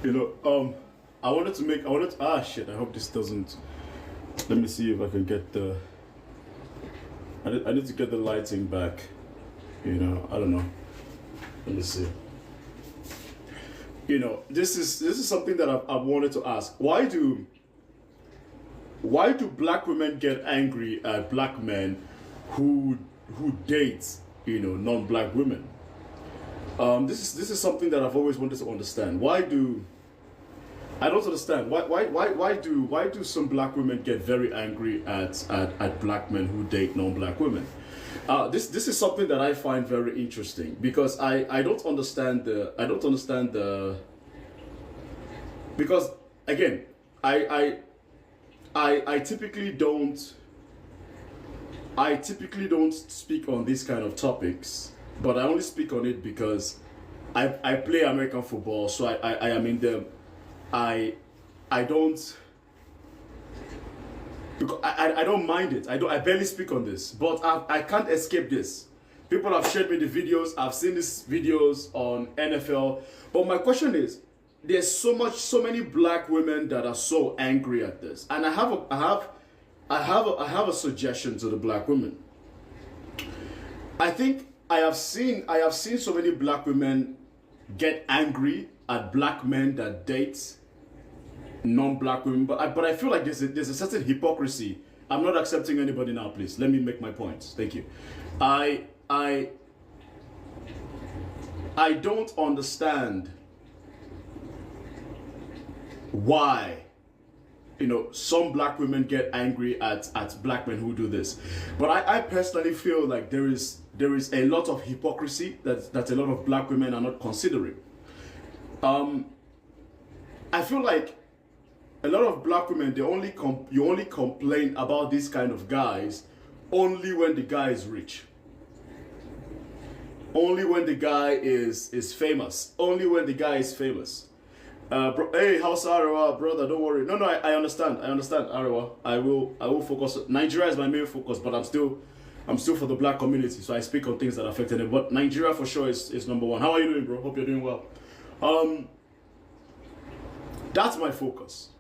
You know, I wanted to, shit, I hope this doesn't, let me see if I can get the, I need to get the lighting back, you know, I don't know, let me see. You know, this is something that I wanted to ask. Why do black women get angry at black men who date, you know, non-black women? This is something that I've always wanted to understand. I don't understand why do some black women get very angry at black men who date non-black women? This is something that I find very interesting because I don't understand the because again I typically don't speak on these kind of topics, but I only speak on it because I play American football, so I am in the I don't because I don't mind it. I barely speak on this, but I can't escape this. People have shared me the videos. I've seen these videos on NFL. But my question is, there's so many black women that are so angry at this, and I have a suggestion to the black women. I think I have seen so many black women get angry at black men that date non-black women, but I feel like there's a certain hypocrisy. I'm not accepting anybody now, please. Let me make my points. Thank you. I don't understand why, you know, some black women get angry at black men who do this, but I personally feel like there is a lot of hypocrisy that a lot of black women are not considering. I feel like a lot of black women, you only complain about these kind of guys only when the guy is rich, only when the guy is famous, only when the guy is famous. Hey, how's Arawa, brother? Don't worry. No, I understand, Arawa. I will focus. Nigeria is my main focus, but I'm still for the black community, so I speak on things that affected it. But Nigeria for sure is number one. How are you doing, bro? Hope you're doing well. That's my focus.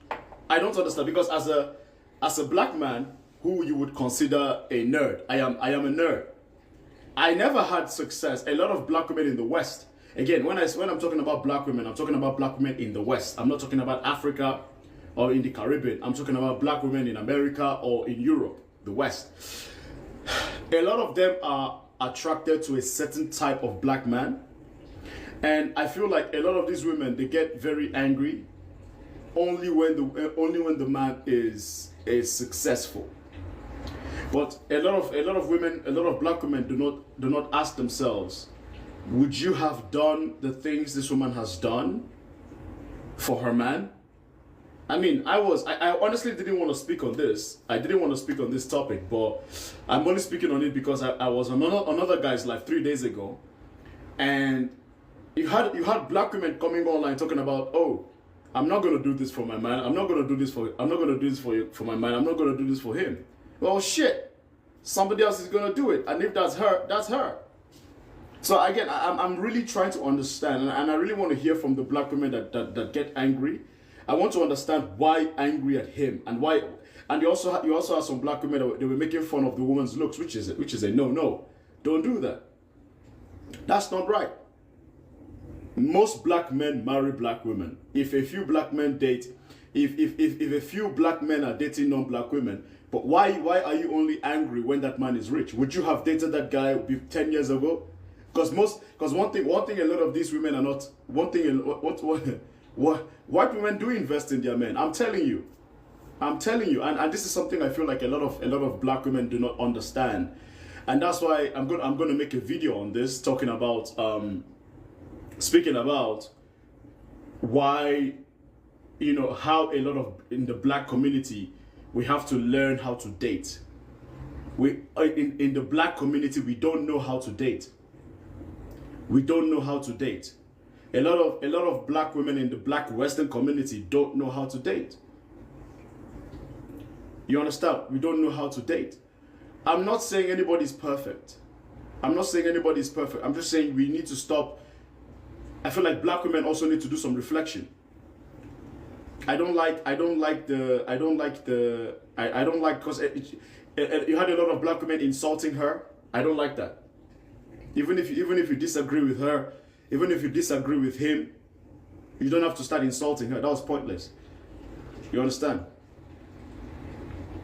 I don't understand because as a black man who you would consider a nerd, I am a nerd. I never had success. A lot of black women in the West. Again, when I'm talking about black women, I'm talking about black women in the West. I'm not talking about Africa or in the Caribbean. I'm talking about black women in America or in Europe, the West. A lot of them are attracted to a certain type of black man. And I feel like a lot of these women, they get very angry only when the man is successful. But a lot of women, a lot of black women do not ask themselves, would you have done the things this woman has done for her man? I mean, I honestly didn't want to speak on this. I didn't want to speak on this topic, but I'm only speaking on it because I was on another guy's live 3 days ago, and you had black women coming online talking about, oh, I'm not gonna do this for my man. I'm not gonna do this for my man. I'm not gonna do this for him. Well, shit, somebody else is gonna do it, and if that's her, that's her. So again, I'm really trying to understand, and I really want to hear from the black women that get angry. I want to understand why angry at him and why. And you also have some black women that they were making fun of the woman's looks, which is a no, don't do that. That's not right. Most black men marry black women. If a few black men date, if a few black men are dating non-black women, but why are you only angry when that man is rich? Would you have dated that guy 10 years ago? Because one thing a lot of these women are not. What white women do invest in their men. I'm telling you, and this is something I feel like a lot of black women do not understand, and that's why I'm going to make a video on this, talking about speaking about why, you know, how a lot of in the black community we have to learn how to date. In the black community we don't know how to date. We don't know how to date. A lot of black women in the black Western community don't know how to date. You understand? We don't know how to date. I'm not saying anybody's perfect. I'm just saying we need to stop. I feel like black women also need to do some reflection. I don't like because you had a lot of black women insulting her. I don't like that. Even if you disagree with her, even if you disagree with him, you don't have to start insulting her. That was pointless. You understand?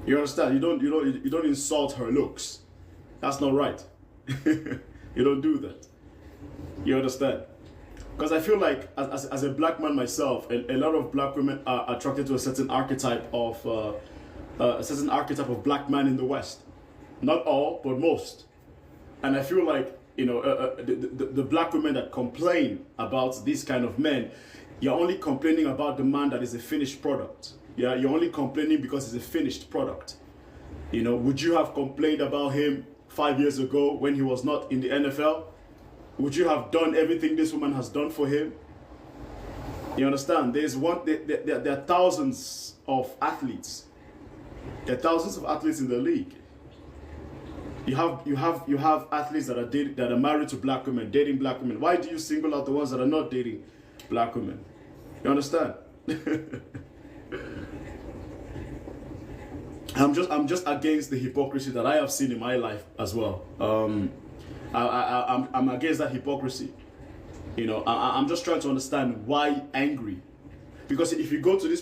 You understand? You don't insult her looks. That's not right. You don't do that. You understand? Because I feel like as a black man myself, a lot of black women are attracted to a certain archetype of black man in the West. Not all, but most. And I feel like, you know, the black women that complain about these kind of men, you're only complaining about the man that is a finished product. Yeah, you're only complaining because he's a finished product. You know, would you have complained about him 5 years ago when he was not in the NFL? Would you have done everything this woman has done for him? You understand? There are thousands of athletes. There are thousands of athletes in the league. You have athletes that are married to black women, dating black women. Why do you single out the ones that are not dating black women? You understand? I'm just against the hypocrisy that I have seen in my life as well. I'm against that hypocrisy. You know, I'm just trying to understand why angry. Because if you go to this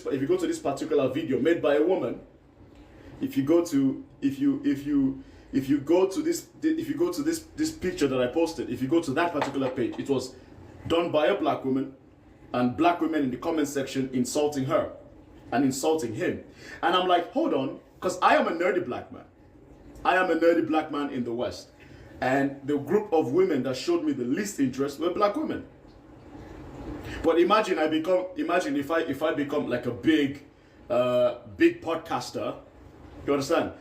particular video made by a woman, if you go to this picture that I posted, if you go to that particular page, it was done by a black woman, and black women in the comment section insulting her and insulting him. And I'm like, hold on, because I am a nerdy black man. I am a nerdy black man in the West. And the group of women that showed me the least interest were black women. But imagine if I become like a big podcaster. You understand?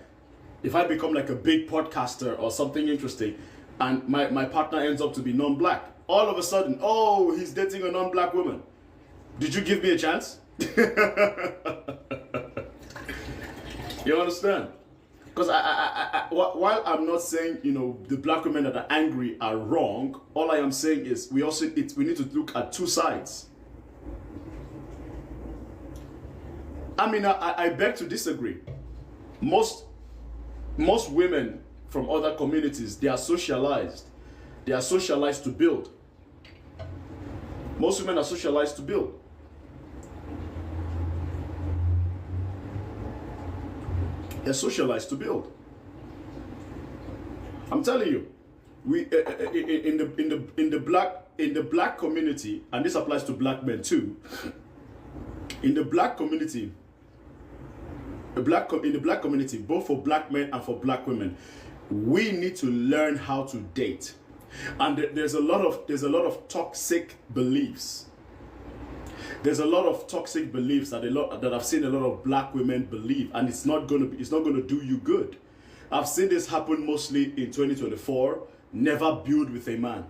If I become like a big podcaster or something interesting, and my partner ends up to be non-black, all of a sudden, oh, he's dating a non-black woman. Did you give me a chance? You understand? Because while I'm not saying, you know, the black women that are angry are wrong, all I am saying is we need to look at two sides. I mean, I beg to disagree. Most women from other communities, they are socialized. They are socialized to build. Most women are socialized to build. They're socialized to build. I'm telling you, we in the black community, and this applies to black men too. In the black community, both for black men and for black women, we need to learn how to date. And there's a lot of toxic beliefs. There's a lot of toxic beliefs that I've seen a lot of black women believe, and it's not gonna do you good. I've seen this happen mostly in 2024. Never build with a man.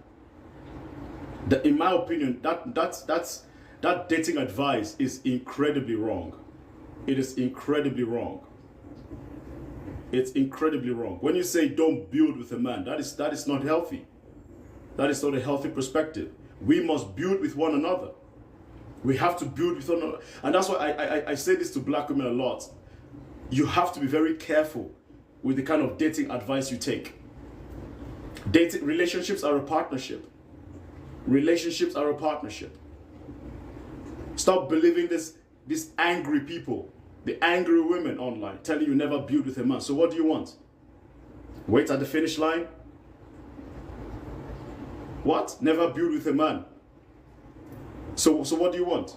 In my opinion, that dating advice is incredibly wrong. It is incredibly wrong. It's incredibly wrong. When you say don't build with a man, that is not healthy. That is not a healthy perspective. We must build with one another. We have to build with one another. And that's why I say this to black women a lot. You have to be very careful with the kind of dating advice you take. Relationships are a partnership. Relationships are a partnership. Stop believing these angry people, the angry women online, telling you never build with a man. So what do you want? Wait at the finish line? What? Never build with a man. So what do you want?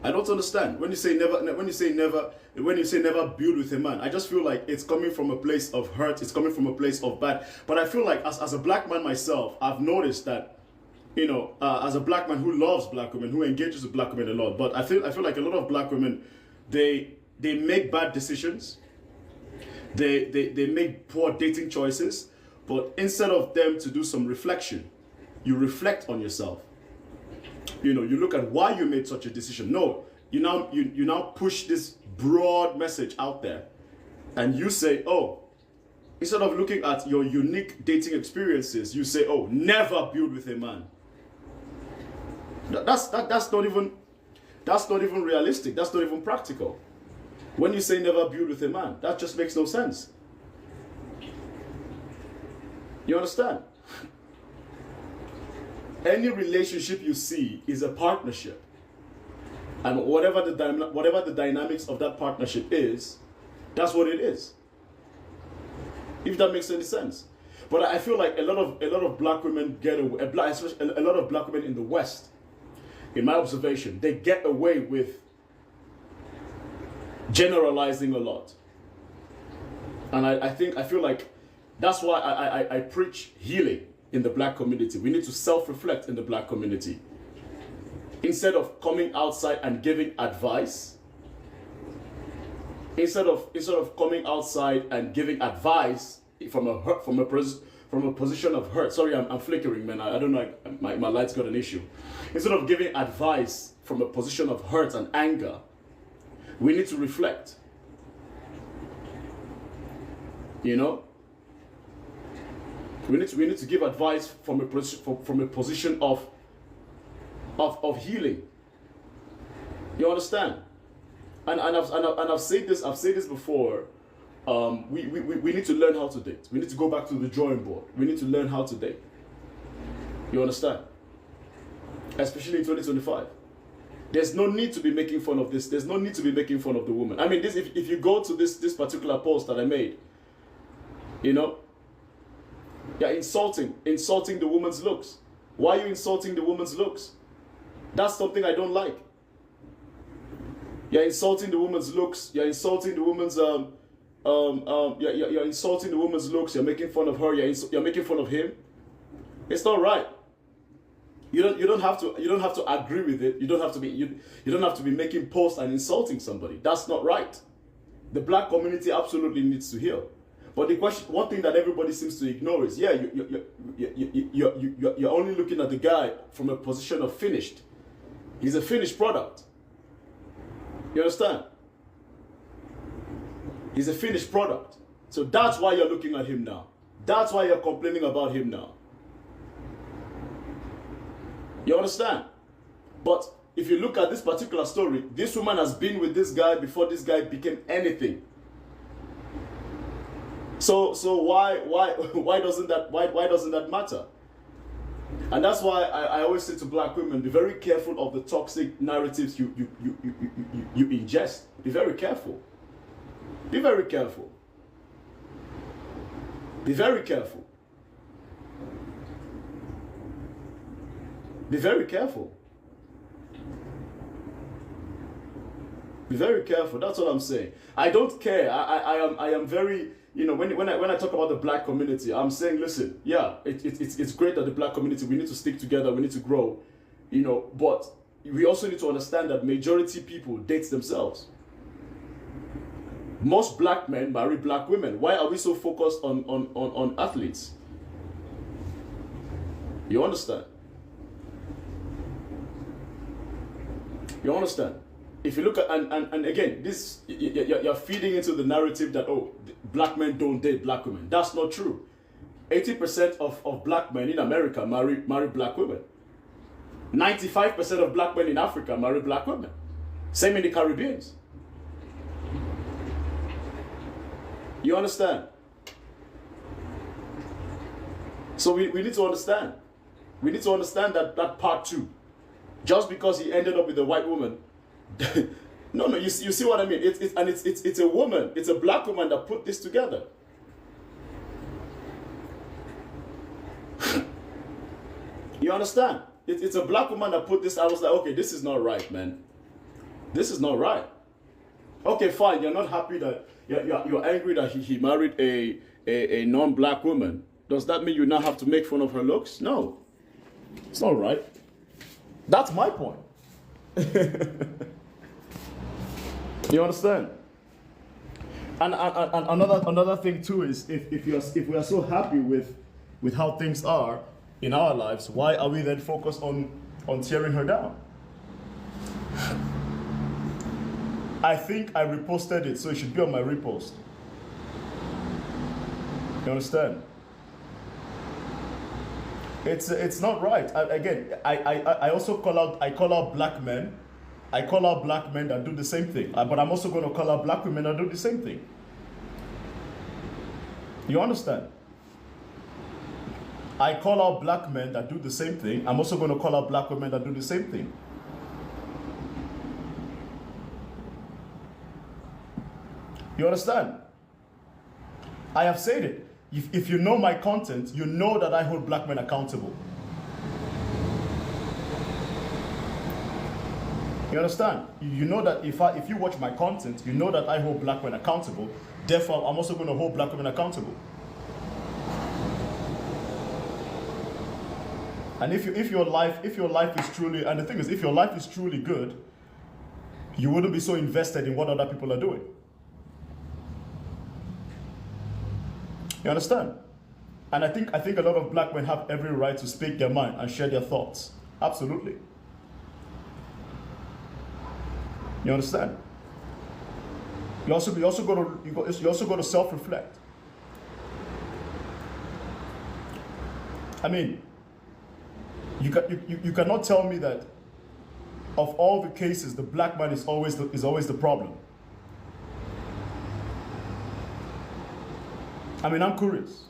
I don't understand. When you say never build with a man, I just feel like it's coming from a place of hurt. It's coming from a place of bad. But I feel like as a black man myself, I've noticed that, you know, as a black man who loves black women, who engages with black women a lot, but I feel like a lot of black women, they make bad decisions. They make poor dating choices, but instead of them to do some reflection, you reflect on yourself. You know, you look at why you made such a decision. No, you now push this broad message out there, and you say, oh, Instead of looking at your unique dating experiences, you say, oh, never build with a man. That's not even realistic. That's not even practical. When you say never build with a man, that just makes no sense. You understand? Any relationship you see is a partnership. And whatever the dynamics of that partnership is, that's what it is. If that makes any sense. But I feel like a lot of black women get away, especially a lot of black women in the West, in my observation, they get away with generalizing a lot. And I feel like that's why I preach healing in the black community. We need to self-reflect in the black community. Instead of coming outside and giving advice, instead of coming outside and giving advice from a position of hurt. Sorry, I'm flickering, man. I don't know. My light's got an issue. Instead of giving advice from a position of hurt and anger, we need to reflect. You know, we need to give advice from a position of healing. You understand? And I've said this before. We need to learn how to date. We need to go back to the drawing board. We need to learn how to date. You understand? Especially in 2025. There's no need to be making fun of this. There's no need to be making fun of the woman. I mean, this if you go to this particular post that I made, you know, you're insulting the woman's looks. Why are you insulting the woman's looks? That's something I don't like. You're insulting the woman's looks. You're insulting the woman's you're insulting the woman's looks. You're making fun of her. You're making fun of him. It's not right. You don't have to agree with it. You don't have to be making posts and insulting somebody. That's not right. The black community absolutely needs to heal. But the question, one thing that everybody seems to ignore is, you're only looking at the guy from a position of finished. He's a finished product. You understand? He's a finished product. So that's why you're looking at him now. That's why you're complaining about him now. You understand? But if you look at this particular story, this woman has been with this guy before this guy became anything. So why doesn't that matter? And that's why I always say to black women, be very careful of the toxic narratives you ingest. Be very careful. Be very careful. Be very careful. Be very careful. Be very careful. That's what I'm saying. I don't care. I am very, you know, when I talk about the black community, I'm saying, listen, yeah, it's great that the black community, we need to stick together, we need to grow, you know, but we also need to understand that majority people date themselves. Most black men marry black women. Why are we so focused on athletes? You understand? You understand? If you look at, and again, this, you're feeding into the narrative that, oh, black men don't date black women. That's not true. 80% of black men in America marry black women. 95% of black men in Africa marry black women. Same in the Caribbean. You understand? So we need to understand. We need to understand that part too. Just because he ended up with a white woman, no, you see what I mean? It's a woman, it's a black woman that put this together. You understand? It's a black woman that put this. I was like, okay, this is not right, man. This is not right. Okay, fine. You're not happy that you're angry that he married a non-black woman. Does that mean you now have to make fun of her looks? No, it's not right. That's my point. You understand? And another thing too is if we are so happy with how things are in our lives, why are we then focused on tearing her down? I think I reposted it, so it should be on my repost. You understand? It's not right. I also call out black men. I call out black men that do the same thing. But I'm also going to call out black women that do the same thing. You understand? I call out black men that do the same thing. I'm also going to call out black women that do the same thing. You understand? I have said it. If you know my content, you know that I hold black men accountable. You understand? You know that if you watch my content, you know that I hold black men accountable. Therefore, I'm also going to hold black women accountable. And if your life is truly, and the thing is, if your life is truly good, you wouldn't be so invested in what other people are doing. You understand? And I think a lot of black men have every right to speak their mind and share their thoughts. Absolutely. You understand? You also got to self-reflect. I mean, you cannot tell me that of all the cases, the black man is always the problem. I mean, I'm curious.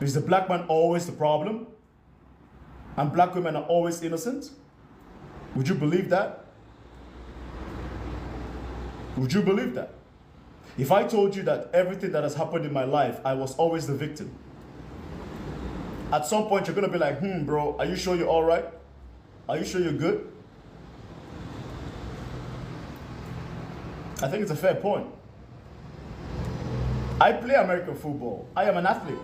Is the black man always the problem? And black women are always innocent? Would you believe that? Would you believe that? If I told you that everything that has happened in my life, I was always the victim, at some point you're going to be like, bro, are you sure you're all right? Are you sure you're good? I think it's a fair point. I play American football. I am an athlete.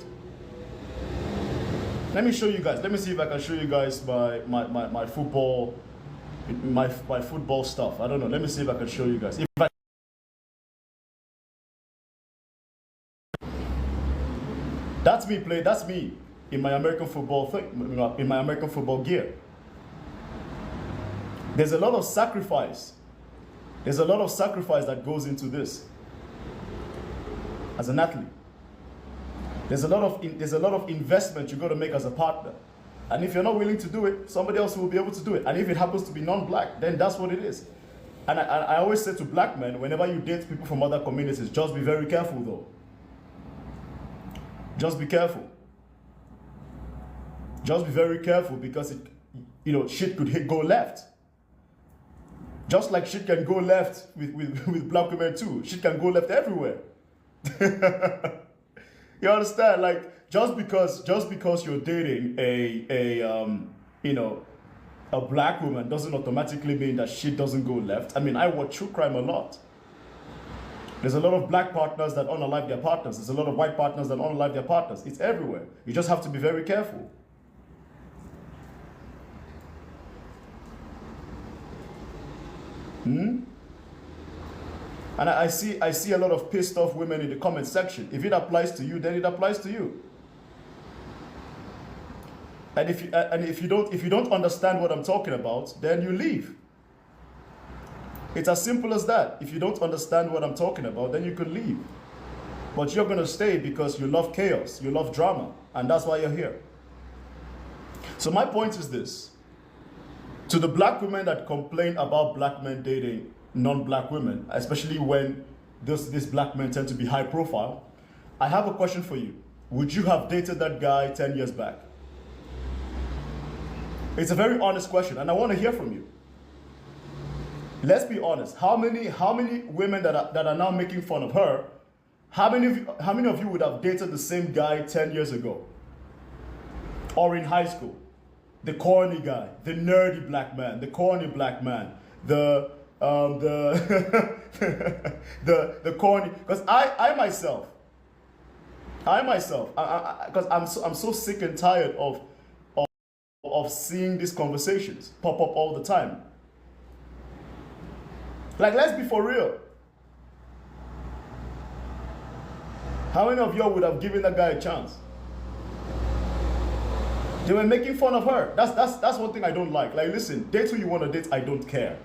Let me show you guys. Let me see if I can show you guys my football, my football stuff. I don't know. Let me see if I can show you guys. That's me play. That's me in my American football thing, in my American football gear. There's a lot of sacrifice. There's a lot of sacrifice that goes into this as an athlete. There's a lot of investment you got to make as a partner. And if you're not willing to do it, somebody else will be able to do it. And if it happens to be non-black, then that's what it is. And I always say to black men, whenever you date people from other communities, just be very careful though. Just be careful. Just be very careful because shit could go left. Just like shit can go left with black women too. Shit can go left everywhere. You understand? Like just because you're dating a black woman doesn't automatically mean that shit doesn't go left. I mean, I watch true crime a lot. There's a lot of black partners that unalive their partners. There's a lot of white partners that unalive their partners. It's everywhere. You just have to be very careful. And I see a lot of pissed off women in the comment section. If it applies to you, then it applies to you. And if you don't understand what I'm talking about, then you leave. It's as simple as that. If you don't understand what I'm talking about, then you can leave. But you're going to stay because you love chaos, you love drama, and that's why you're here. So my point is this. To the black women that complain about black men dating non-black women, especially when these black men tend to be high profile, I have a question for you. Would you have dated that guy 10 years back? It's a very honest question, and I want to hear from you. Let's be honest. How many women that are now making fun of her, how many of you would have dated the same guy 10 years ago? Or in high school? The corny guy, the nerdy black man, the corny black man, the corny. Because I myself, because I'm so sick and tired of seeing these conversations pop up all the time. Like, let's be for real. How many of y'all would have given that guy a chance? They were making fun of her. That's one thing I don't like. Like, listen, date who you want to date, I don't care.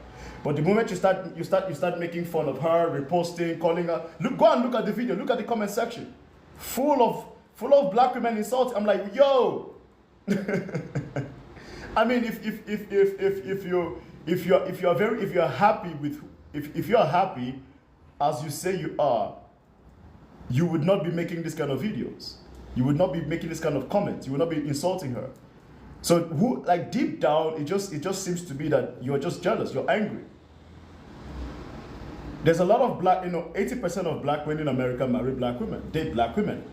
But the moment you start making fun of her, reposting, calling her, go and look at the video, look at the comment section, full of black women insulting. I'm like, yo. I mean, if you're happy as you say you are, you would not be making this kind of videos. You would not be making this kind of comments. You would not be insulting her. So deep down, it just seems to be that you're just jealous. You're angry. There's a lot of 80% of black men in America marry black women, date black women.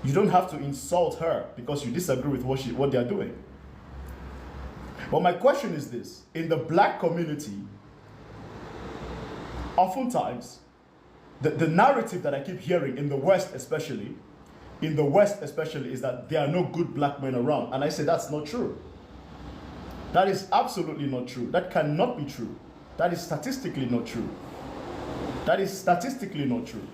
You don't have to insult her because you disagree with what they're doing. But my question is this: in the black community, oftentimes, the narrative that I keep hearing in the West especially, is that there are no good black men around. And I say that's not true. That is absolutely not true. That cannot be true. That is statistically not true. That is statistically not true.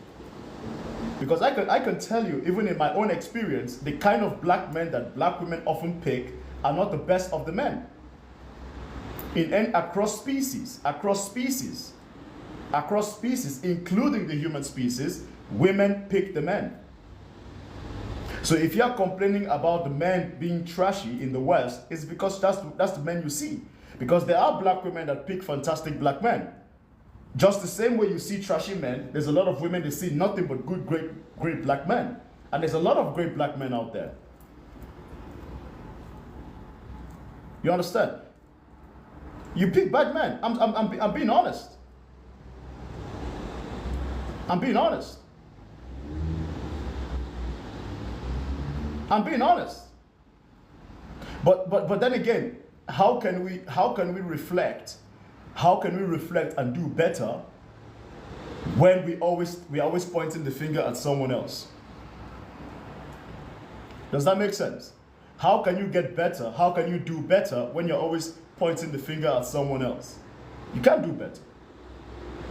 Because I can tell you, even in my own experience, the kind of black men that black women often pick are not the best of the men. Across species, including the human species, women pick the men. So if you are complaining about the men being trashy in the West, it's because that's the men you see. Because there are black women that pick fantastic black men. Just the same way you see trashy men, there's a lot of women that see nothing but good, great black men. And there's a lot of great black men out there. You understand? You pick bad men. I'm being honest. I'm being honest. I'm being honest. But then again, how can we reflect? How can we reflect and do better when we are always pointing the finger at someone else? Does that make sense? How can you get better? How can you do better when you're always pointing the finger at someone else? You can't do better.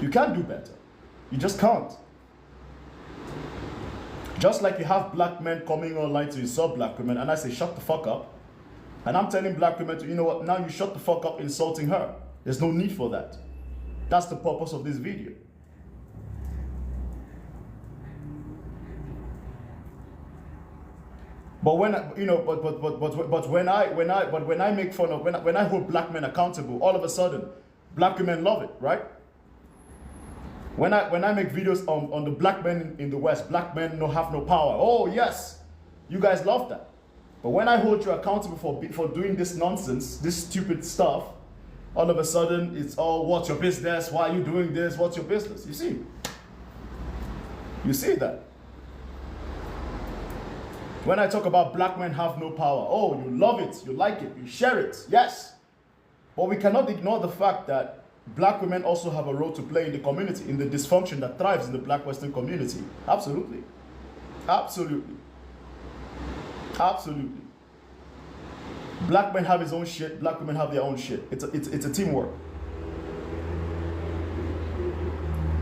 You can't do better. You just can't. Just like you have black men coming online to insult black women, and I say, shut the fuck up. And I'm telling black women to, you know what, now you shut the fuck up insulting her. There's no need for that. That's the purpose of this video. But when I make fun of, when I hold black men accountable, all of a sudden, black women love it, right? When I make videos on the black men in the West, black men have no power. Oh yes, you guys love that. But when I hold you accountable for doing this nonsense, this stupid stuff, all of a sudden it's all, what's your business? Why are you doing this? What's your business? You see? You see that? When I talk about black men have no power, oh, you love it, you like it, you share it, yes. But we cannot ignore the fact that black women also have a role to play in the community, in the dysfunction that thrives in the black Western community. Absolutely. Absolutely. Absolutely. Black men have his own shit, black women have their own shit. It's a teamwork.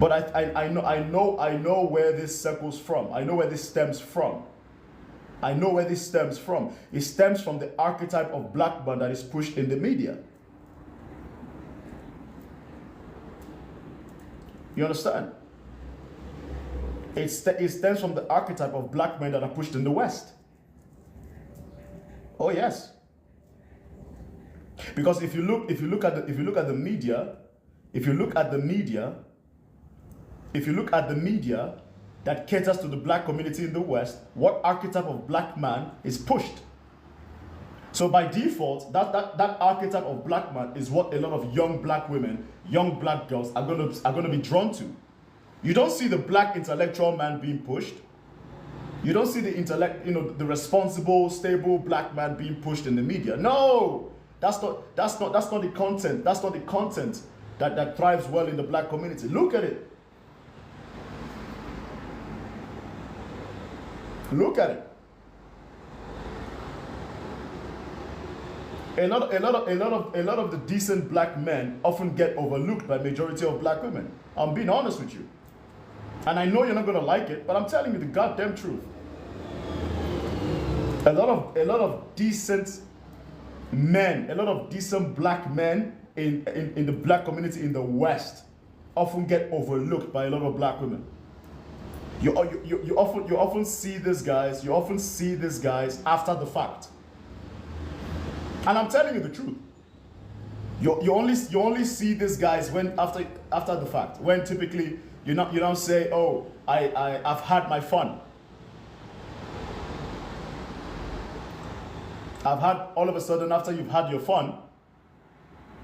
But I know where this circles from. I know where this stems from. I know where this stems from. It stems from the archetype of black man that is pushed in the media. You understand? It stems from the archetype of black men that are pushed in the West. Oh yes. Because if you look at the media that caters to the black community in the West, what archetype of black man is pushed? So by default, that archetype of black man is what a lot of young black women, young black girls are gonna be drawn to. You don't see the black intellectual man being pushed. You don't see the responsible, stable black man being pushed in the media. No, that's not the content. That's not the content that thrives well in the black community. Look at it. Look at it. A lot of the decent black men often get overlooked by majority of black women. I'm being honest with you. And I know you're not gonna like it, but I'm telling you the goddamn truth. A lot of decent men, a lot of decent black men in the black community in the West often get overlooked by a lot of black women. You often see these guys. You often see these guys after the fact. And I'm telling you the truth. You only see these guys when after the fact. When typically you don't say, oh, I've had my fun. I've had, all of a sudden, after you've had your fun,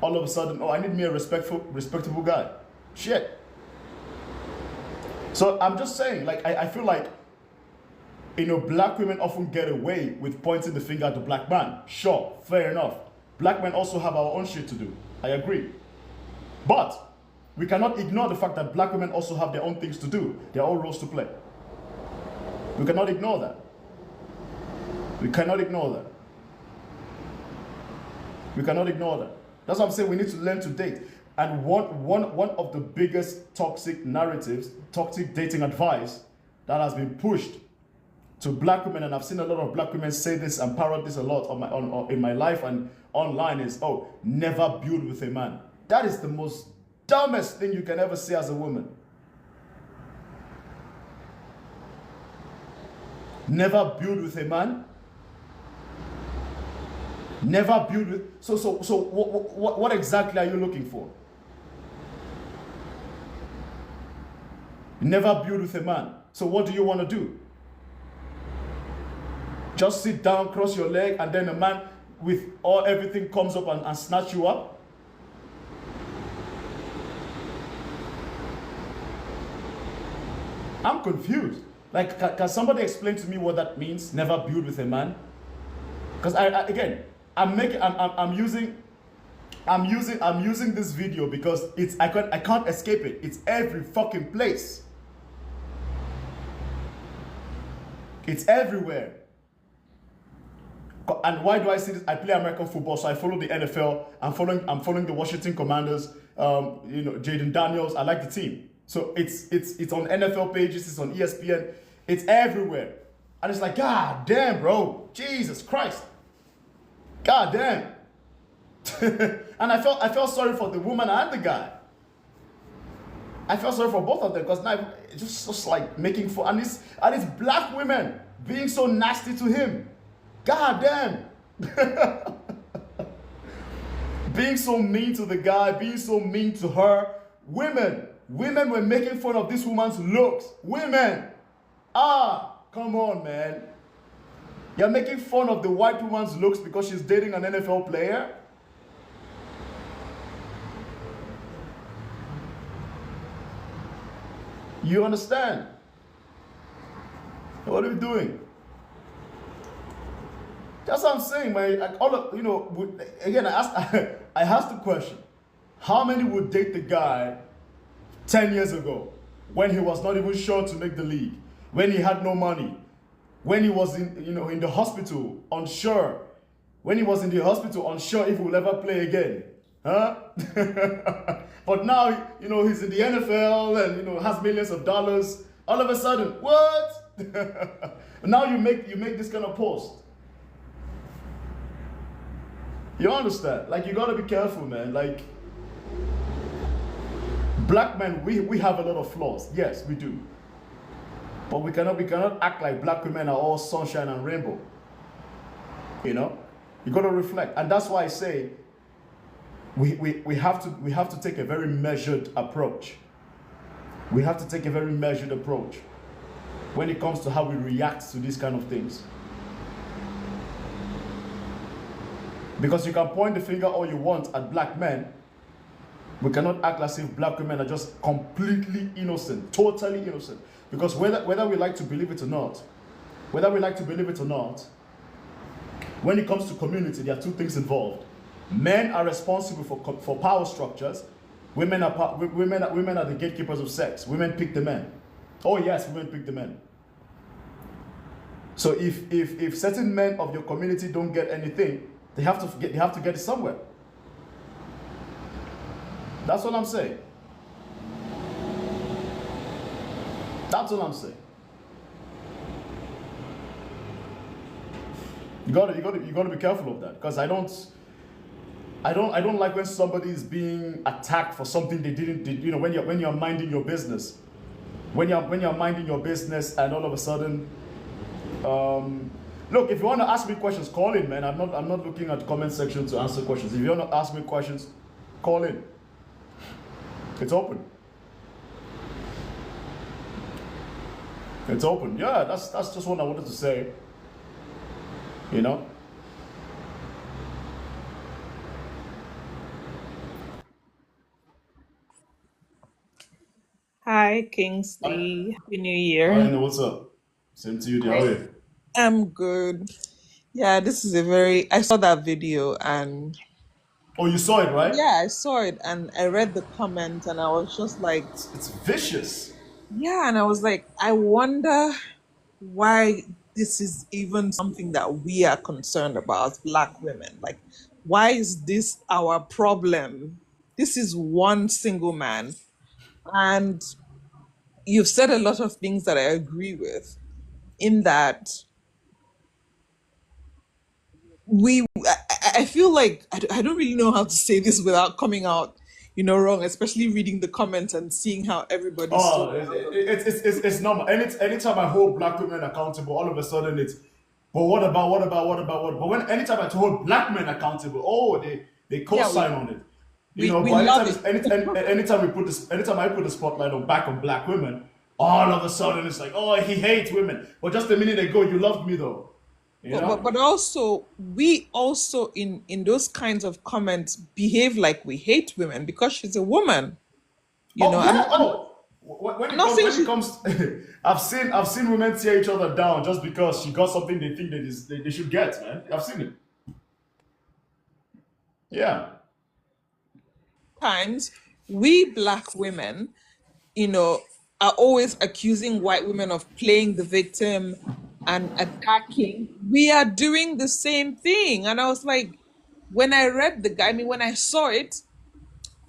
all of a sudden, oh, I need me a respectable guy. Shit. So I'm just saying, like, I feel like, black women often get away with pointing the finger at the black man. Sure, fair enough. Black men also have our own shit to do. I agree. But we cannot ignore the fact that black women also have their own things to do, their own roles to play. We cannot ignore that. We cannot ignore that. We cannot ignore that. That's what I'm saying. We need to learn to date. And one of the biggest toxic narratives, toxic dating advice that has been pushed to black women, and I've seen a lot of black women say this and parrot this a lot in my life and online, is, oh, never build with a man. That is the most dumbest thing you can ever say as a woman. Never build with a man. Never build with. So what exactly are you looking for? Never build with a man. So what do you want to do? Just sit down, cross your leg, and then a man with everything comes up and snatch you up? I'm confused. Like, can somebody explain to me what that means? Never build with a man? Because I'm using this video because I can't escape it. It's every fucking place. It's everywhere. And why do I see this? I play American football, so I follow the NFL. I'm following the Washington Commanders. Jaden Daniels. I like the team. So it's on NFL pages. It's on ESPN. It's everywhere. And it's like, God damn, bro. Jesus Christ. God damn. And I felt sorry for the woman and the guy. I felt sorry for both of them because now it's just like making fun. And it's black women being so nasty to him. God damn. Being so mean to the guy, being so mean to her. Women were making fun of this woman's looks. Women. Come on, man. You're making fun of the white woman's looks because she's dating an NFL player? You understand? What are we doing? That's what I'm saying, man. Again, I asked the question: how many would date the guy 10 years ago when he was not even sure to make the league, when he had no money, when he was in the hospital, unsure, when he was in the hospital, unsure if he will ever play again, huh? But now, he's in the NFL and has millions of dollars. All of a sudden, what? Now you make this kind of post. You understand? Like, you gotta be careful, man. Like, black men, we have a lot of flaws. Yes, we do. But we cannot act like black women are all sunshine and rainbow. You gotta reflect. And that's why I say we have to take a very measured approach. We have to take a very measured approach when it comes to how we react to these kind of things. Because you can point the finger all you want at black men. We cannot act as if black women are just completely innocent, totally innocent. Because whether we like to believe it or not, when it comes to community, there are two things involved. Men are responsible for power structures. Women are the gatekeepers of sex. Women pick the men. Oh yes, women pick the men. So if certain men of your community don't get anything, they have to get it somewhere. That's what I'm saying. That's what I'm saying. You gotta be careful of that, because I don't like when somebody is being attacked for something they didn't did. When you're minding your business, when you're minding your business, and all of a sudden, um, look, if you want to ask me questions, call in, man. I'm not looking at the comment section to answer questions. If you want to ask me questions, call in. It's open. It's open. Yeah, that's just what I wanted to say. You know. Hi, Hi, Kingsley. Happy New hi, Year. Anna, what's up? Same to you, dear. How are Hi. you? I'm good. Yeah, this is a very, I saw that video and Oh, you saw it, right? yeah, I saw it and I read the comment and I was just like, It's vicious. yeah, and I was like, I wonder why this is even something that we are concerned about, Black women. Like, why is this our problem? This is one single man. And you've said a lot of things that I agree with in that I feel like I don't really know how to say this without coming out, wrong, especially reading the comments and seeing how everybody's Oh, so it's normal. Anytime I hold black women accountable, all of a sudden it's, but what? But when anytime I hold black men accountable, oh, they yeah, co-sign on it. we But love anytime it. anytime I put the spotlight on back on black women, all of a sudden it's like, oh, he hates women. But just a minute ago, you loved me though. You know? But also we also in those kinds of comments behave like we hate women because she's a woman. Oh I'm yeah. not, Oh, I'm not saying when it she comes, I've seen women tear each other down just because she got something they think they should get. Man, I've seen it. Yeah. times we Black women you know, are always accusing white women of playing the victim and attacking, we are doing the same thing. And I was like, when I read the guy, I mean, when I saw it,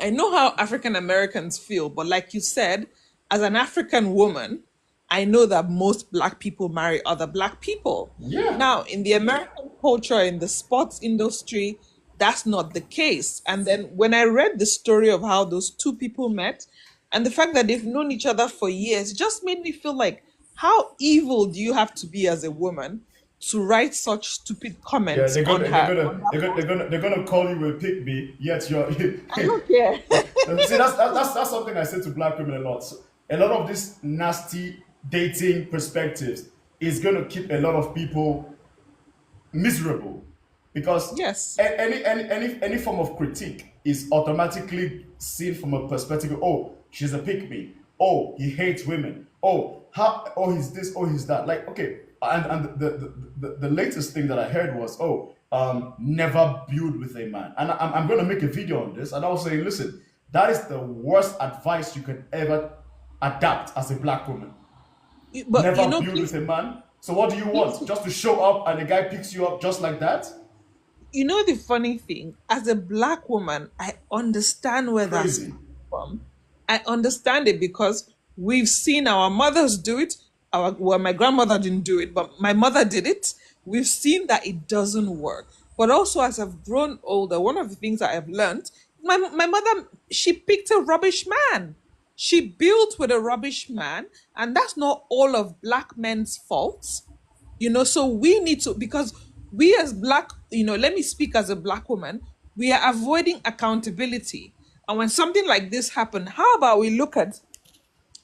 I know how African Americans feel, but like you said, as an African woman, I know that most Black people marry other Black people. Yeah. Now, in the American culture, in the sports industry, that's not the case. And then when I read the story of how those two people met and the fact that they've known each other for years, it just made me feel like, how evil do you have to be as a woman to write such stupid Yeah, comments they're on gonna they're her? gonna they're gonna they're gonna they're gonna call you a pick me. Yet you're I don't care. see that's something I say to black women a lot. So, a lot of this nasty dating perspectives is gonna keep a lot of people miserable because Yes. any form of critique is automatically seen from a perspective of, oh, she's a pick me, oh, he hates women, oh, how, oh, he's this, oh, he's that, like, okay. And the latest thing that I heard was, oh, never build with a man. And I'm going to make a video on this, and I was saying, listen, that is the worst advice you can ever adapt as a black woman. But Never build with a man. So what do you want? Just to show up and the guy picks you up just like that? the funny thing, as a Black woman, I understand where that's Crazy. coming from. I understand it because we've seen our mothers do it. My grandmother didn't do it, but my mother did it. We've seen that it doesn't work. But also, as I've grown older, one of the things that I've learned, my mother, she picked a rubbish man. She built with a rubbish man, and that's not all of Black men's faults. So we need to, because we as Black, let me speak as a Black woman, we are avoiding accountability. And when something like this happened, how about we look at,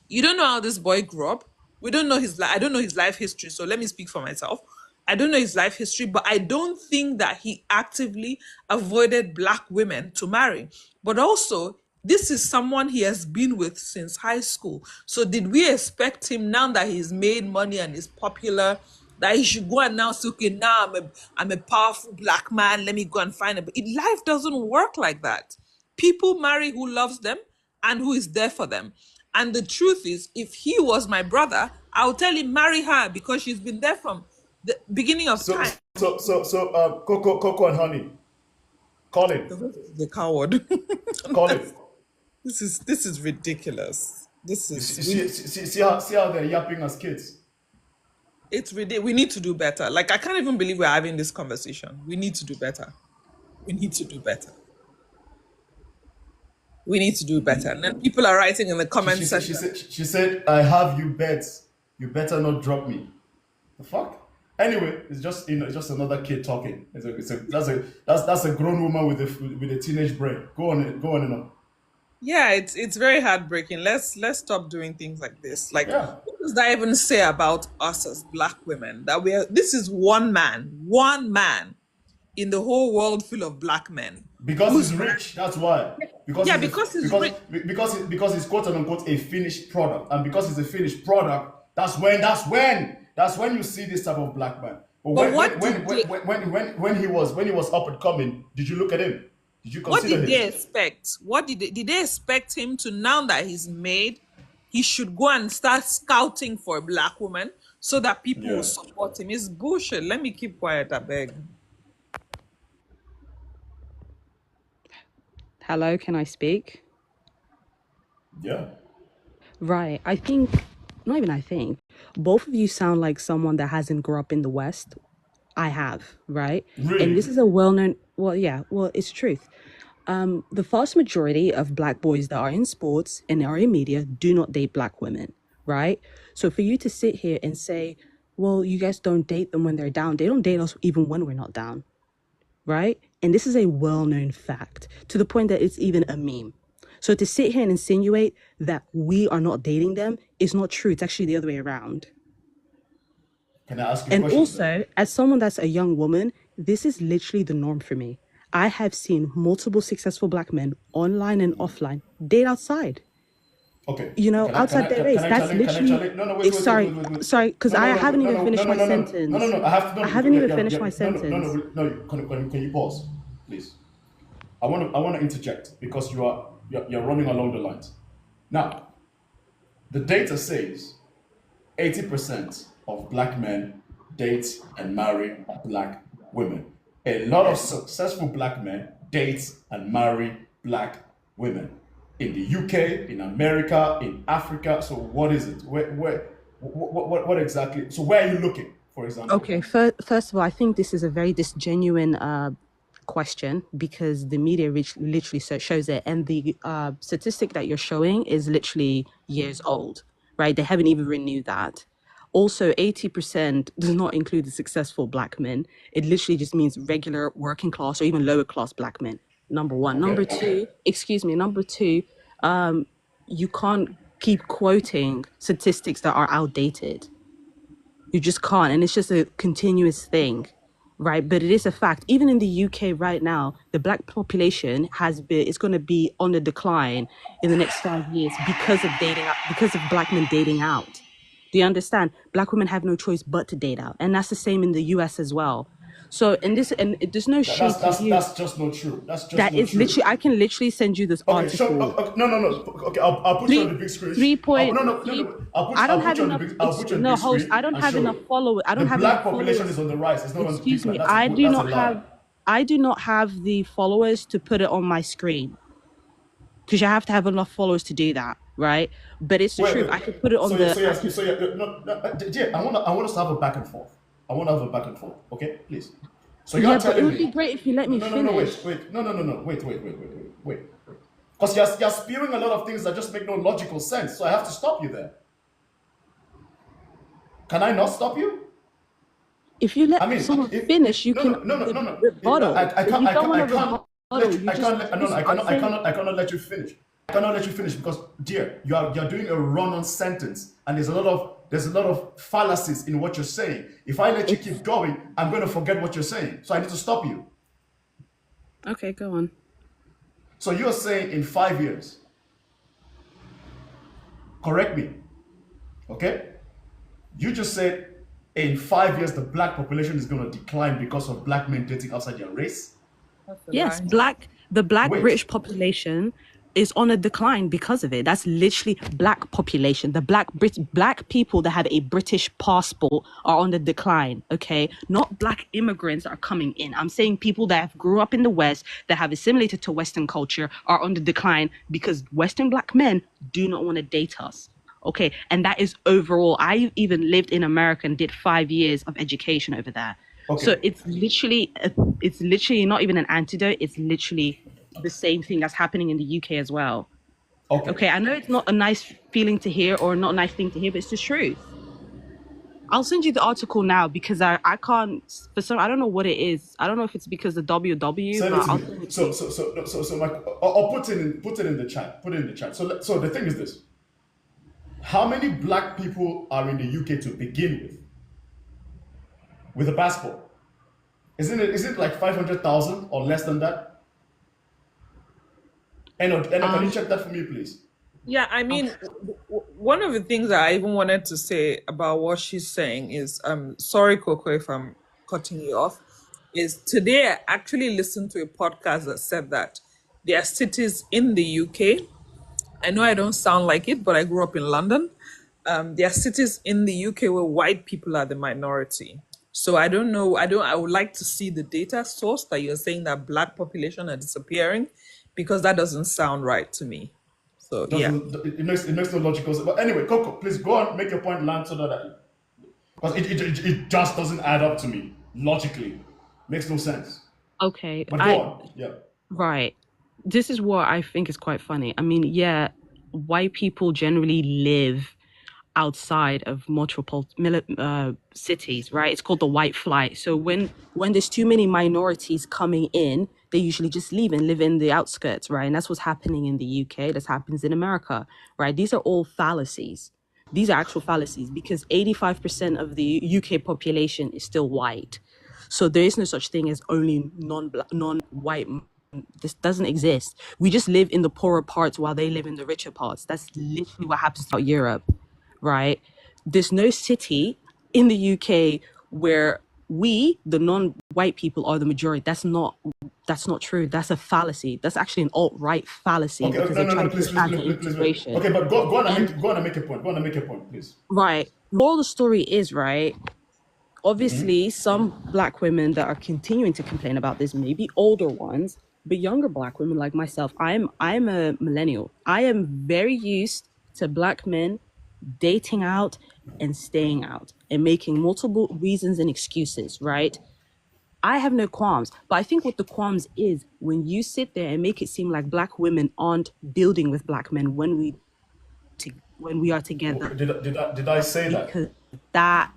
you don't know how this boy grew up. We don't know his life. I don't know his life history. So let me speak for myself. I don't know his life history, but I don't think that he actively avoided Black women to marry. But also, this is someone he has been with since high school. So did we expect him, now that he's made money and is popular, that he should go and now say, okay, now I'm a powerful Black man. Let me go and find a. But life doesn't work like that. People marry who loves them and who is there for them. And the truth is, if he was my brother, I would tell him marry her because she's been there from the beginning of So time. Coco and Honey, call it, The coward. call it. This is ridiculous. This You is see, we see how they're yapping as kids. it's ridiculous. We need to do better. Like, I can't even believe we're having this conversation. We need to do better. We need to do better. We need to do better. And then people are writing in the comment section. She said, I have you bets. You better not drop me. The fuck? Anyway, it's just it's just another kid talking. That's a grown woman with a teenage brain. Go on and on. Yeah, it's very heartbreaking. Let's stop doing things like this. Like, Yeah. what does that even say about us as black women? That this is one man in the whole world full of black men. Because Who's he's rich, that's why. Because yeah, he's because he's rich. because he's quote unquote a finished product, and because he's a finished product, that's when you see this type of black man. But But when he was up and coming, did you look at him? Did you what consider did they him? expect? What did they expect him to, now that he's made, he should go and start scouting for a black woman so that people will Yeah, support him? It's bullshit. Let me keep quiet, I beg. Hello, can I speak? yeah, Right. I think, not even I think, both of you sound like someone that hasn't grown up in the West. I have, right? And this really. is a well-known, well, yeah, well, it's truth. The vast majority of black boys that are in sports and are in media do not date black women, right? So for you to sit here and say, well, you guys don't date them when they're down, they don't date us even when we're not down, right? And this is a well-known fact to the point that it's even a meme. So to sit here and insinuate that we are not dating them is not true. It's actually the other way around. Can I ask you a And question then? also, as someone that's a young woman, this is literally the norm for me. I have seen multiple successful black men, online and offline, date outside. Okay. You know, outside their race. That's Can I literally. challenge? No, no, It's sorry, wait. sorry, because No, no, I no, haven't no, even no, no, finished no, my no, no, no, no, sentence. no. I have to. I No, haven't yeah, even yeah, finished yeah. my No, no, no, sentence. no. Can you pause, please? I want to interject because you're running along the lines. Now, the data says 80% of black men date and marry black women. A lot of successful black men date and marry black women in the UK, in America, in Africa. So what is it? What exactly? So where are you looking, for example? Okay, first of all, I think this is a very disgenuine question because the media literally shows it, and the statistic that you're showing is literally years old, right? They haven't even renewed that. Also, 80% does not include the successful black men. It literally just means regular working class or even lower class black men. Number one. Number Okay. two, excuse me, number two, you can't keep quoting statistics that are outdated. You just can't. And it's just a continuous thing, right? But it is a fact. Even in the UK right now, the black population it's going to be on the decline in the next 5 years because of dating out, because of black men dating out. Do you understand? Black women have no choice but to date out. And that's the same in the US as well. So, there's no shade to you. That's just not true. That's just That not is true. literally, I can literally send you this Okay, show. article. No, no, no. Okay, I'll put you on the Three, big screen. three point No, no, no, three. no. I don't I'll put have you on the enough. big. I'll put you on the No, big host. screen I don't and have show enough you. followers. I The don't have black enough population is followers. on the rise. It's not on the Excuse decline. me. I do That's a not lie. have. I do not have the followers to put it on my screen because you have to have enough followers to do that, right? But it's the Wait, truth. wait. I could put it on the. I could. No, no, dear, I want us to have a back and forth. I want to have a back and forth. Okay, please. So you're Yeah, but it telling would be me. great if you let No, me no, no, no. finish. Wait. No, no, no, no. Wait. Because you're spewing a lot of things that just make no logical sense. So I have to stop you there. Can I not stop you? If you I let mean, someone if finish, you no, can no, no, no, no, no. rebuttal. I But can't, you I don't can't, want I to can't rebuttal. let you. You just No, no, are saying. I cannot let you finish. I cannot let you finish because, dear, you're doing a run-on sentence, and there's a lot of fallacies in what you're saying. If I let you It's keep going, I'm going to forget what you're saying. So I need to stop you. okay. Go on. So you're saying in 5 years, correct me, okay? You just said in 5 years the black population is going to decline because of black men dating outside their race. That's a Yes, lie. the black Wait, British population is on a decline because of it. That's literally black population. The black people that have a British passport are on the decline, okay? Not black immigrants that are coming in. I'm saying people that have grew up in the West, that have assimilated to Western culture are on the decline because Western black men do not want to date us. Okay, and that is overall. I even lived in America and did 5 years of education over there. So okay. it's literally not even an antidote. It's literally the same thing that's happening in the UK as well. Okay. Okay, I know it's not a nice feeling to hear or not a nice thing to hear, but it's the truth. I'll send you the article now because I can't, for some, I don't know what it is. I don't know if it's because the WW, Send it but to I'll me. send it to So you. Mike, or put it in the chat. Put it in the chat. So the thing is this: how many black people are in the UK to begin with a passport? Is it like 500,000 or less than that? And can you check that for me, please? Yeah, I I'll- mean, one of the things that I even wanted to say about what she's saying is, sorry, Coco, if I'm cutting you off, is today I actually listened to a podcast that said that there are cities in the UK. I know I don't sound like it, but I grew up in London. There are cities in the UK where white people are the minority. So I don't know. I would like to see the data source that you're saying that black population are disappearing, because that doesn't sound right to me. So yeah. Doesn't it makes no logical sense. But anyway, Coco, please go on, make your point, land, so that because it just doesn't add up to me logically. Makes no sense. Okay, But go on. Yeah. right. This is what I think is quite funny. I mean, yeah, white people generally live outside of cities, right? It's called the white flight. So when there's too many minorities coming in, they usually just leave and live in the outskirts, right? And that's what's happening in the UK. That happens in America, right? These are all fallacies. These are actual fallacies because 85% of the UK population is still white. So there is no such thing as only non-white. This doesn't exist. We just live in the poorer parts while they live in the richer parts. That's literally what happens throughout Europe, right? There's no city in the UK where we, the non-white people, are the majority. That's not true. That's a fallacy. That's actually an alt-right fallacy Okay. because No, they're no, trying no. to Please, push please, please, please, please. anti-integration. Okay, but go on And and make a point. Go on and make a point, please. right, moral of the story is, right, obviously some black women that are continuing to complain about this, maybe older ones, but younger black women like myself, I'm a millennial. I am very used to black men dating out and staying out and making multiple reasons and excuses, right? I have no qualms, but I think what the qualms is when you sit there and make it seem like black women aren't building with black men when we are together, Did I say that? because that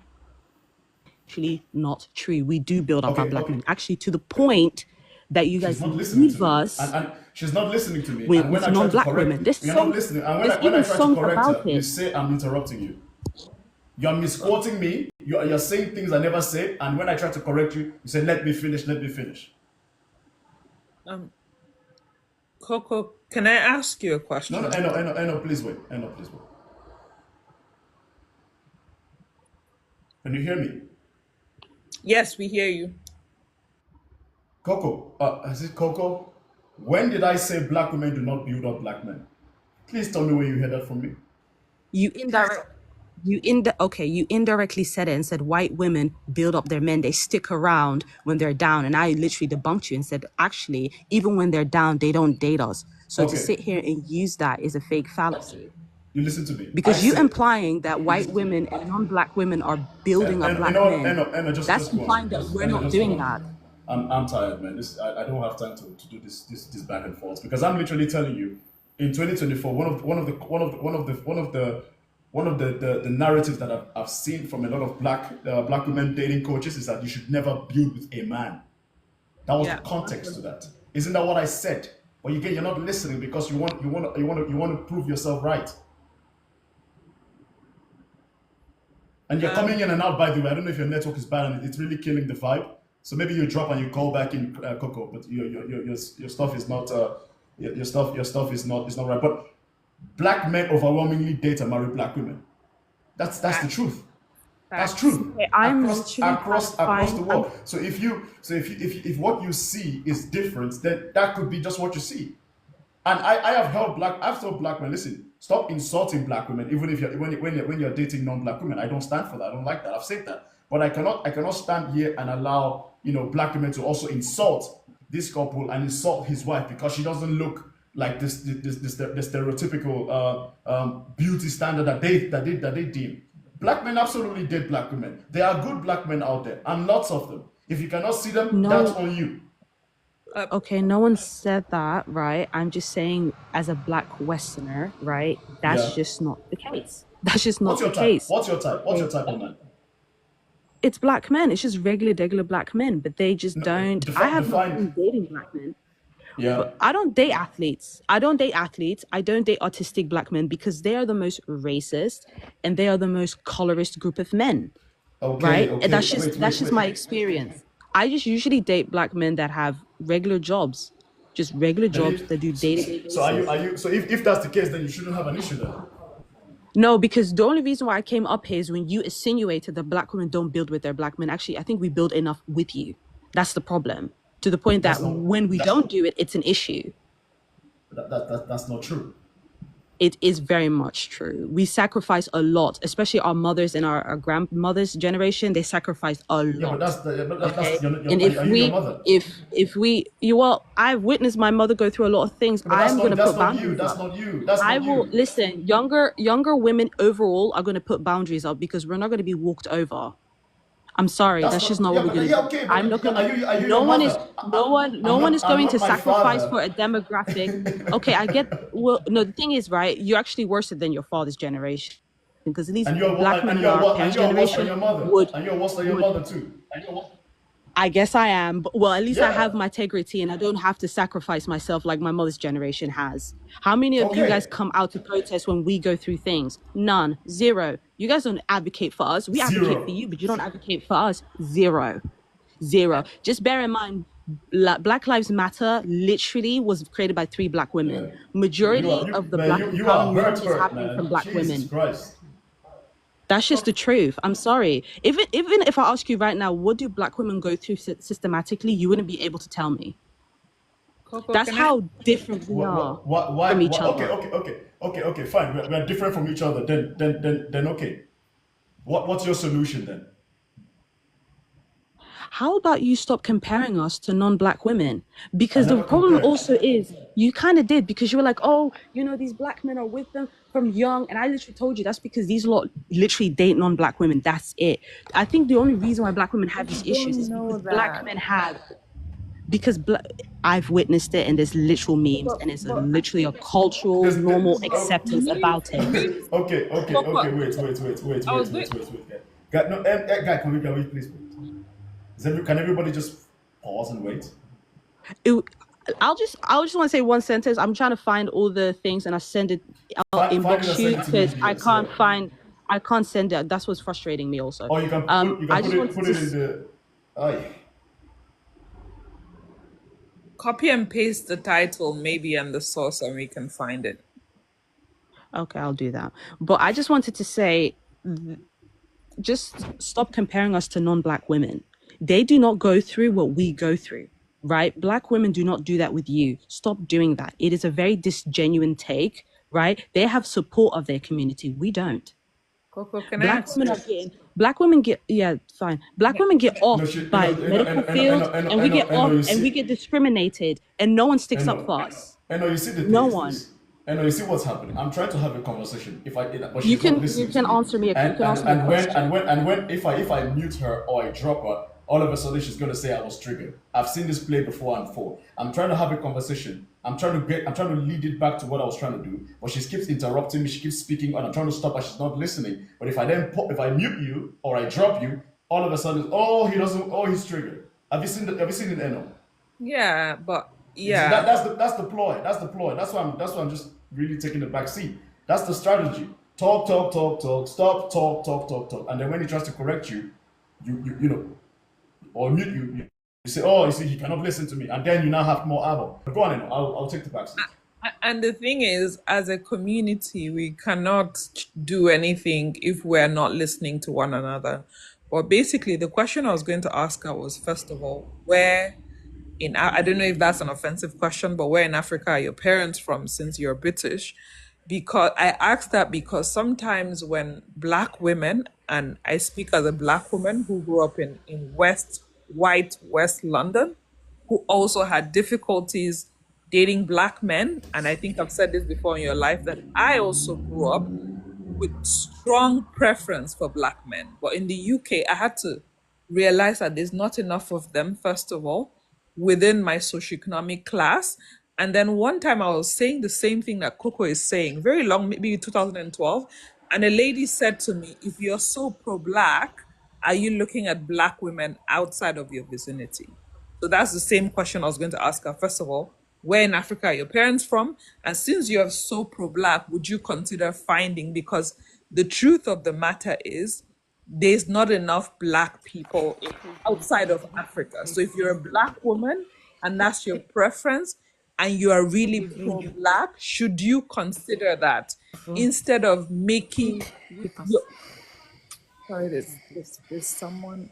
actually not true. We do build up our Okay, black okay. men, actually to the point that you She's guys not listening to leave me, us and she's not listening to me. And when with I try to non-black correct women. you, you're not listening. And There's when I even try to songs correct about her, you it. say I'm interrupting you. You're misquoting me. You're saying things I never said. And when I try to correct you, you say, "Let me finish. Let me finish." Um, Coco, can I ask you a No, no, question? Eno, please wait. Eno, please wait. Can you hear me? Yes, we hear you. Coco, is it Coco? When did I say black women do not build up black men? Please tell me where you heard that from me. You indirectly said it and said white women build up their men. They stick around when they're down. And I literally debunked you and said, actually, even when they're down, they don't date us. So to Okay, sit here and use that is a fake fallacy. you listen to me. I Because you said, implying that white women and non-black women are building up you black know what, men, Just that's go on. implying that we're not Just go doing on. that. I'm tired, man. I don't have time to do this back and forth because I'm literally telling you, in 2024, one of the narratives that I've seen from a lot of black women dating coaches is that you should never build with a man. That was the Yeah. context to that. Isn't that what I said? But again, you're not listening because you want to prove yourself right. And you're coming in and out, by the way. I don't know if your network is bad and it's really killing the vibe. So maybe you drop and you call back in, Coco. But your stuff is not your stuff is not right. But black men overwhelmingly date and marry black women. That's the truth. That's true. Okay, I'm Across literally across the clarifying. world. So if what you see is different, then that could be just what you see. And I've told black men, listen, stop insulting black women, even if when you're dating non-black women. I don't stand for that. I don't like that. I've said that. But I cannot stand here and allow, black women to also insult this couple and insult his wife because she doesn't look like the stereotypical beauty standard that they deem. Black men absolutely date black women. There are good black men out there, and lots of them. If you cannot see them, that's No, on you. Uh, Okay, no one said that, right? I'm just saying, as a black Westerner, right? That's Yeah. just not the case. That's just What's not the your type? case. What's your type? What's your Okay. type of man? It's black men. It's just regular black men, but they just No, don't. I define have no define. problem dating black men, Yeah. but I don't date athletes. I don't date athletes. I don't date autistic black men because they are the most racist and they are the most colorist group of men, Okay. right? And Okay. Wait. that's Wait. just Wait. my experience. I just usually date black men that have regular jobs, just regular Then jobs it, that do day-to-day so are you basis. are you so if that's the case, then you shouldn't have an issue then. No, because the only reason why I came up here is when you insinuated that black women don't build with their black men. Actually, I think we build enough with you. That's the problem. To the point that That's not when we that, don't do it, it's an issue. that's not true. It is very much true. We sacrifice a lot, especially our mothers and our grandmothers' generation. They sacrifice a Yeah, but lot. that's Okay. And if are you your we, mother? if we, you well, I've witnessed my mother go through a lot of things. But I'm gonna that's put not you. boundaries That's up. not you. That's I not will you. listen. Younger women overall are gonna put boundaries up because we're not gonna be walked over. I'm sorry, That's that's just not not what yeah, we're but gonna yeah, do. okay, I'm but not yeah, gonna. are you No your one is. mother? No one is I'm going to not my sacrifice for father. a demographic. Okay, I get. Well, no, the thing is, right? You're actually worse than your father's generation because at least And you're black men and in you're our what and parents' you're worse than generation your mother. would And you're worse than your would mother too. And you're worse. I guess I am. But, well, at least I have Yeah. my integrity and I don't have to sacrifice myself like my mother's generation has. How many of you guys Okay. come out to protest when we go through things? None. Zero. You guys don't advocate for us. We advocate for Zero. you, but you don't advocate for us. Zero. Zero. Just bear in mind, Black Lives Matter literally was created by 3 black women. Yeah. Majority of the black You are empowerment movement is hurt, happening from man. black Jesus women. Christ. That's just the truth. I'm sorry. Even if I ask you right now, what do black women go through systematically, you wouldn't be able to tell me. Coco, That's can I? how different we are from each Okay, other. okay, fine. We're different from each other. Then okay. What's your solution then? How about you stop comparing us to non-black women? I Because the never problem compared. also is you kind of did because you were like, oh, these black men are with them from young. And I literally told you that's because these lot literally date non-black women. That's it. I think the only reason why black women have these issues Don't is know because black that. men have because I've witnessed it and there's literal memes and it's But literally a cultural, normal acceptance me, about it. Okay. Coco, I was doing. Wait. Guy, no, guy, can we please wait? Can everybody just pause and wait? It, I'll just want to say one sentence. I'm trying to find all the things and I send it. I'll Find it and inbox send you it to me, because DS. Yeah. I can't send it. That's what's frustrating me also. Or you can I just wanted put to it in the. Aye. Copy and paste the title, maybe, and the source, and we can find it. okay, I'll do that. But I just wanted to say just stop comparing us to non-black women. They do not go through what we go through, right? Black women do not do that with you. Stop doing that. It is a very disgenuine take, right? They have support of their community. We don't. Coco, can I ask you? Black women get yeah, fine. Black women get No, off she, by medical field and we get off you and we see, get discriminated and no one sticks up no, for us. no, you see the thing No is one. this. You see what's happening. I'm trying to have a conversation. But You she's not can listening to me. you can answer me a question. And when if I mute her or I drop her, all of a sudden she's gonna say I was triggered. I've seen this play before and before. I'm trying to have a conversation. I'm trying to lead it back to what I was trying to do, but she keeps interrupting me. She keeps speaking, and I'm trying to stop her. She's not listening. But if I mute you or I drop you, all of a sudden, oh, he doesn't. Oh, he's triggered. Have you seen it, Eno? Yeah, but You see, yeah, that's the ploy. That's the ploy. That's why I'm just really taking the back seat. That's the strategy. Talk. Stop. Talk. And then when he tries to correct you, you know, or mute you say, oh, you see, he cannot listen to me, and then you now have more ammo. But go on, Eno. I'll take the back seat. and the thing is, as a community, we cannot do anything if we're not listening to one another. But basically, the question I was going to ask her was, first of all, where I don't know if that's an offensive question, but where in Africa are your parents from since you're British? Because I asked that because sometimes when black women, and I speak as a black woman who grew up in white West London, who also had difficulties dating black men, and I think I've said this before in your life, that I also grew up with strong preference for black men. But in the UK, I had to realize that there's not enough of them, first of all. within my socioeconomic class. And then one time I was saying the same thing that Coco is saying, very long, maybe 2012. And a lady said to me, if you're so pro-Black, are you looking at Black women outside of your vicinity? So that's the same question I was going to ask her. First of all, where in Africa are your parents from? And since you're so pro-Black, would you consider finding? Because the truth of the matter is, there's not enough Black people outside of Africa. So if you're a Black woman and that's your preference, and you are really pro-Black, should you consider that instead of making your, sorry, there's someone,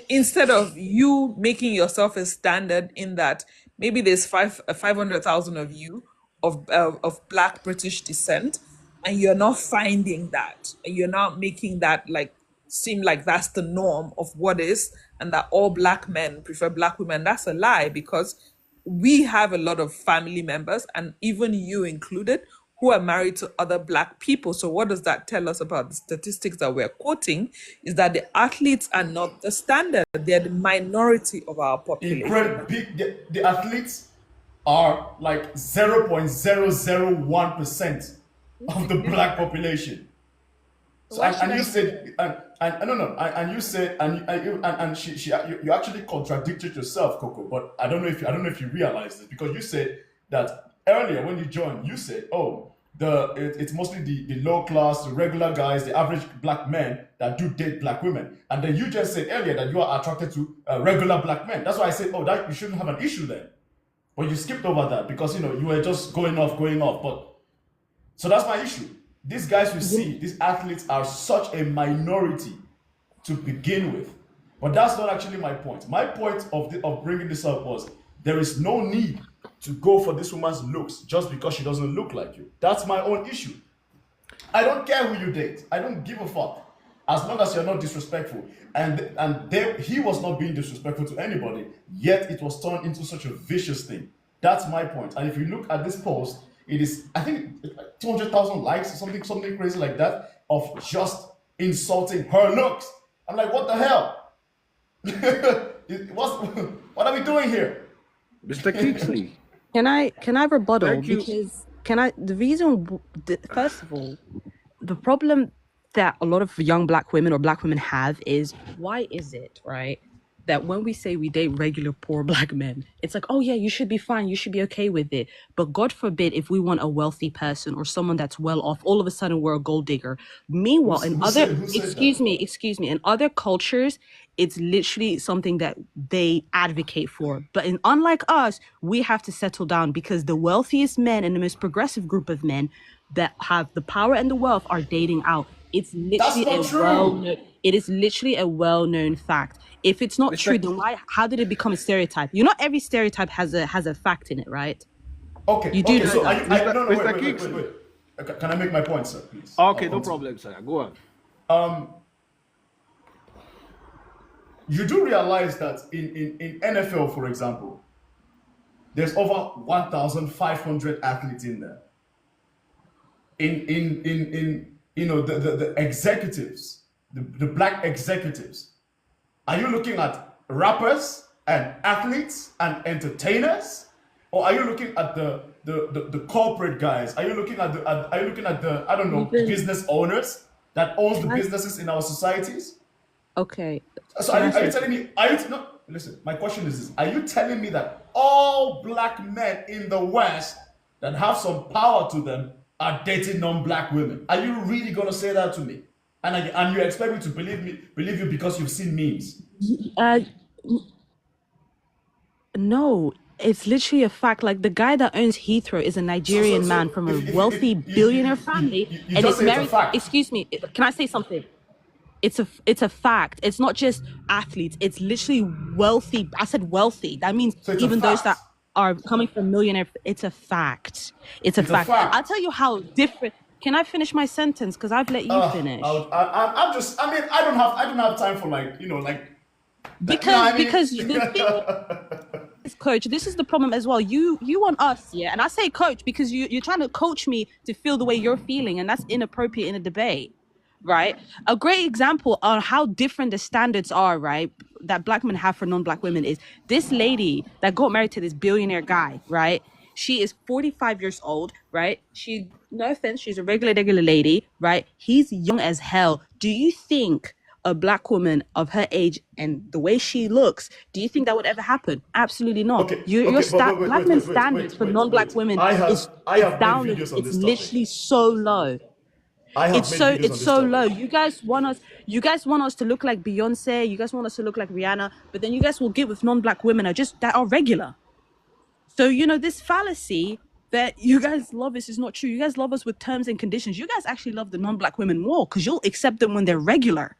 instead of you making yourself a standard in that maybe there's 500,000 of you of Black British descent, and you're not finding that, and you're not making that like seem like that's the norm of what is, and that all Black men prefer Black women. That's a lie, because we have a lot of family members, and even you included, who are married to other Black people. So what does that tell us about the statistics that we're quoting? Is that the athletes are not the standard. They're the minority of our population. The athletes are like 0.001% of the Black population. So, and you said, and no, no, and you said, and you actually contradicted yourself, Coco. But I don't know if you realize this, because you said that earlier when you joined, you said, oh, it's mostly the low class, the regular guys, the average Black men that do date Black women, and then you just said earlier that you are attracted to regular Black men. That's why I said, oh, that you shouldn't have an issue then. But you skipped over that because you were just going off. But so that's my issue. These guys we see, these athletes are such a minority to begin with. But that's not actually my point. My point of bringing this up was there is no need to go for this woman's looks just because she doesn't look like you. That's my own issue. I don't care who you date. I don't give a fuck. As long as you're not disrespectful. He was not being disrespectful to anybody, yet it was turned into such a vicious thing. That's my point. And if you look at this post, it is, I think, 200,000 likes or something crazy like that, of just insulting her looks. I'm like, what the hell? What are we doing here? Mr. Kingsley. Can I rebuttal? Thank you. Because first of all, the problem that a lot of young Black women or Black women have is, why is it, right, that when we say we date regular poor Black men, it's like, oh yeah, you should be fine, you should be okay with it. But God forbid if we want a wealthy person or someone that's well off, all of a sudden we're a gold digger. Meanwhile, in other cultures, it's literally something that they advocate for. But unlike us, we have to settle down because the wealthiest men and the most progressive group of men that have the power and the wealth are dating out. It's literally it is literally a well-known fact. If it's not true, then how did it become a stereotype? Not every stereotype has a fact in it, right? Okay. You do okay, know so that. wait. Can I make my point, sir, please? Okay, no problem, sir. Go on. You do realize that in NFL, for example, there's over 1,500 athletes in there. In the executives, the Black executives. Are you looking at rappers and athletes and entertainers, or are you looking at the corporate guys? Are you looking at the I don't know, business owners that owns the businesses in our societies? Okay. So are you telling me? No, listen. My question is this: are you telling me that all Black men in the West that have some power to them are dating non-Black women? Are you really gonna say that to me? And you expect me to believe you because you've seen memes? No, it's literally a fact. Like, the guy that owns Heathrow is a Nigerian man from a wealthy billionaire family, and it's married. Excuse me, can I say something? It's a fact. It's not just athletes. It's literally wealthy. I said wealthy. That means even those that are coming from millionaire. It's a fact. It's a fact. I'll tell you how different. Can I finish my sentence? Because I've let you finish. I'm just. I mean, I don't have time for because the thing is, coach, this is the problem as well. You want us, yeah, and I say coach because you're trying to coach me to feel the way you're feeling, and that's inappropriate in a debate. right? A great example on how different the standards are, right? That black men have for non-black women is this lady that got married to this billionaire guy, right? She is 45 years old, right? No offense, she's a regular lady, right? He's young as hell. Do you think a black woman of her age and the way she looks, do you think that would ever happen? Absolutely not. Okay, Black men's standards for non-black women I is have made down. videos on It's this topic. literally so low. I have made videos on It's this so topic. low. You guys want us to look like Beyonce, you guys want us to look like Rihanna, but then you guys will get with non-black women that are regular. So this fallacy that you guys love us is not true. You guys love us with terms and conditions. You guys actually love the non-black women more because you'll accept them when they're regular.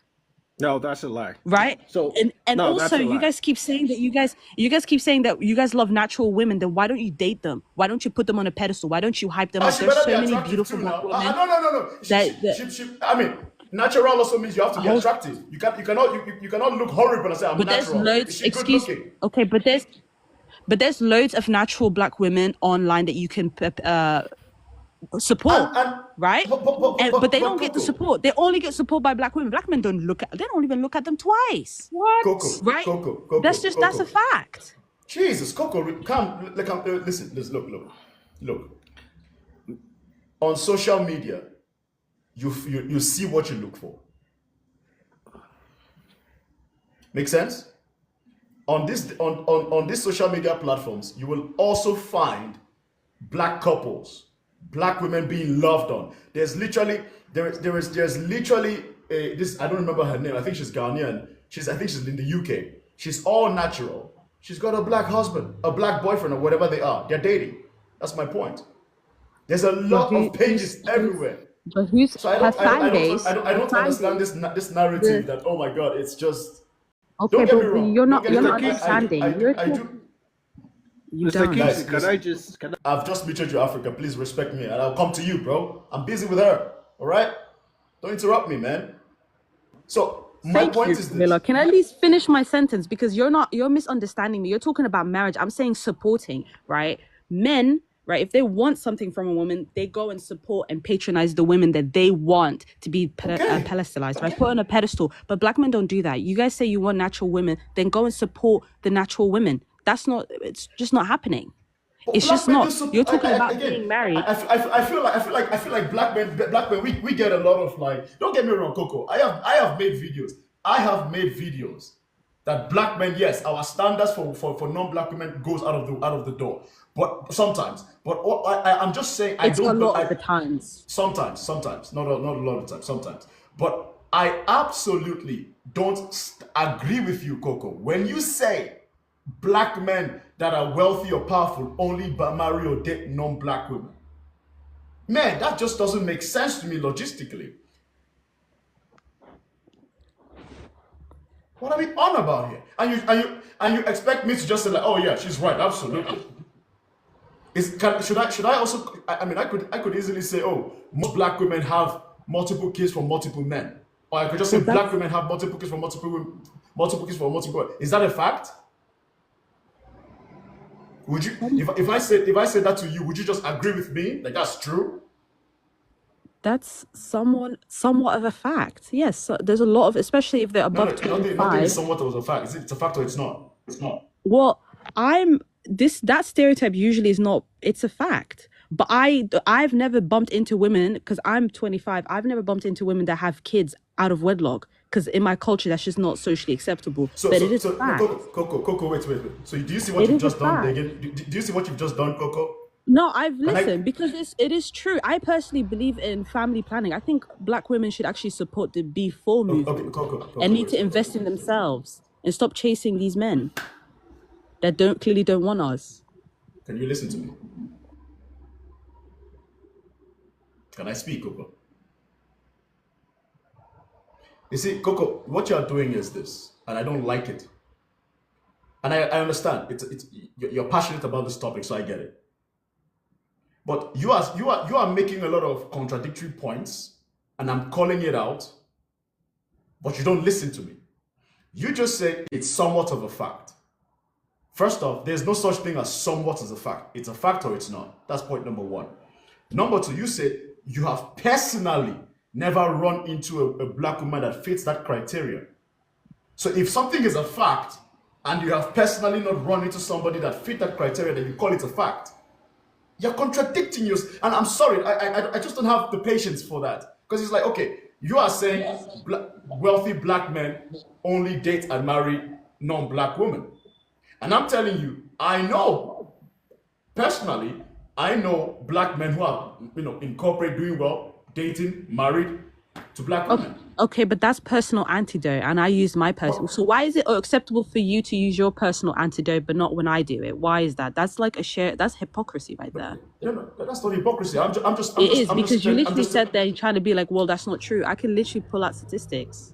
No, that's a lie. Right? So and no, also you guys keep saying that you guys keep saying that you guys love natural women, then why don't you date them? Why don't you put them on a pedestal? Why don't you hype them up? There's so many beautiful black women. No. I mean, natural also means you have to be attractive. You cannot look horrible and say I'm natural. But there's loads of natural black women online that you can support, right? But they don't get the support. They only get support by black women. Black men don't even look at them twice. What? Coco, right? Coco, that's a fact. Jesus, Coco, come, listen, look. On social media, you see what you look for. Make sense? On these social media platforms, you will also find black couples, black women being loved on. There's literally this, I don't remember her name. I think she's Ghanaian. I think she's in the UK. She's all natural. She's got a black husband, a black boyfriend, or whatever they are. They're dating. That's my point. There's a lot of pages everywhere. But who's her fan base? I don't understand this narrative that, oh my God, it's just. Okay, don't get me but wrong. you're not understanding. I do. You Mr. don't. Keeks, I've just muted you, Africa. Please respect me, and I'll come to you, bro. I'm busy with her. All right? Don't interrupt me, man. So my point is this. Miller. Can I at least finish my sentence? Because you're misunderstanding me. You're talking about marriage. I'm saying supporting, right? Men, right? If they want something from a woman, they go and support and patronize the women that they want to be pedestalized, right? Put on a pedestal. But black men don't do that. You guys say you want natural women, then go and support the natural women. It's just not happening. But it's just not. You're talking about being married. I feel like black men, we get a lot of like. Don't get me wrong, Coco. I have made videos that black men, yes, our standards for non-black women goes out of the door. But sometimes, I'm just saying, it's a lot of the times. Sometimes, not a lot of the time. Sometimes, but I absolutely don't agree with you, Coco, when you say black men that are wealthy or powerful only marry or date non-black women. Man, that just doesn't make sense to me logistically. What are we on about here? And you expect me to just say like, oh yeah, she's right, absolutely. Should I also? I mean, I could easily say, oh, most black women have multiple kids from multiple men, or I could just say black women have multiple kids from multiple women, multiple kids from multiple. Is that a fact? Would you, if I said that to you, would you just agree with me? Like that's true? That's somewhat of a fact. Yes, so there's a lot of, especially if they're above 25. Nothing is somewhat of a fact. Is it a fact or it's not? It's not. Well, that stereotype usually is not. It's a fact. But I've never bumped into women, because I'm 25. I've never bumped into women that have kids out of wedlock, because in my culture that's just not socially acceptable. But it is a fact. Coco, wait. So do you see what you've just done again? Do you see what you've just done, Coco? No, I've listened, because it is true. I personally believe in family planning. I think black women should actually support the B4 movement and need to invest in themselves and stop chasing these men that clearly don't want us. Can you listen to me? Can I speak, Coco? You see, Coco, what you are doing is this, and I don't like it. And I understand. You're passionate about this topic, so I get it. But you are making a lot of contradictory points, and I'm calling it out, but you don't listen to me. You just say it's somewhat of a fact. First off, there's no such thing as somewhat as a fact. It's a fact or it's not. That's point number one. Number two, you say you have personally never run into a black woman that fits that criteria. So if something is a fact and you have personally not run into somebody that fit that criteria, then you call it a fact. You're contradicting yourself. And I'm sorry, I just don't have the patience for that. Because it's like, okay, you are saying wealthy black men only date and marry non-black women. And I'm telling you, I know, personally, I know black men who are, in corporate doing well, dating, married to black women. Okay, but that's personal antidote, and I use my personal. So why is it acceptable for you to use your personal antidote, but not when I do it? Why is that? That's like that's hypocrisy right there. No, that's not hypocrisy. It is, because you literally said there, you're trying to be like, well, that's not true. I can literally pull out statistics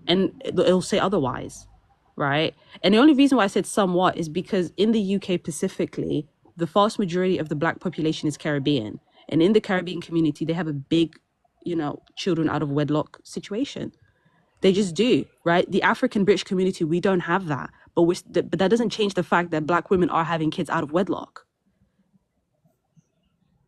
and it'll say otherwise, right? And the only reason why I said somewhat is because in the UK specifically, the vast majority of the black population is Caribbean. And in the Caribbean community, they have a big, children out of wedlock situation. They just do, right? The African British community, we don't have that. But that doesn't change the fact that black women are having kids out of wedlock.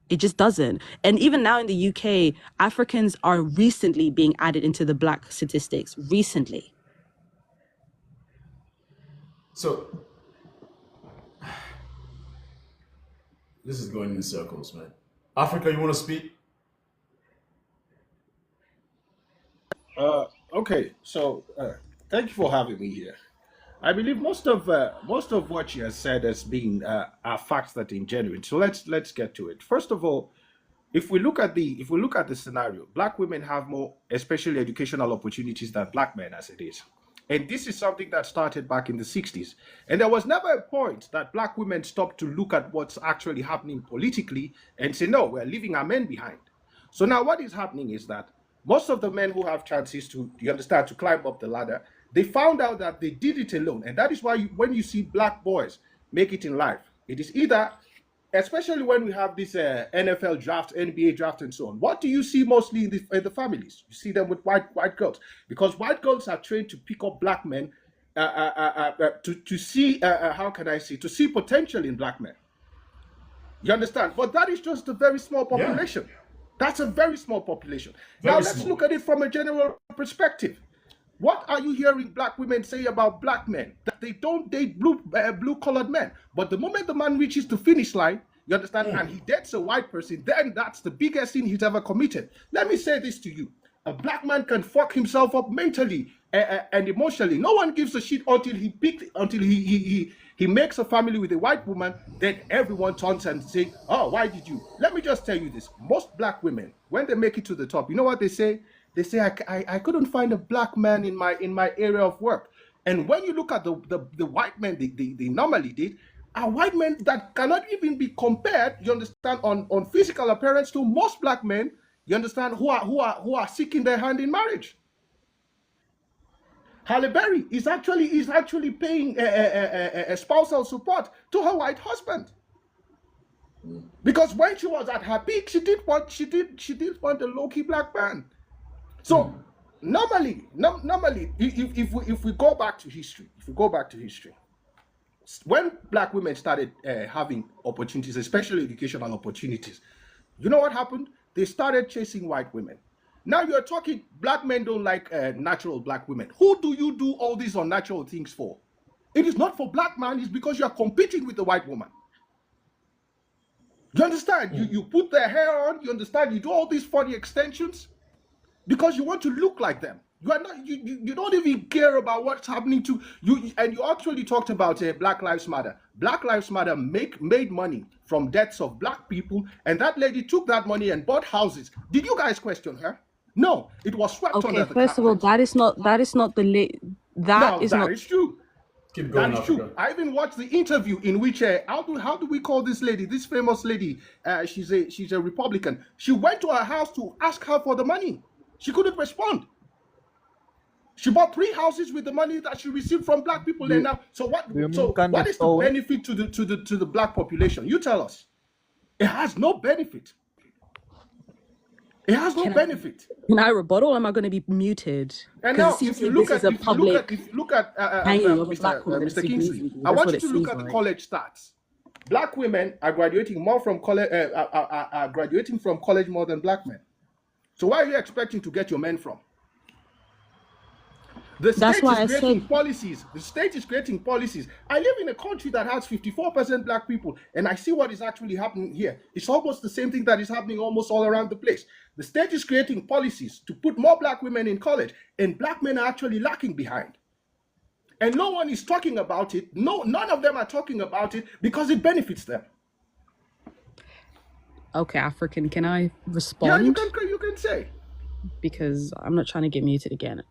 It just doesn't. And even now in the UK, Africans are recently being added into the black statistics. Recently. So, this is going in circles, man. Africa, you want to speak? Okay, so thank you for having me here. I believe most of what you have said has been are facts that are genuine. So let's get to it. First of all, if we look at the scenario, black women have more, especially educational opportunities than black men as it is. And this is something that started back in the 60s. And there was never a point that black women stopped to look at what's actually happening politically and say, no, we're leaving our men behind. So now what is happening is that most of the men who have chances to, to climb up the ladder, they found out that they did it alone. And that is why when you see black boys make it in life, it is either, especially when we have this NFL draft, NBA draft, and so on. What do you see mostly in the families? You see them with white girls, because white girls are trained to pick up black men to see to see potential in black men. You understand? But that is just a very small population. Yeah. That's a very small population. Now let's look at it from a general perspective. What are you hearing black women say about black men? That they don't date blue-collared men. But the moment the man reaches the finish line, you understand, and he dates a white person, then that's the biggest sin he's ever committed. Let me say this to you. A black man can fuck himself up mentally and emotionally. No one gives a shit until he makes a family with a white woman. Then everyone turns and say, oh, why did you? Let me just tell you this. Most black women, when they make it to the top, you know what they say? They say, I couldn't find a black man in my area of work. And when you look at the white men they normally date, are white men that cannot even be compared, you understand, on physical appearance to most black men, you understand, who are seeking their hand in marriage. Halle Berry is actually paying a spousal support to her white husband. Because when she was at her peak, she did want a low-key black man. So normally, if we go back to history, when black women started having opportunities, especially educational opportunities, you know what happened? They started chasing white women. Now you're talking black men don't like natural black women. Who do you do all these unnatural things for? It is not for black man, it's because you are competing with the white woman. You understand? You put their hair on, you understand? You do all these funny extensions because you want to look like them. You are not. You don't even care about what's happening to you. And you actually talked about Black Lives Matter. Black Lives Matter made money from deaths of black people, and that lady took that money and bought houses. Did you guys question her? No, it was swept under the carpet. Okay, first of all, that is not the that is true. Keep going. That is true. I even watched the interview in which how do we call this lady, this famous lady? She's a Republican. She went to her house to ask her for the money. She couldn't respond. She bought 3 houses with the money that she received from black people. And now, so what is the benefit to the black population? You tell us. It has no benefit. It has no benefit. Can I rebuttal, or am I going to be muted? And now, if you look at Mr. Kingsley, I want you to look at the college stats. Black women are graduating more from college, are graduating from college more than black men. So where are you expecting to get your men from? The That's state why is I creating said, policies. The state is creating policies. I live in a country that has 54% black people, and I see what is actually happening here. It's almost the same thing that is happening almost all around the place. The state is creating policies to put more black women in college, and black men are actually lacking behind. And no one is talking about it. No, none of them are talking about it because it benefits them. okay, African, can I Yeah, respond? you can say. Because I'm not trying to get muted again.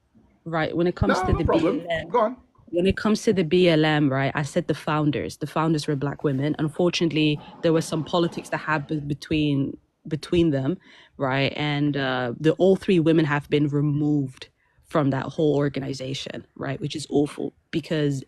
Right, when it comes to No the problem. BLM, Go on. when it comes to the BLM, right, I said the founders were black women. Unfortunately, there was some politics that happened between them, right, and the all three women have been removed from that whole organization, right, which is awful because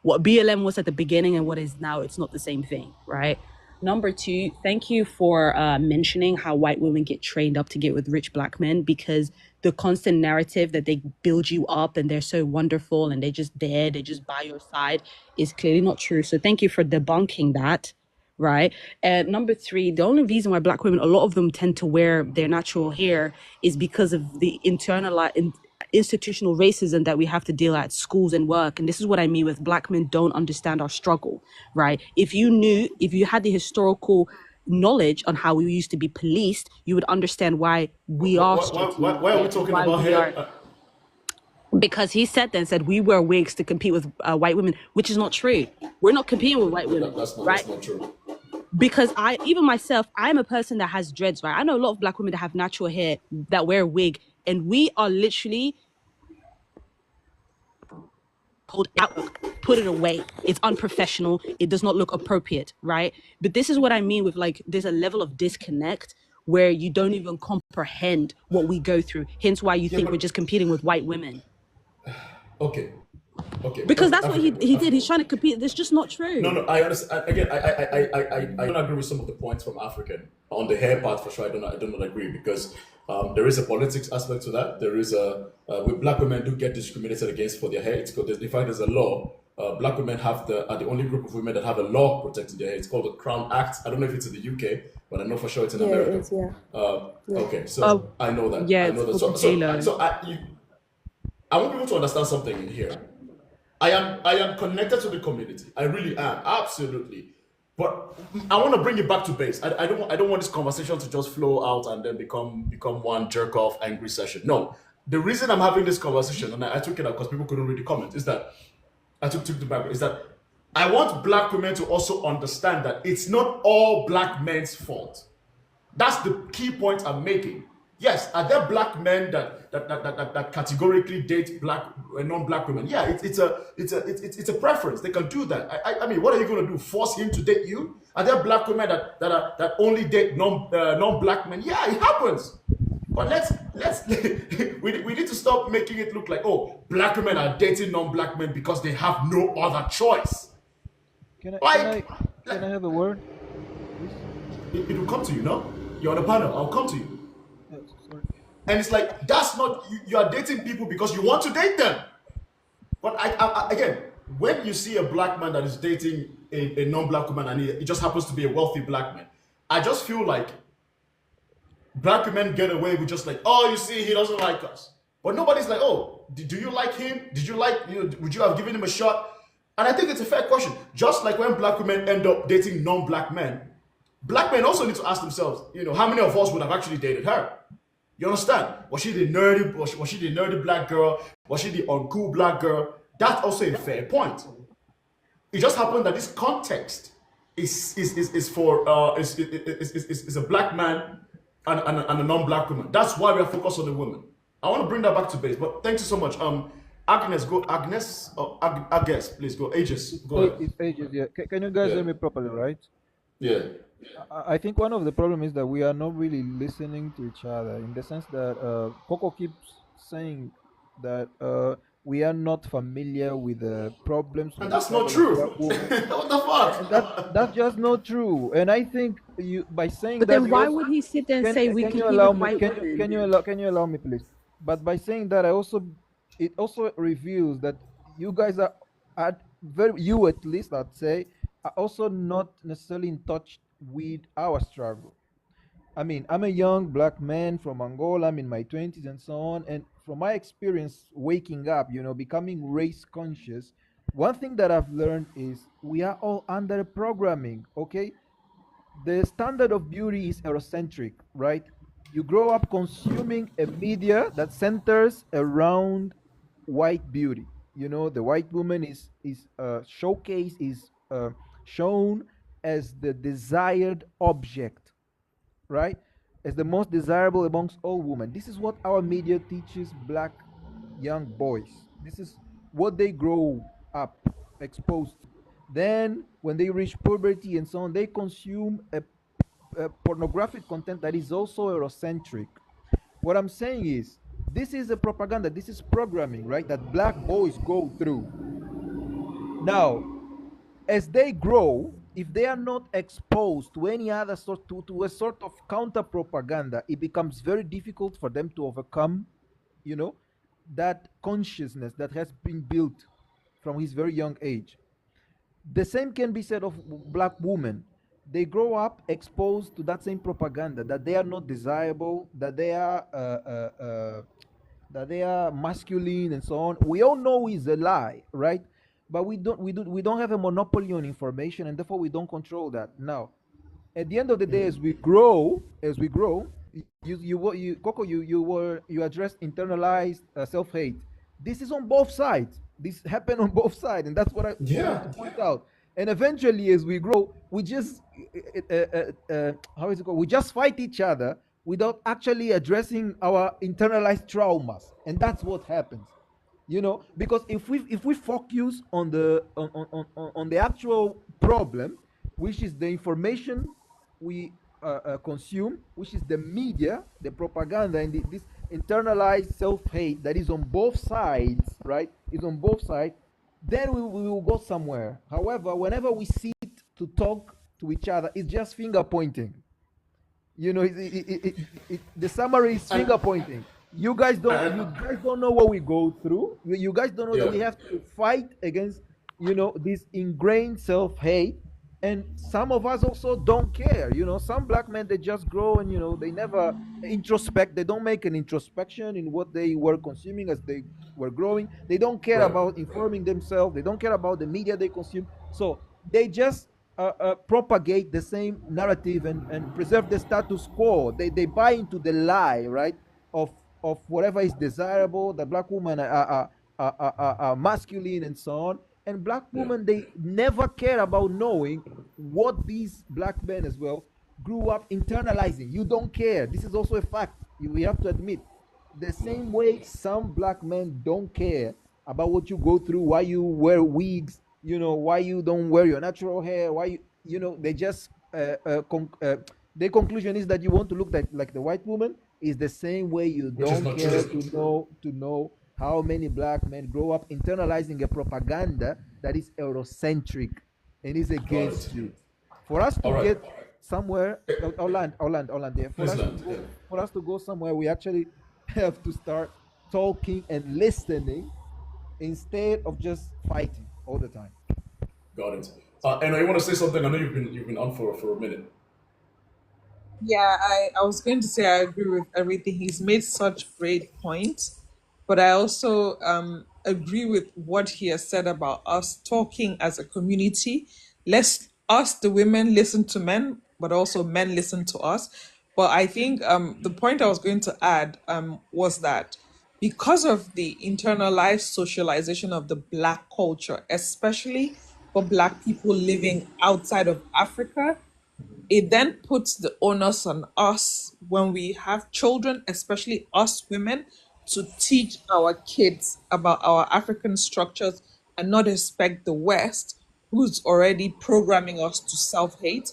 what BLM was at the beginning and what is now, it's not the same thing, right? Number two, thank you for mentioning how white women get trained up to get with rich black men, because the constant narrative that they build you up and they're so wonderful and they're just there, they're just by your side, is clearly not true. So thank you for debunking that, right? And number three, the only reason why black women, a lot of them tend to wear their natural hair is because of the institutional racism that we have to deal at schools and work. And this is what I mean with black men don't understand our struggle, right? If you had the historical knowledge on how we used to be policed, you would understand why we are strict, Why are we talking why about we are. hair? Because he said we wear wigs to compete with white women, which is not true. We're not competing with white women, right? That's not true. Because even myself, I'm a person that has dreads, right? I know a lot of black women that have natural hair that wear a wig, and we are literally pulled out, put it away. It's unprofessional. It does not look appropriate, right? But this is what I mean with, like, there's a level of disconnect where you don't even comprehend what we go through. Hence why you think we're just competing with white women. Okay. Because that's what he African, did. He's trying to compete. That's just not true. No, I understand. Again, I don't agree with some of the points from African on the hair part for sure. I do not agree because there is a politics aspect to that. There is with black women do get discriminated against for their hair. It's called, in fact, there's a law. Black women are the only group of women that have a law protecting their hair. It's called the Crown Act. I don't know if it's in the UK, but I know for sure it's in America. It is, yeah. Okay, so I know that. Yeah, I know it's that. called Halo. I want people to understand something in here. I am connected to the community. I really am, absolutely. But I want to bring it back to base. I don't want this conversation to just flow out and then become one jerk off angry session. No, the reason I'm having this conversation, and I took it up because people couldn't read the comments, is that I took the back. Is that I want black women to also understand that it's not all black men's fault. That's the key point I'm making. Yes, are there black men that categorically date black non-black women? Yeah, it's a preference. They can do that. I mean, what are you going to do? Force him to date you? Are there black women that only date non-black men? Yeah, it happens. But let's we need to stop making it look like, oh, black women are dating non-black men because they have no other choice. Can I have a word, please? It will come to you, no? You're on the panel. I'll come to you. Sorry. And it's like, that's not, you are dating people because you want to date them. But again, when you see a black man that is dating a non-black woman and it just happens to be a wealthy black man, I just feel like black women get away with just like, oh, you see, he doesn't like us. But nobody's like, oh, do you like him? Did you like, would you have given him a shot? And I think it's a fair question. Just like when black women end up dating non-black men, black men also need to ask themselves, how many of us would have actually dated her? You understand? Was she the nerdy black girl? Was she the uncool black girl? That's also a fair point. It just happened that this context is for a black man and a non-black woman. That's why we are focused on the women. I want to bring that back to base, but thank you so much. Agnes, please go. Aegis, go ahead. It's ages, yeah. Can you guys hear me properly, right? Yeah. I think one of the problem is that we are not really listening to each other, in the sense that Coco keeps saying that we are not familiar with the problems. And that's not true. What the fuck? That's just not true. And I think by saying But that, then why would he sit there and say we can compete you allow with me? white women? Can you allow me, please? But by saying that, it also reveals that you guys are you, at least I'd say, are also not necessarily in touch with our struggle. I mean, I'm a young black man from Angola. I'm in my 20s and so on. And from my experience waking up, becoming race conscious, one thing that I've learned is we are all under programming, okay? The standard of beauty is Eurocentric, right? You grow up consuming a media that centers around white beauty. The white woman is showcased, is shown as the desired object, right? As the most desirable amongst all women. This is what our media teaches black young boys. This is what they grow up exposed to. Then, when they reach puberty and so on, they consume a pornographic content that is also Eurocentric. What I'm saying is, this is a propaganda, this is programming, right? That black boys go through. Now, as they grow, if they are not exposed to any other to a sort of counter propaganda, it becomes very difficult for them to overcome, you know, that consciousness that has been built from his very young age. The same can be said of black women. They grow up exposed to that same propaganda that they are not desirable, that they are masculine and so on. We all know is a lie, right? But we don't have a monopoly on information, and therefore we don't control that. Now, at the end of the day, as we grow, Coco, you addressed internalized self-hate. This is on both sides. This happened on both sides, and that's what I want to Yeah. point out. And eventually, as we grow, we just how is it called? We just fight each other without actually addressing our internalized traumas, and that's what happens. Because if we focus on the actual problem, which is the information we consume, which is the media, the propaganda, and this internalized self-hate that is on both sides, right? Is on both sides. Then we will go somewhere. However, whenever we sit to talk to each other, it's just finger pointing. The summary is And, finger pointing. You guys don't know what we go through. You guys don't know that yeah. we have to fight against this ingrained self-hate. And some of us also don't care. Some black men, they just grow, and they never introspect. They don't make an introspection in what they were consuming as they were growing. They don't care Right. about informing themselves. They don't care about the media they consume. So they just propagate the same narrative and preserve the status quo. They buy into the lie, right? Of whatever is desirable. The black woman are masculine and so on. And black Yeah. women, they never care about knowing what these black men as well grew up internalizing. You don't care. This is also a fact. We have to admit. The same way some black men don't care about what you go through, why you wear wigs, why you don't wear your natural hair, why they just their conclusion is that you want to look like the white woman. Is the same way you Which is don't not care true. to know how many black men grow up internalizing a propaganda that is Eurocentric and is Got it. against you. For us to All right. get somewhere, Orland, there. For Please us to land. go, Yeah. for us to go somewhere, we actually have to start talking and listening instead of just fighting all the time. Got it. And I want to say something. I know you've been on for a minute. Yeah, I was going to say I agree with everything. He's made such great points, but I also agree with what he has said about us talking as a community. Let's us, the women, listen to men, but also men listen to us. But I think the point I was going to add was that because of the internalized socialization of the Black culture, especially for Black people living outside of Africa, it then puts the onus on us when we have children, especially us women, to teach our kids about our African structures and not expect the West, who's already programming us to self hate,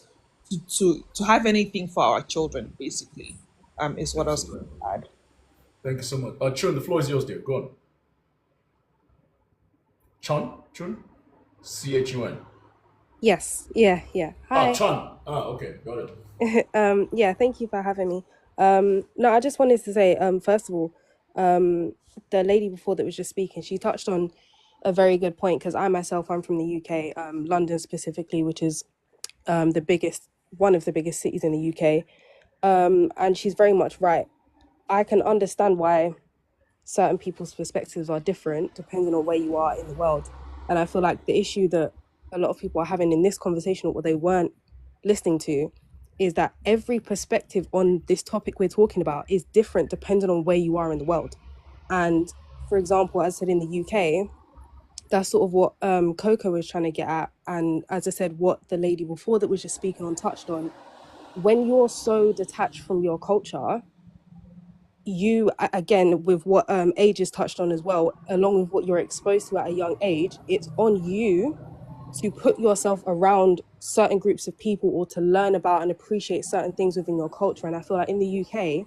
to have anything for our children, basically, is what I was going Absolutely. to add. Thank you so much. Chun, the floor is yours, dear. Go on. Chun? Chun. Yes, yeah, yeah. Hi. Chun. Okay. Got it. Yeah, thank you for having me. No, I just wanted to say, first of all, the lady before that was just speaking, she touched on a very good point because I'm from the UK, London specifically, which is the biggest, one of the biggest cities in the UK. And she's very much right. I can understand why certain people's perspectives are different depending on where you are in the world. And I feel like the issue that a lot of people are having in this conversation, or what they weren't listening to, is that every perspective on this topic we're talking about is different depending on where you are in the world. And for example, as I said, in the UK, that's sort of what Coco was trying to get at. And as I said, what the lady before that was just speaking on touched on, when you're so detached from your culture, you, again, with what age is touched on as well, along with what you're exposed to at a young age, it's on you to put yourself around certain groups of people, or to learn about and appreciate certain things within your culture. And I feel like in the UK,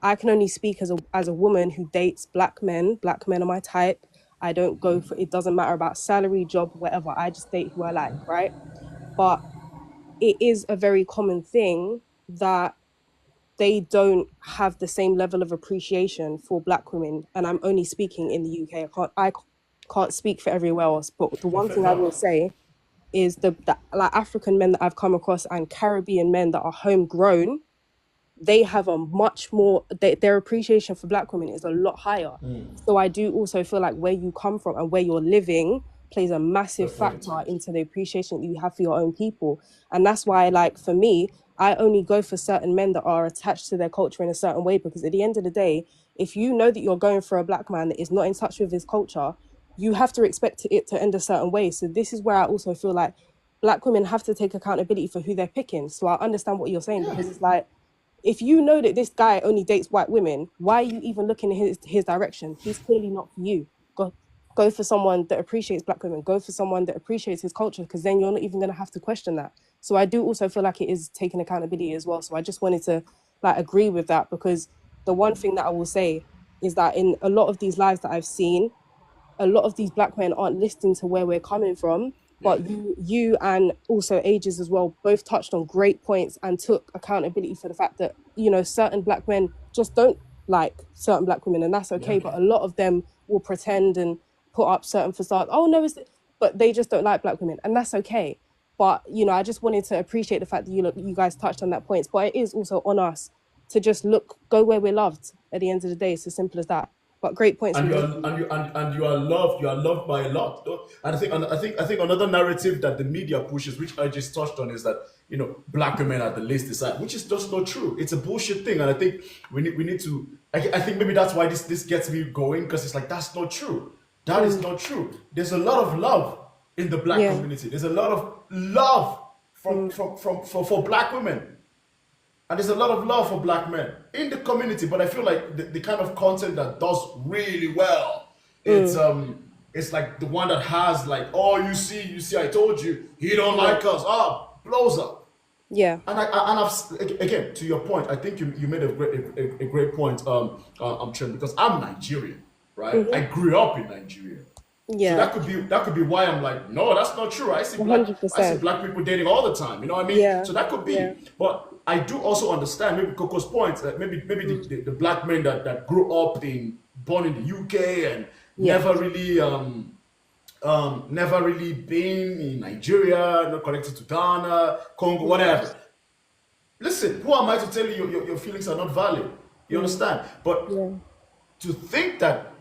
I can only speak as a woman who dates black men. Black men are my type. I don't go for, it doesn't matter about salary, job, whatever. I just date who I like, right? But it is a very common thing that they don't have the same level of appreciation for black women. And I'm only speaking in the UK. I can't speak for everywhere else. But the one Fair thing I will enough. say is the like African men that I've come across and Caribbean men that are homegrown, they have a much more, their appreciation for black women is a lot higher. So I do also feel like where you come from and where you're living plays a massive Fair point. factor into the appreciation that you have for your own people. And that's why, like, for me, I only go for certain men that are attached to their culture in a certain way, because at the end of the day, if you know that you're going for a black man that is not in touch with his culture, you have to expect it to end a certain way. So this is where I also feel like black women have to take accountability for who they're picking. So I understand what you're saying, Yeah. because it's like, if you know that this guy only dates white women, why are you even looking in his direction? He's clearly not for you. Go for someone that appreciates black women. Go for someone that appreciates his culture, because then you're not even going to have to question that. So I do also feel like it is taking accountability as well. So I just wanted to like agree with that, because the one thing that I will say is that in a lot of these lives that I've seen, a lot of these black men aren't listening to where we're coming from. Yeah. But you and also Ages as well both touched on great points and took accountability for the fact that, you know, certain black men just don't like certain black women, and that's Yeah. okay. But a lot of them will pretend and put up certain facades. Oh no, but they just don't like black women, and that's okay. But you know, I just wanted to appreciate the fact that you guys touched on that points. But it is also on us to just go where we're loved. At the end of the day, it's as simple as that. But great points And from you are both of you. and you are loved. You are loved by a lot. And I think another narrative that the media pushes, which I just touched on, is that, you know, black women are the least desired, which is just not true. It's a bullshit thing, and I think we need to. I think maybe that's why this gets me going, because it's like, that's not true. That is not true. There's a lot of love in the black Yeah. community. There's a lot of love for black women. And there's a lot of love for black men in the community, but I feel like the kind of content that does really well, it's like the one that has like, oh, you see, I told you, he don't like us, blows up. Yeah. And again, to your point, I think you made a great point, Chen, because I'm Nigerian, right? I grew up in Nigeria. So Yeah. that could be why I'm like, no, that's not true. I see 100%. black people dating all the time. You know what I mean? Yeah. So that could be. Yeah. But I do also understand maybe Coco's point that maybe the black men that grew up born in the UK and Yeah. never really been in Nigeria, not connected to Ghana, Congo, whatever. Listen, who am I to tell you your feelings are not valid? You understand? But Yeah. to think that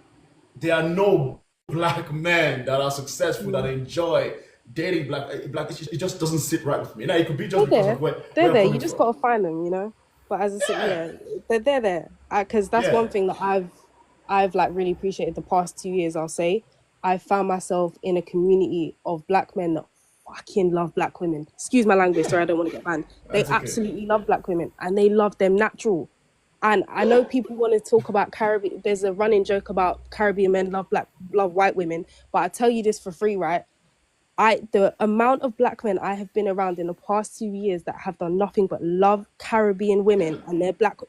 there are no black men that are successful, that enjoy dating black, it just doesn't sit right with me. Now, it could be just because of where They're I'm there. You coming just from. gotta find them, you know. But as I said, Yeah, yeah, they're there. Because that's yeah. one thing that I've like really appreciated the past 2 years. I'll say I found myself in a community of black men that fucking love black women. Excuse my language, sorry, I don't want to get banned. They That's okay. absolutely love black women, and they love them natural. And I know people want to talk about Caribbean. There's a running joke about Caribbean men love white women, but I tell you this for free, right? The amount of black men I have been around in the past 2 years that have done nothing but love Caribbean women and they're black,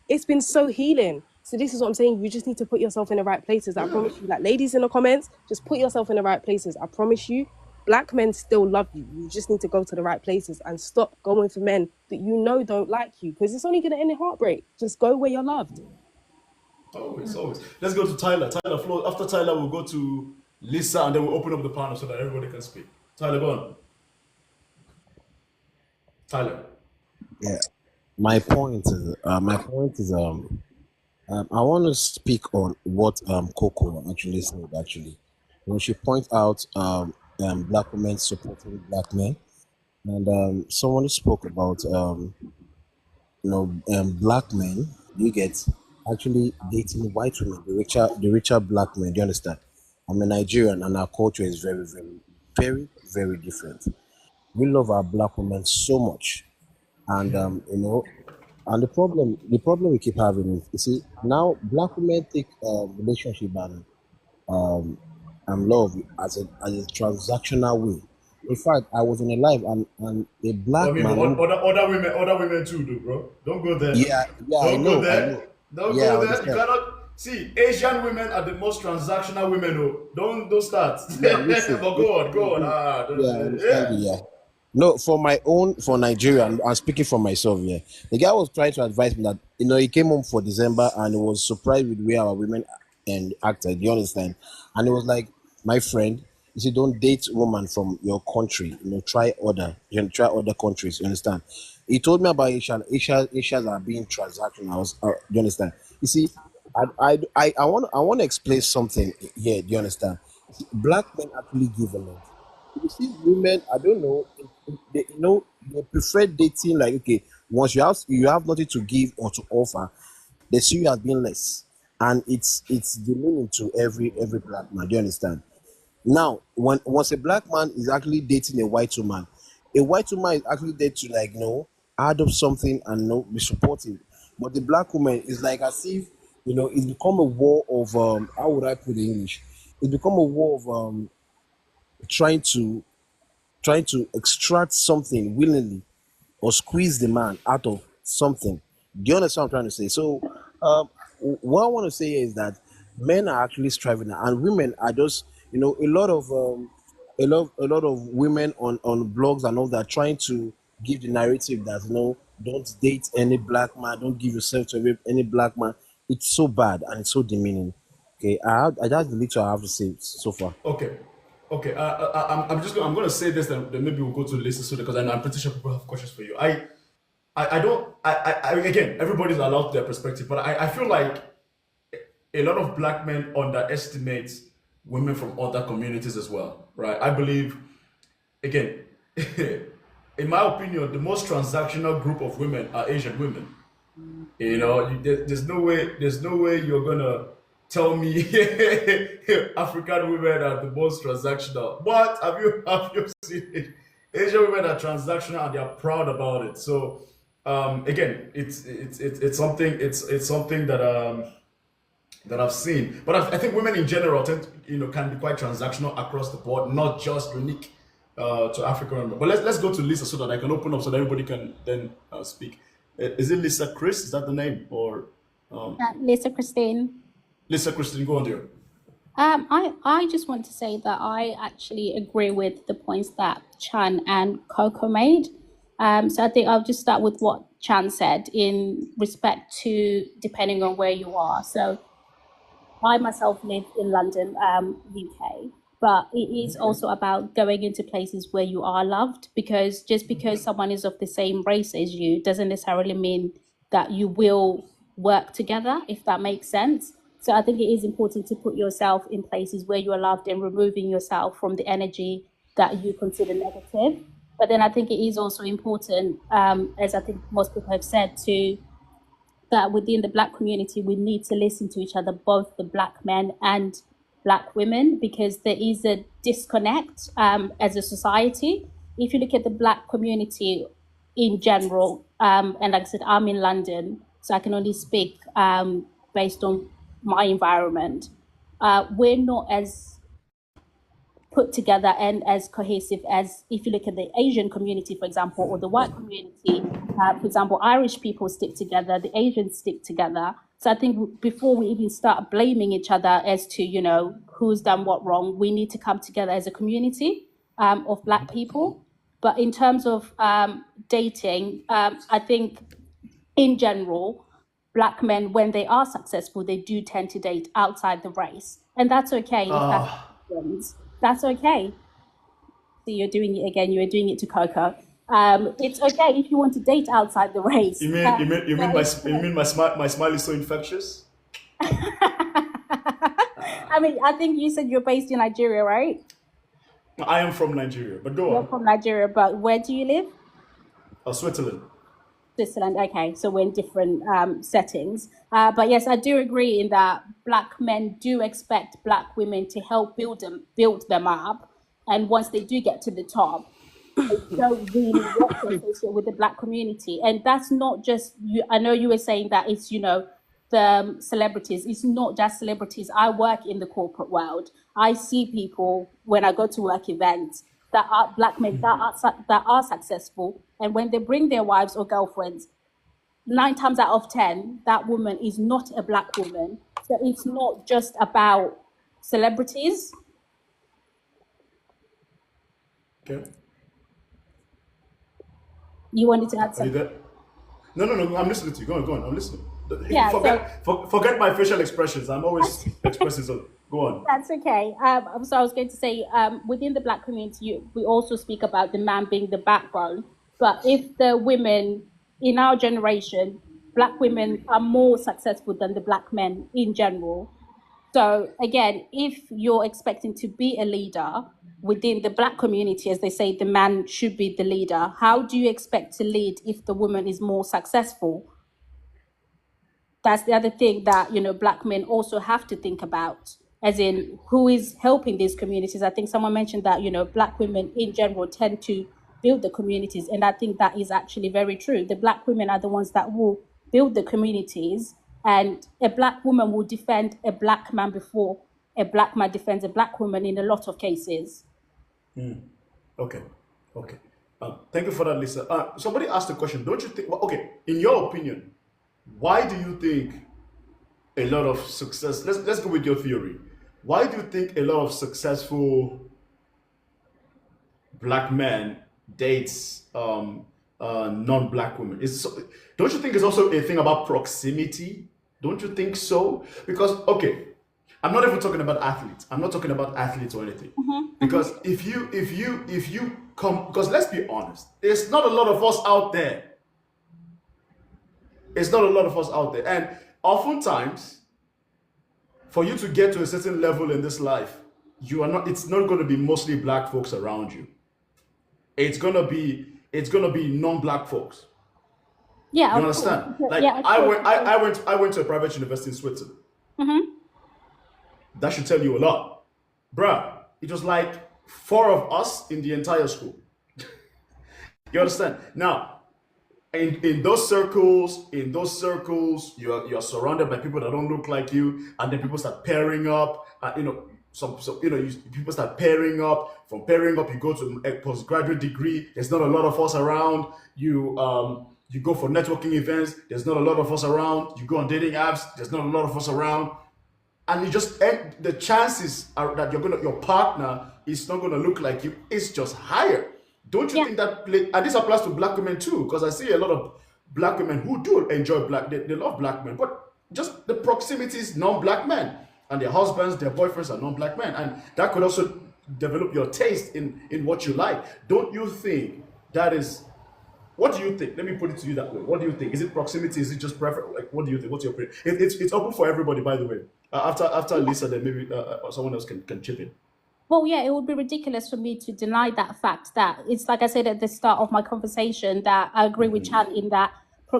it's been so healing. So this is what I'm saying. You just need to put yourself in the right places. I promise you, like ladies in the comments, just put yourself in the right places. I promise you, black men still love you. You just need to go to the right places and stop going for men that you know don't like you, because it's only going to end in heartbreak. Just go where you're loved. Always, always. Let's go to Tyler. Tyler, Flo. After Tyler, we'll go to Lisa, and then we'll open up the panel so that everybody can speak. Tyler, go on. Tyler. Yeah. my point is I want to speak on what Coco actually said. Actually, when she point out black women supporting black men, and someone spoke about black men. You get actually dating white women, the richer black men. Do you understand? I'm a Nigerian, and our culture is very, very, very, very different. We love our black women so much, and and the problem we keep having is, you see, now black women take relationship um and love as a transactional way. In fact, I was on a live, and a But I black mean, but man who, other women too, do, bro. Don't go there. yeah, yeah, I Don't go know, I there. know, Don't yeah, I go there. You understand. cannot see Asian women are the most transactional women. Oh, don't start. Yeah, But listen, listen, go no, on. no. Ah, Yeah, I understand yeah. you, yeah. No, for Nigeria, I'm speaking for myself, yeah. The guy was trying to advise me that, he came home for December and he was surprised with where our women and acted, you understand? And it was like, my friend, you see, don't date woman from your country, try other countries, you understand? He told me about Asians are being transactional, you understand? You see, I want to explain something here. Do you understand? See, black men actually give a lot. You see, women, I don't know, they prefer dating like, okay, once you have nothing to give or to offer, they see you as being less, and it's demeaning to every black man. Do you understand? Now, once a black man is actually dating a white woman is actually there to, like, add up something and, be supportive. But the black woman is like as if, it's become a war of, how would I put it in English? It's become a war of trying to extract something willingly, or squeeze the man out of something. Do you understand what I'm trying to say? So, what I want to say is that men are actually striving, and women are just, a lot of women on blogs and all that, trying to give the narrative that, don't date any black man, don't give yourself to any black man. It's so bad and it's so demeaning. Okay, that's the little I have to say so far. Okay. Okay. I'm gonna say this, then maybe we'll go to Lisa soon because I'm pretty sure people have questions for you. I don't. Again, everybody's allowed their perspective, but I feel like a lot of black men underestimate women from other communities as well, right? I believe, again, in my opinion, the most transactional group of women are Asian women. There's no way you're gonna tell me African women are the most transactional. What have you seen it? Asian women are transactional and they are proud about it. So again, it's something that I've seen. But I think women in general can be quite transactional across the board, not just unique to African women. But let's go to Lisa so that I can open up so that everybody can then speak. Is it Lisa Chris? Is that the name, or Lisa Christine. Lisa Christine? Go on there. I just want to say that I actually agree with the points that Chan and Coco made. So I think I'll just start with what Chan said in respect to depending on where you are. So I myself live in London, UK, but it is also about going into places where you are loved, because just because someone is of the same race as you doesn't necessarily mean that you will work together, if that makes sense. So I think it is important to put yourself in places where you are loved and removing yourself from the energy that you consider negative. But then I think it is also important, as I think most people have said, to that within the Black community, we need to listen to each other, both the Black men and Black women, because there is a disconnect as a society. If you look at the Black community in general, and like I said, I'm in London, so I can only speak based on my environment. We're not as put together and as cohesive as if you look at the Asian community, for example, or the white community. For example, Irish people stick together, the Asians stick together. So I think before we even start blaming each other as to, who's done what wrong, we need to come together as a community of Black people. But in terms of dating, I think in general, Black men, when they are successful, they do tend to date outside the race. And that's okay if that's okay. So you're doing it again, you were doing it to Coco. It's okay if you want to date outside the race. My smile is so infectious? I mean, I think you said you're based in Nigeria, right? I am from Nigeria, but go You're on. from Nigeria, but where do you live? Switzerland. Switzerland. Okay, so we're in different settings. But yes, I do agree in that Black men do expect Black women to help build them up, and once they do get to the top, they don't really want to associate with the Black community. And that's not just you. I know you were saying that it's, the celebrities. It's not just celebrities. I work in the corporate world. I see people when I go to work events that are Black men that are successful, and when they bring their wives or girlfriends, 9 times out of 10, that woman is not a Black woman. So it's not just about celebrities. Okay. You wanted to add Are you something? there? No. I'm listening to you. Go on. I'm listening. Yeah, Forget my facial expressions. I'm always expressing so. Go on. that's okay. So I was going to say, within the Black community, we also speak about the man being the backbone. But if the women in our generation, Black women are more successful than the Black men in general. So again, if you're expecting to be a leader within the Black community, as they say, the man should be the leader. How do you expect to lead if the woman is more successful? That's the other thing that, Black men also have to think about, as in who is helping these communities. I think someone mentioned that, Black women in general tend to build the communities. And I think that is actually very true. The Black women are the ones that will build the communities, and a Black woman will defend a Black man before a Black man defends a Black woman in a lot of cases. Okay. Thank you for that, Lisa. Somebody asked a question. Don't you think? Well, okay, in your opinion, why do you think a lot of success? Let's go with your theory. Why do you think a lot of successful Black men dates non-Black women? Don't you think it's also a thing about proximity? Don't you think so? Because okay, I'm not even talking about athletes. I'm not talking about athletes or anything. Because if you come, because let's be honest, there's not a lot of us out there. It's not a lot of us out there. And oftentimes, for you to get to a certain level in this life, it's not going to be mostly Black folks around you. It's gonna be non-Black folks. Yeah, You understand? Like yeah, I went to a private university in Switzerland. That should tell you a lot. Bruh, it was like 4 of us in the entire school. You understand? Now, in those circles, you're surrounded by people that don't look like you, and then people start pairing up. People start pairing up. From pairing up, you go to a postgraduate degree. There's not a lot of us around. You go for networking events. There's not a lot of us around. You go on dating apps. There's not a lot of us around, and the chances are that your partner is not gonna look like you. It's just higher. Don't you think that and this applies to Black women too? Because I see a lot of Black women who do enjoy they love Black men, but just the proximity is non-Black men, and their husbands, their boyfriends are non-Black men, and that could also develop your taste in what you like. Don't you think that is? What do you think? Let me put it to you that way. What do you think? Is it proximity? Is it just preference? Like, what do you think? What's your opinion? It's open for everybody, by the way. After Lisa, then maybe someone else can chip in. Well, yeah, it would be ridiculous for me to deny that fact. That it's like I said at the start of my conversation, that I agree with Chad in that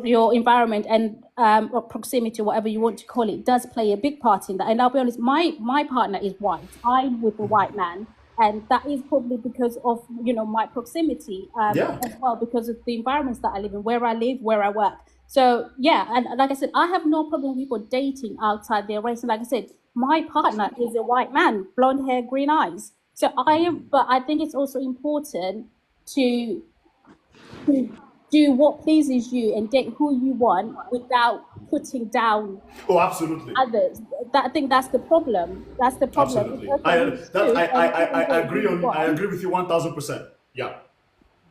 your environment and or proximity, whatever you want to call it, does play a big part in that. And I'll be honest, my partner is white. I'm with a white man, and that is probably because of my proximity as well, because of the environments that I live in, where I live, where I work. So yeah, and like I said, I have no problem with people dating outside their race. And like I said, my partner is a white man, blonde hair, green eyes. So but I think it's also important to do what pleases you and date who you want without putting down absolutely others. I think that's the problem. That's the problem. Absolutely. I agree with you 1000%. Yeah.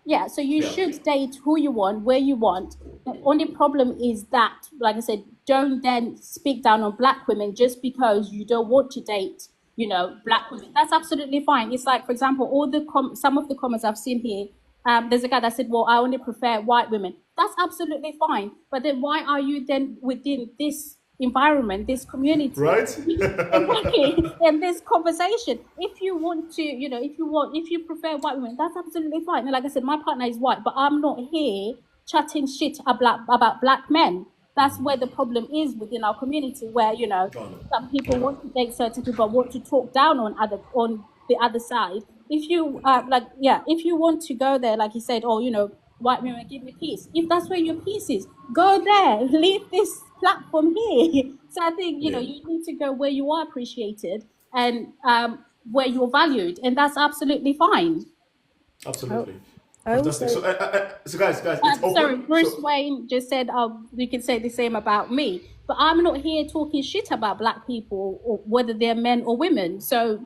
Yeah, so you should date who you want, where you want. The only problem is that, like I said, don't then speak down on Black women just because you don't want to date, Black women. That's absolutely fine. It's like, for example, some of the comments I've seen here there's a guy that said, well, I only prefer white women. That's absolutely fine. But then why are you then within this environment, this community, Right? exactly, in this conversation? If you want to, if you prefer white women, that's absolutely fine. And like I said, my partner is white, but I'm not here chatting shit about black men. That's where the problem is within our community, where, some people want to date certain people, but want to talk down on the other side. If you if you want to go there, like you said, white women give me peace. If that's where your peace is, go there. Leave this platform here. So I think Yeah. you need to go where you are appreciated and where you're valued, and that's absolutely fine. Absolutely. I Fantastic. also, So guys, it's Sorry, open. Bruce So Wayne just said, you can say the same about me. But I'm not here talking shit about black people, or whether they're men or women. So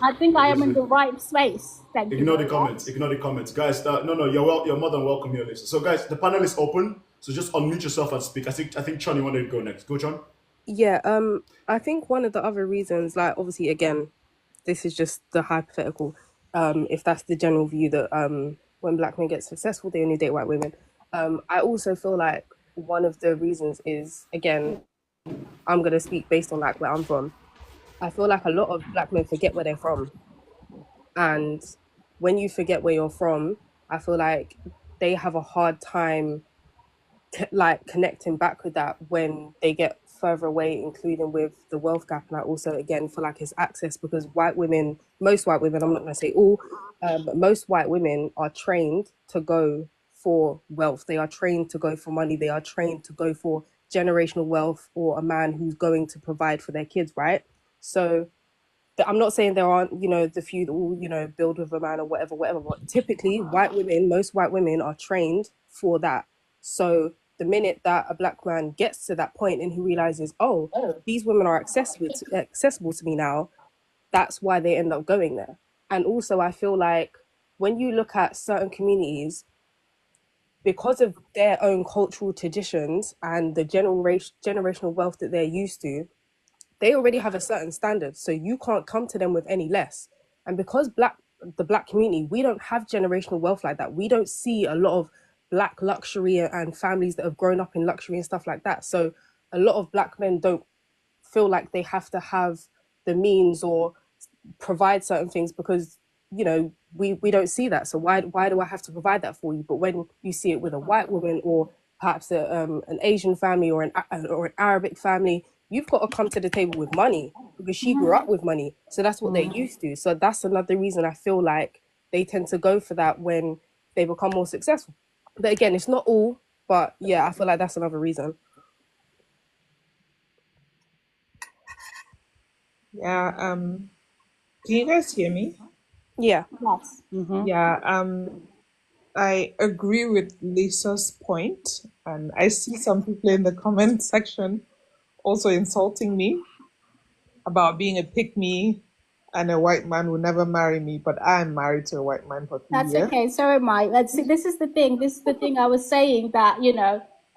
I think I am in the right space. Thank you ignore the very comments. much. Ignore the comments, guys. No, you're more than welcome here, Lisa. So guys, the panel is open. So just unmute yourself and speak. I think Sean, you wanted to go next. Go, Sean. yeah, I think one of the other reasons, like obviously again, this is just the hypothetical. If that's the general view that when black men get successful, they only date white women. I also feel like one of the reasons is, again, I'm gonna speak based on like where I'm from. I feel like a lot of black men forget where they're from, and when you forget where you're from, I feel like they have a hard time like connecting back with that when they get further away, including with the wealth gap. And I also again feel like it's access, because most white women, I'm not going to say all, but most white women are trained to go for wealth. They are trained to go for money. They are trained to go for generational wealth, or a man who's going to provide for their kids, right? So I'm not saying there aren't, the few that will, build with a man or whatever. But typically, most white women are trained for that. So the minute that a black man gets to that point and he realizes, oh, these women are accessible to me now, that's why they end up going there. And also, I feel like when you look at certain communities, because of their own cultural traditions and the generational wealth that they're used to, they already have a certain standard, so you can't come to them with any less. And because the black community, we don't have generational wealth like that. We don't see a lot of black luxury and families that have grown up in luxury and stuff like that. So a lot of black men don't feel like they have to have the means or provide certain things, because we don't see that. So why do I have to provide that for you? But when you see it with a white woman, or perhaps an Asian family, or an Arabic family, you've got to come to the table with money, because she grew up with money, so that's what they're used to. So that's another reason I feel like they tend to go for that when they become more successful. But again, it's not all, but yeah, I feel like that's another reason. Yeah, can you guys hear me? Yeah. Yes. Yeah, I agree with Lisa's point, and I see some people in the comment section also insulting me about being a pick me and a white man will never marry me, but I'm married to a white man for 3 That's years. okay. So am I. Let's see. This is the thing. This is the thing I was saying, that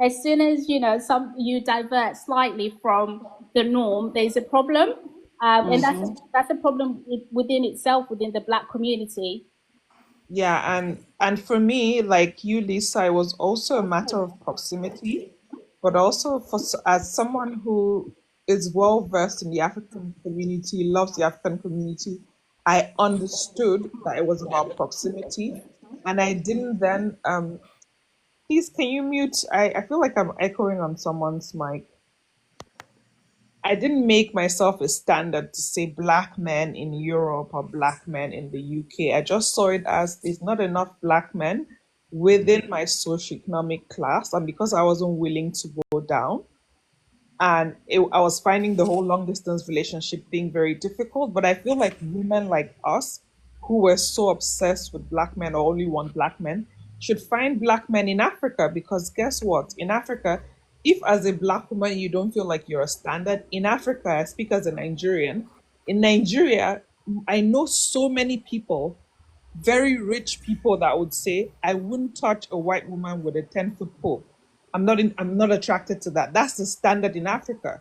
as soon as you divert slightly from the norm, there's a problem, and that's a problem within itself, within the black community. Yeah, and for me, like you, Lisa, it was also a matter of proximity, but also as someone who is well versed in the African community, loves the African community, I understood that it was about proximity, and I didn't then please can you mute? I feel like I'm echoing on someone's mic. I didn't make myself a standard to say black men in Europe or black men in the UK. I just saw it as there's not enough black men within my socioeconomic class, and because I wasn't willing to go down, and I was finding the whole long distance relationship thing very difficult. But I feel like women like us, who were so obsessed with black men or only want black men, should find black men in Africa, because guess what? In Africa, if as a black woman you don't feel like you're a standard, in Africa, I speak as a Nigerian, in Nigeria, I know so many people, very rich people, that would say, I wouldn't touch a white woman with a 10-foot pole. I'm not attracted to that. That's the standard in Africa.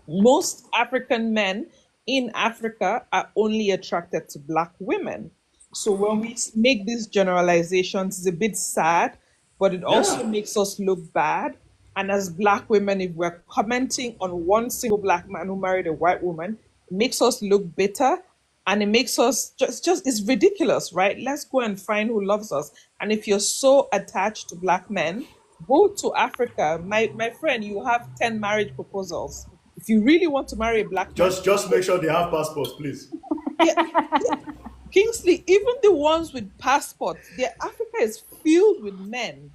Most African men in Africa are only attracted to black women. So when we make these generalizations, it's a bit sad, but it also Yeah. makes us look bad. And as black women, if we're commenting on one single black man who married a white woman, it makes us look bitter, and it makes us just it's ridiculous, right? Let's go and find who loves us. And if you're so attached to black men, go to Africa. My friend, you have 10 marriage proposals. If you really want to marry a black man, Just make sure they have passports, please. yeah, Kingsley, even the ones with passports, Africa is filled with men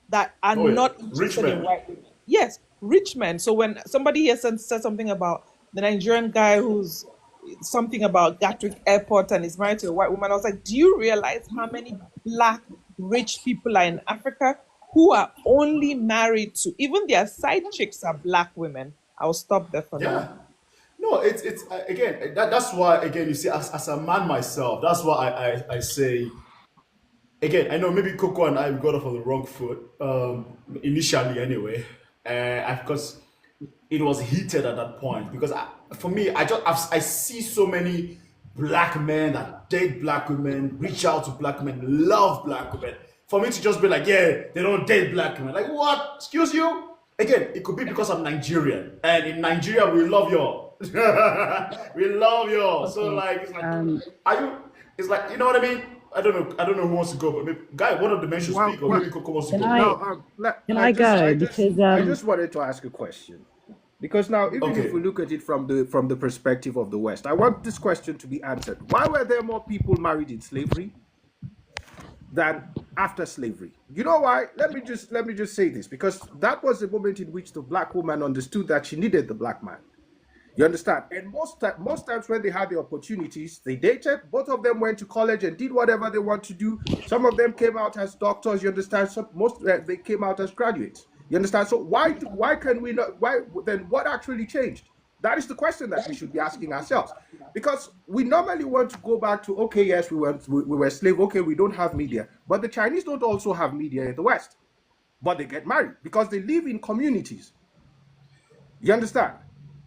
that are Oh yeah, not rich interested in men. white women. Yes, rich men. So when somebody here said something about the Nigerian guy who's something about Gatwick Airport and is married to a white woman, I was like, do you realize how many black rich people are in Africa who are only married to, even their side chicks are black women? I'll stop there for now. Yeah. No, it's again that's why again you see as a man myself, that's why I say again, I know maybe Coco and I got off on the wrong foot initially anyway, because it was heated at that point. Because for me, I see so many black men that date black women, reach out to black men, love black women. For me to just be like, yeah, they don't date black women. Like what? Excuse you? Again, it could be because I'm Nigerian, and in Nigeria we love y'all. We love y'all. So Okay. like, it's like, Um, are you? It's like, you know what I mean? I don't know. I don't know who wants to go, but maybe, guy, one of the men should Well, speak, or well, maybe Coco wants to can go. I now can I go? I just wanted to ask a question because now even if Okay. we look at it from the perspective of the West, I want this question to be answered. Why were there more people married in slavery than after slavery? You know why? Let me just say this because that was the moment in which the black woman understood that she needed the black man. You understand? And most times when they had the opportunities, they dated. Both of them went to college and did whatever they want to do. Some of them came out as doctors. You understand? Some most they came out as graduates. You understand? So why can we not? Why then? What actually changed? That is the question that we should be asking ourselves, because we normally want to go back to okay, yes, we were slave. Okay, we don't have media, but the Chinese don't also have media in the West, but they get married because they live in communities. You understand?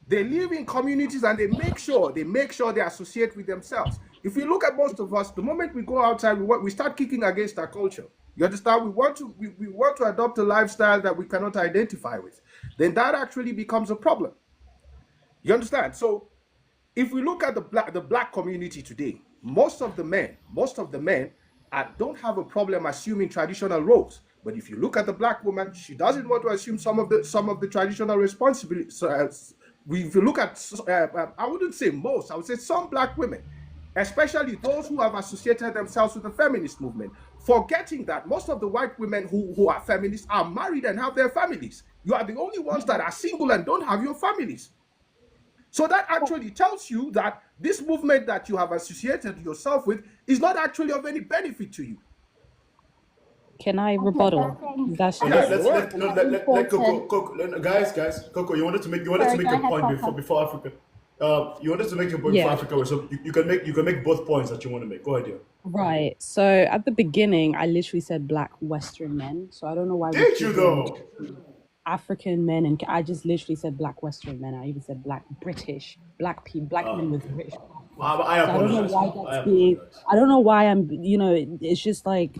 They live in communities and they make sure they associate with themselves. If you look at most of us, the moment we go outside, we start kicking against our culture. You understand? We want to adopt a lifestyle that we cannot identify with. Then that actually becomes a problem. You understand? So if we look at the black community today, most of the men don't have a problem assuming traditional roles. But if you look at the black woman, she doesn't want to assume some of the traditional responsibilities. So, if you look at, I wouldn't say most, I would say some black women, especially those who have associated themselves with the feminist movement, forgetting that most of the white women who are feminists are married and have their families. You are the only ones that are single and don't have your families. So that actually tells you that this movement that you have associated yourself with is not actually of any benefit to you. can I Okay, but I rebuttal? think That's I Let, Yeah, think just let's go it's ahead. let no, also let Coco, important. Coco guys, Coco, you wanted to Sorry, make go your ahead, point Papa. before Africa. You wanted to make your point before yeah. Africa, so you can make both points that you want to make. Go ahead, yeah. Right. So at the beginning, I literally said black Western men. So I don't know why we Did keep you going though? to African men, and I just literally said black Western men. I even said black British, black people, black men with Okay. British passports. I So I don't know apologize, why Coco. I that's being. apologize. I don't know why it's just like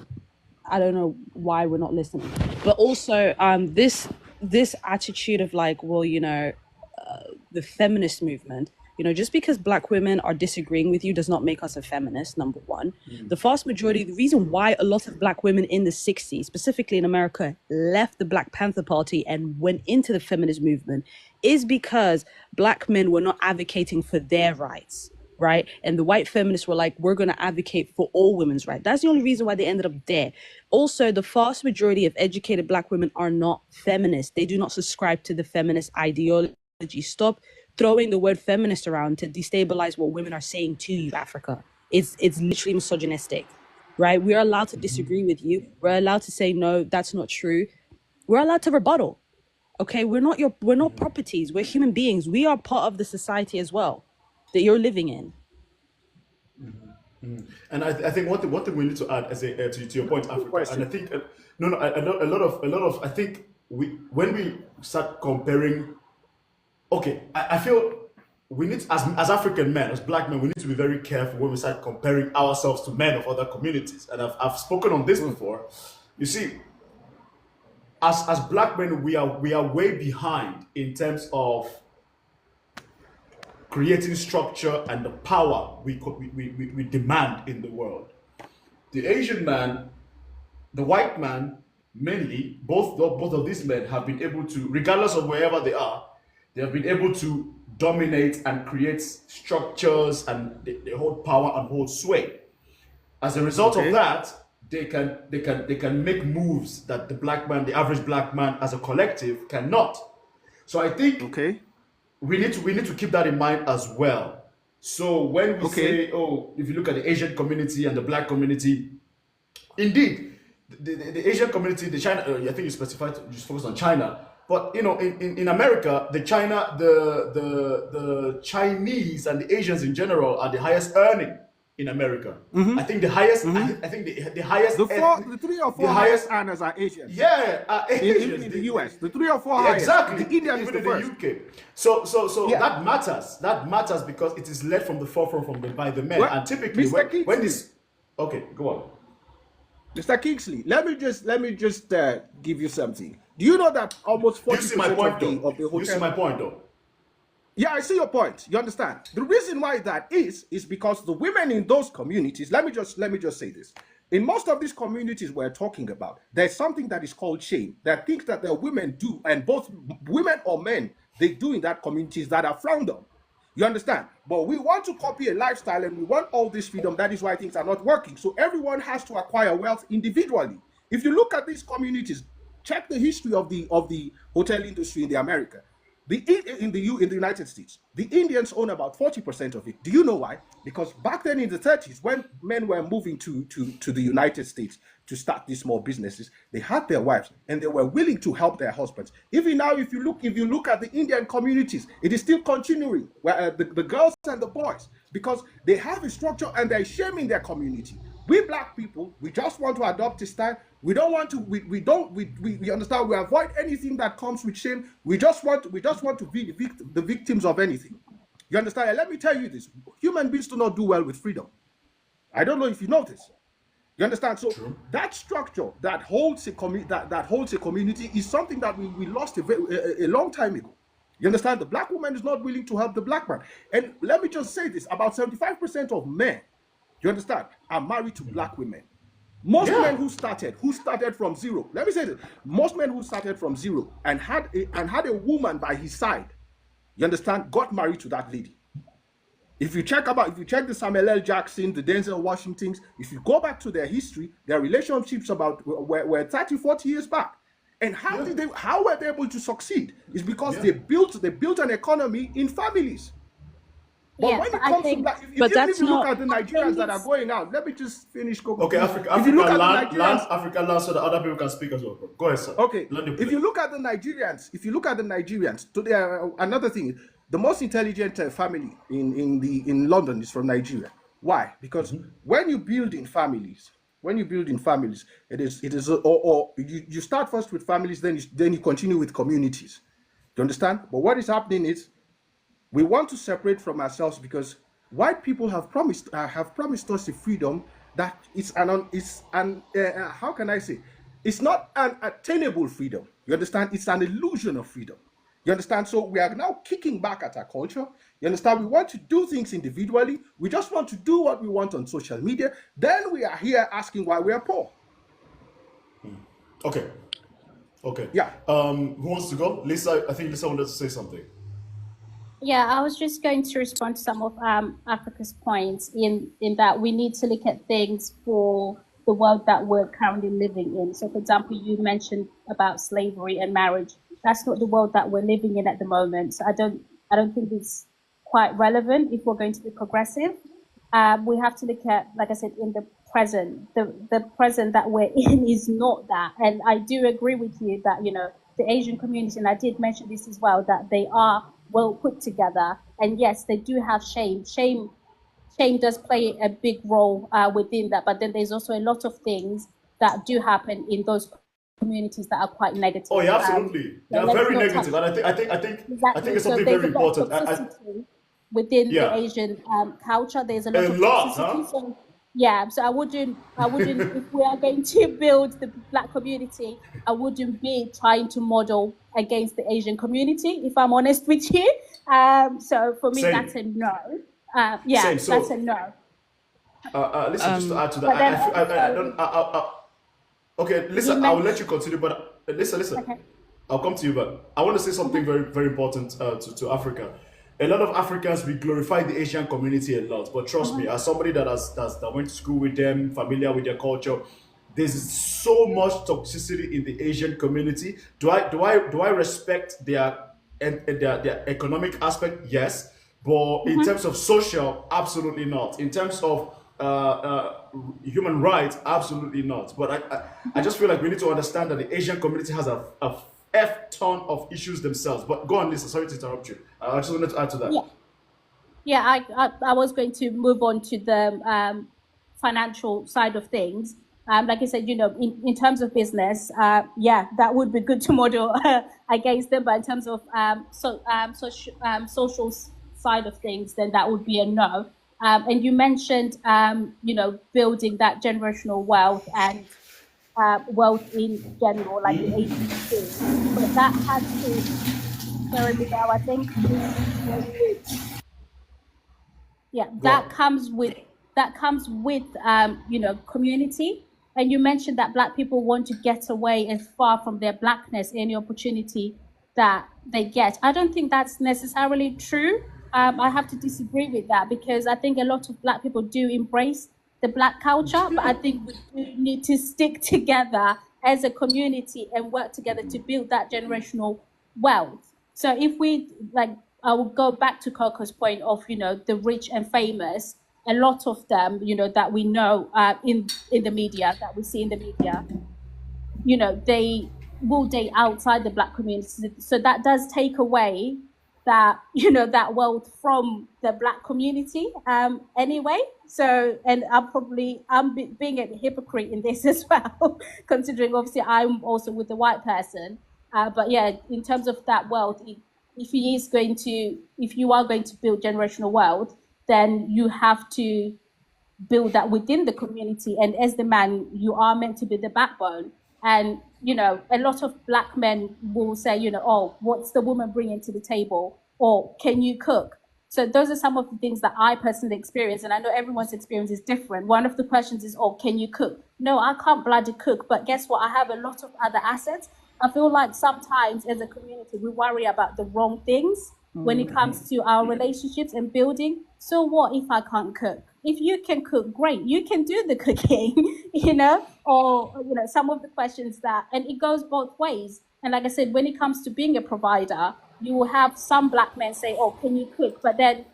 I don't know why we're not listening. But also, this attitude of like, well, the feminist movement, just because black women are disagreeing with you does not make us a feminist, number one. The vast majority, the reason why a lot of black women in the 60s, specifically in America, left the Black Panther Party and went into the feminist movement is because black men were not advocating for their rights. Right. And the white feminists were like, we're going to advocate for all women's rights. That's the only reason why they ended up there. Also, the vast majority of educated black women are not feminists. They do not subscribe to the feminist ideology. Stop throwing the word feminist around to destabilize what women are saying to you, Africa. It's literally misogynistic, right? We're allowed to disagree with you. We're allowed to say no, that's not true. We're allowed to rebuttal. Okay, we're not properties. We're human beings. We are part of the society as well that you're living in. And I think one thing we need to add as to your point, Quick Africa, and I question. think no, I know a lot of I think we when we start comparing, okay, I feel we need, as African men, as black men, we need to be very careful when we start comparing ourselves to men of other communities. And I've spoken on this before. You see, as black men, we are way behind in terms of creating structure and the power we demand in the world. The Asian man, the white man, mainly, both of these men have been able to, regardless of wherever they have been able to dominate and create structures, and they hold power and hold sway. As a result of that, they can make moves that the black man, the average black man as a collective cannot. So I think we need to keep that in mind as well. So when we say, oh, if you look at the Asian community and the black community, indeed, the Asian community, the China, I think you specified, you just focus on China. But you know, in America, the Chinese and the Asians in general are the highest earning in America. I think the highest. I think the highest. The 3 or 4 highest earners are Asians. Yeah, Asians. Even in the US, the 3 or 4 highest. Exactly. The Indian is the first. UK. So that matters. That matters because it is led from the forefront by the men. Well, and typically, when this. Okay, go on. Mr. Kingsley, let me just give you something. Do you know that almost 40% you see my point, of the hotel... You see my point, though? Yeah, I see your point. You understand? The reason why that is because the women in those communities, let me just say this. In most of these communities we're talking about, there's something that is called shame. There are things that the women do, and both women or men, they do in that communities that are frowned on. You understand? But we want to copy a lifestyle and we want all this freedom. That is why things are not working. So everyone has to acquire wealth individually. If you look at these communities, check the history of the hotel industry in the America. In the United States, the Indians own about 40% of it. Do you know why? Because back then in the 30s, when men were moving to the United States to start these small businesses, they had their wives and they were willing to help their husbands. Even now, if you look at the Indian communities, it is still continuing, where the girls and the boys, because they have a structure and they're shaming their community. We black people, we just want to adopt a style. We don't want to. We understand. We avoid anything that comes with shame. We just want to be the victims of anything. You understand? And let me tell you this: human beings do not do well with freedom. I don't know if you notice. You understand? So that structure that holds a community is something that we lost a long time ago. You understand? The black woman is not willing to help the black man. And let me just say this: about 75% of men, you understand, are married to black women. Most men who started from zero. Let me say this: most men who started from zero and had a woman by his side, you understand, got married to that lady. If you check the Samuel L. Jackson, the Denzel Washingtons, if you go back to their history, their relationships were 30, 40 years back. And how were they able to succeed? It's because they built an economy in families. But when it comes to black, if you look at the Nigerians that are going out, let me just finish. Okay, African land so that other people can speak as well. Go ahead, sir. Okay, if you look at the Nigerians, today another thing, the most intelligent family in London is from Nigeria. Why? Because when you build in families, it is you start first with families, then you continue with communities. Do you understand? But what is happening is, we want to separate from ourselves because white people have promised us a freedom that how can I say? It's not an attainable freedom. You understand? It's an illusion of freedom. You understand? So we are now kicking back at our culture. You understand? We want to do things individually. We just want to do what we want on social media. Then we are here asking why we are poor. Okay. Yeah. Who wants to go? Lisa, I think Lisa wanted to say something. Yeah, I was just going to respond to some of Africa's points in that we need to look at things for the world that we're currently living in. So, for example, you mentioned about slavery and marriage. That's not the world that we're living in at the moment. So I don't think it's quite relevant if we're going to be progressive. We have to look at, like I said, in the present. The present that we're in is not that. And I do agree with you that, the Asian community, and I did mention this as well, that they are well put together. And yes, they do have shame. Shame does play a big role within that. But then there's also a lot of things that do happen in those communities that are quite negative. Oh yeah, absolutely. They are very negative, and I think it's something very important. within the Yeah. Asian culture. There's a A lot of lot, toxicity. huh? So yeah, so I wouldn't, if we are going to build the Black community, I wouldn't be trying to model against the Asian community, if I'm honest with you. So for me, that's Same. a no. Yeah, Same. that's a So, no. listen, just to add to that, But then I also, don't. Okay, you listen, I will let you mentioned, continue, but listen. okay. I'll come to you, but I want to say something very, very important to Africa. A lot of Africans, we glorify the Asian community a lot, but trust me, as somebody that went to school with them, familiar with their culture, there's so much toxicity in the Asian community. Do I respect their economic aspect? Yes, but in terms of social, absolutely not. In terms of human rights, absolutely not. But I just feel like we need to understand that the Asian community has a F ton of issues themselves. But go on, Lisa. Sorry to interrupt you. I just wanted to add to Yeah. that. Yeah, I was going to move on to the financial side of things. Like I said, in terms of business, yeah, that would be good to model against them. But in terms of social side of things, then that would be a no. And you mentioned, building that generational wealth and wealth in general, like the Asians do. But that has to, sorry, Miguel, I think you're on mute. Yeah, Go on. that comes with community. And you mentioned that Black people want to get away as far from their Blackness, any opportunity that they get. I don't think that's necessarily true. I have to disagree with that, because I think a lot of Black people do embrace the Black culture, but I think we do need to stick together as a community and work together to build that generational wealth. So if we, like, I will go back to Coco's point of, the rich and famous. A lot of them, that we know in the media, that we see in the media, they will date outside the Black community. So that does take away that, that wealth from the Black community anyway. So, and being a hypocrite in this as well, considering obviously I'm also with the white person. But yeah, in terms of that wealth, if you are going to build generational wealth, then you have to build that within the community. And as the man, you are meant to be the backbone. And, a lot of Black men will say, oh, what's the woman bringing to the table? Or can you cook? So those are some of the things that I personally experience. And I know everyone's experience is different. One of the questions is, oh, can you cook? No, I can't bloody cook. But guess what? I have a lot of other assets. I feel like sometimes as a community, we worry about the wrong things when it comes to our relationships and building. So what if I can't cook? If you can cook, great, you can do the cooking, or, some of the questions that, and it goes both ways. And like I said, when it comes to being a provider, you will have some Black men say, oh, can you cook? But then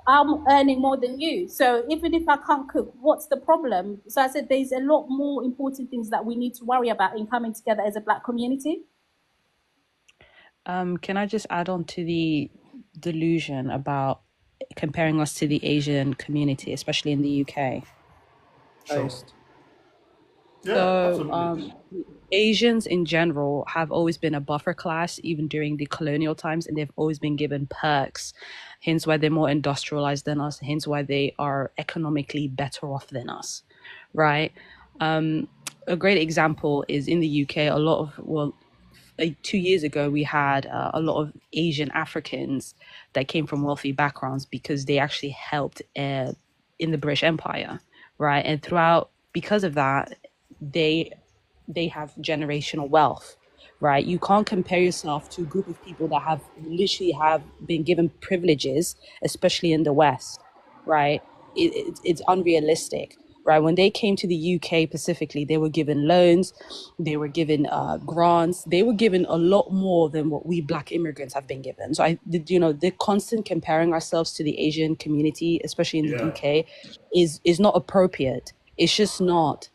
I'm earning more than you. So even if I can't cook, what's the problem? So I said, there's a lot more important things that we need to worry about in coming together as a Black community. Can I just add on to the delusion about comparing us to the Asian community, especially in the UK? Sure. Most. Yeah, So, absolutely. Asians in general have always been a buffer class, even during the colonial times, and they've always been given perks, hence why they're more industrialized than us, hence why they are economically better off than us, right? A great example is in the UK, a lot of, well, 2 years ago, we had a lot of Asian Africans that came from wealthy backgrounds because they actually helped in the British Empire, right? And because of that, they have generational wealth, right? You can't compare yourself to a group of people that have been given privileges, especially in the West, right? It's unrealistic, right? When they came to the UK specifically, they were given loans, they were given grants, they were given a lot more than what we Black immigrants have been given. So the constant comparing ourselves to the Asian community, especially in the Yeah. UK, is not appropriate. It's just not.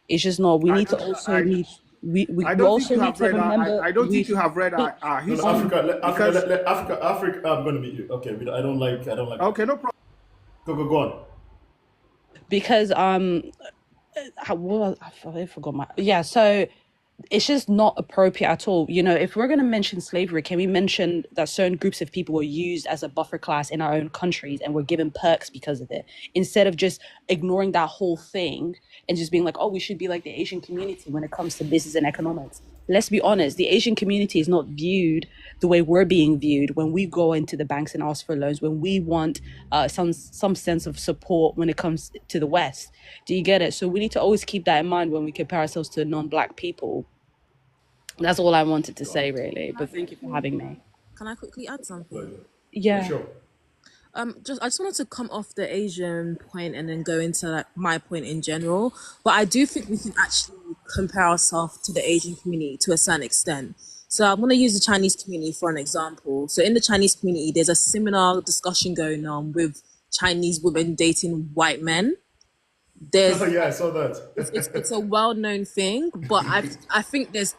It's just not. We I need to don't. also need. We I don't think also you need have to read remember. I don't think you have read our No, no, history because Africa. I'm going to meet you. Okay, I don't like. okay, no problem. Go on. Because I forgot my, yeah. So it's just not appropriate at all. You know, if we're going to mention slavery, can we mention that certain groups of people were used as a buffer class in our own countries and were given perks because of it, instead of just ignoring that whole thing and just being like, oh, we should be like the Asian community when it comes to business and economics. Let's be honest, the Asian community is not viewed the way we're being viewed when we go into the banks and ask for loans, when we want some sense of support when it comes to the West. Do you get it? So we need to always keep that in mind when we compare ourselves to non-Black people. That's all I wanted to say, really. But thank you for having me. Can I quickly add something? Yeah. Sure. I just wanted to come off the Asian point and then go into like my point in general. But I do think we can actually compare ourselves to the Asian community to a certain extent. So I'm going to use the Chinese community for an example. So in the Chinese community, there's a similar discussion going on with Chinese women dating white men. There's Yeah, I saw that. it's a well-known thing, but I think there's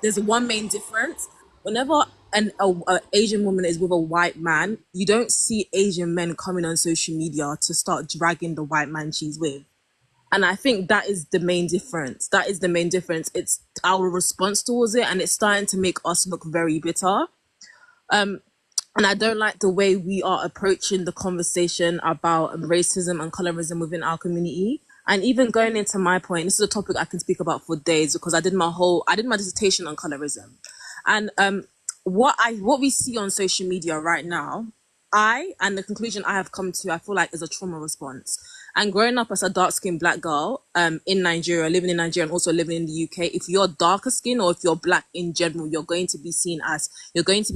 there's one main difference. Whenever an Asian woman is with a white man, you don't see Asian men coming on social media to start dragging the white man she's with. And I think that is the main difference. That is the main difference. It's our response towards it, and it's starting to make us look very bitter. And I don't like the way we are approaching the conversation about racism and colorism within our community. And even going into my point, this is a topic I can speak about for days because I did my dissertation on colorism. And what we see on social media right now, and the conclusion I have come to, I feel like is a trauma response. And growing up as a dark-skinned Black girl in Nigeria, living in Nigeria and also living in the UK, if you're darker skin or if you're Black in general, you're going to be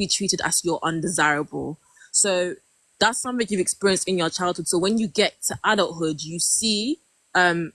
treated as you're undesirable. So that's something you've experienced in your childhood. So when you get to adulthood, you see the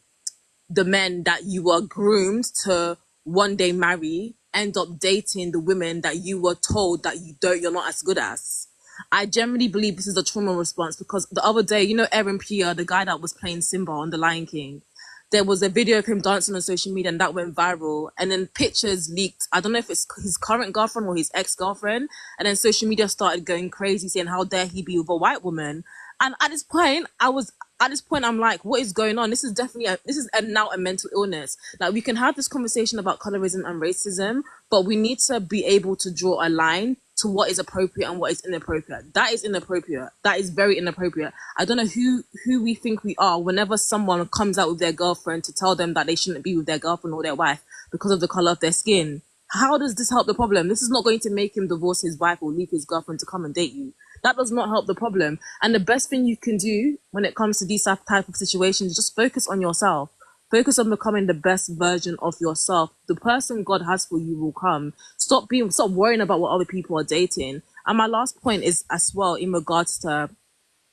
men that you were groomed to one day marry end up dating the women that you were told that you're not as good as. I generally believe this is a trauma response because the other day, you know, Aaron Pierre, the guy that was playing Simba on The Lion King, there was a video of him dancing on social media and that went viral. And then pictures leaked. I don't know if it's his current girlfriend or his ex-girlfriend. And then social media started going crazy saying, how dare he be with a white woman? And at this point, I'm like, what is going on? This is now a mental illness. Like, we can have this conversation about colorism and racism, but we need to be able to draw a line to what is appropriate and what is inappropriate. That is inappropriate. That is very inappropriate. I don't know who we think we are whenever someone comes out with their girlfriend to tell them that they shouldn't be with their girlfriend or their wife because of the color of their skin. How does this help the problem? This is not going to make him divorce his wife or leave his girlfriend to come and date you. That does not help the problem. And the best thing you can do when it comes to these type of situations is just focus on yourself. Focus on becoming the best version of yourself. The person God has for you will come. Stop worrying about what other people are dating. And my last point is as well in regards to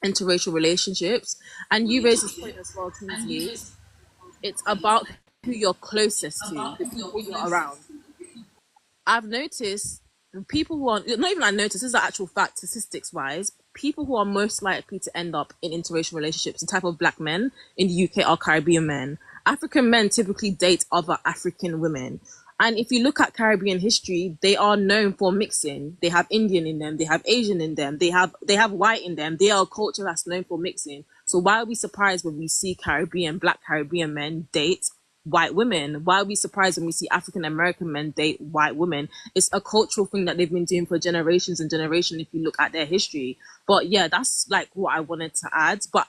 interracial relationships. And you raised this point as well, Kingsley. It's about who you're closest to, the people you're around. I've noticed people who are, not even I noticed, this is an actual fact, statistics wise, people who are most likely to end up in interracial relationships, the type of Black men in the UK are Caribbean men. African men typically date other African women. And if you look at Caribbean history, they are known for mixing. They have Indian in them, they have Asian in them, they have white in them. They are a culture that's known for mixing. So why are we surprised when we see Black Caribbean men date white women? Why are we surprised when we see African American men date white women? It's a cultural thing that they've been doing for generations and generations if you look at their history. But yeah, that's like what I wanted to add. But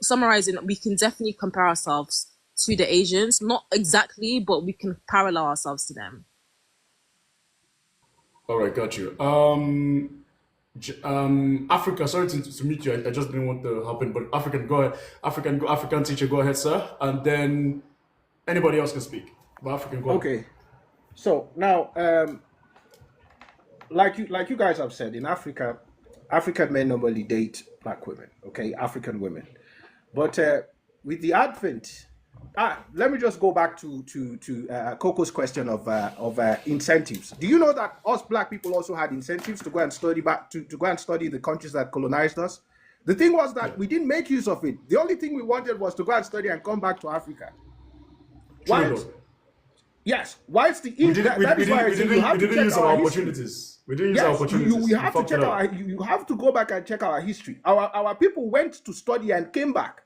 summarizing, we can definitely compare ourselves to the Asians, not exactly, but we can parallel ourselves to them. All right, got you. Africa, sorry to meet you. I just didn't want to happen, but African, go ahead. African teacher, go ahead, sir. And then anybody else can speak. But African, go ahead. Okay. So now, like you guys have said, in Africa, African men normally date Black women. Okay, African women, but with the advent. Let me just go back to Coco's question of incentives. Do you know that us Black people also had incentives to go and study to go and study the countries that colonized us? The thing was that we didn't make use of it. The only thing we wanted was to go and study and come back to Africa. Yes. Why it's the we didn't use our opportunities. We didn't use our opportunities. You have to check you have to go back and check our history. Our people went to study and came back.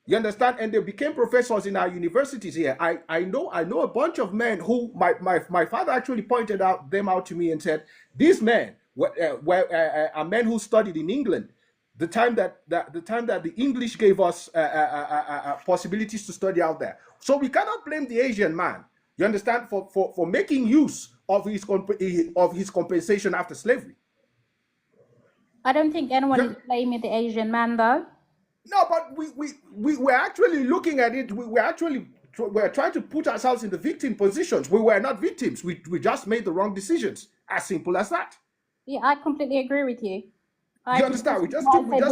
You understand? And they became professors in our universities here. I know a bunch of men who my father actually pointed out them out to me and said, these men are men who studied in England. The time that the English gave us possibilities to study out there. So we cannot blame the Asian man, you understand, for making use of his compensation after slavery. I don't think anyone is blaming the Asian man, though. No, but we were actually looking at it. We're trying to put ourselves in the victim positions. We were not victims. We just made the wrong decisions. As simple as that. Yeah, I completely agree with you. You understand? We just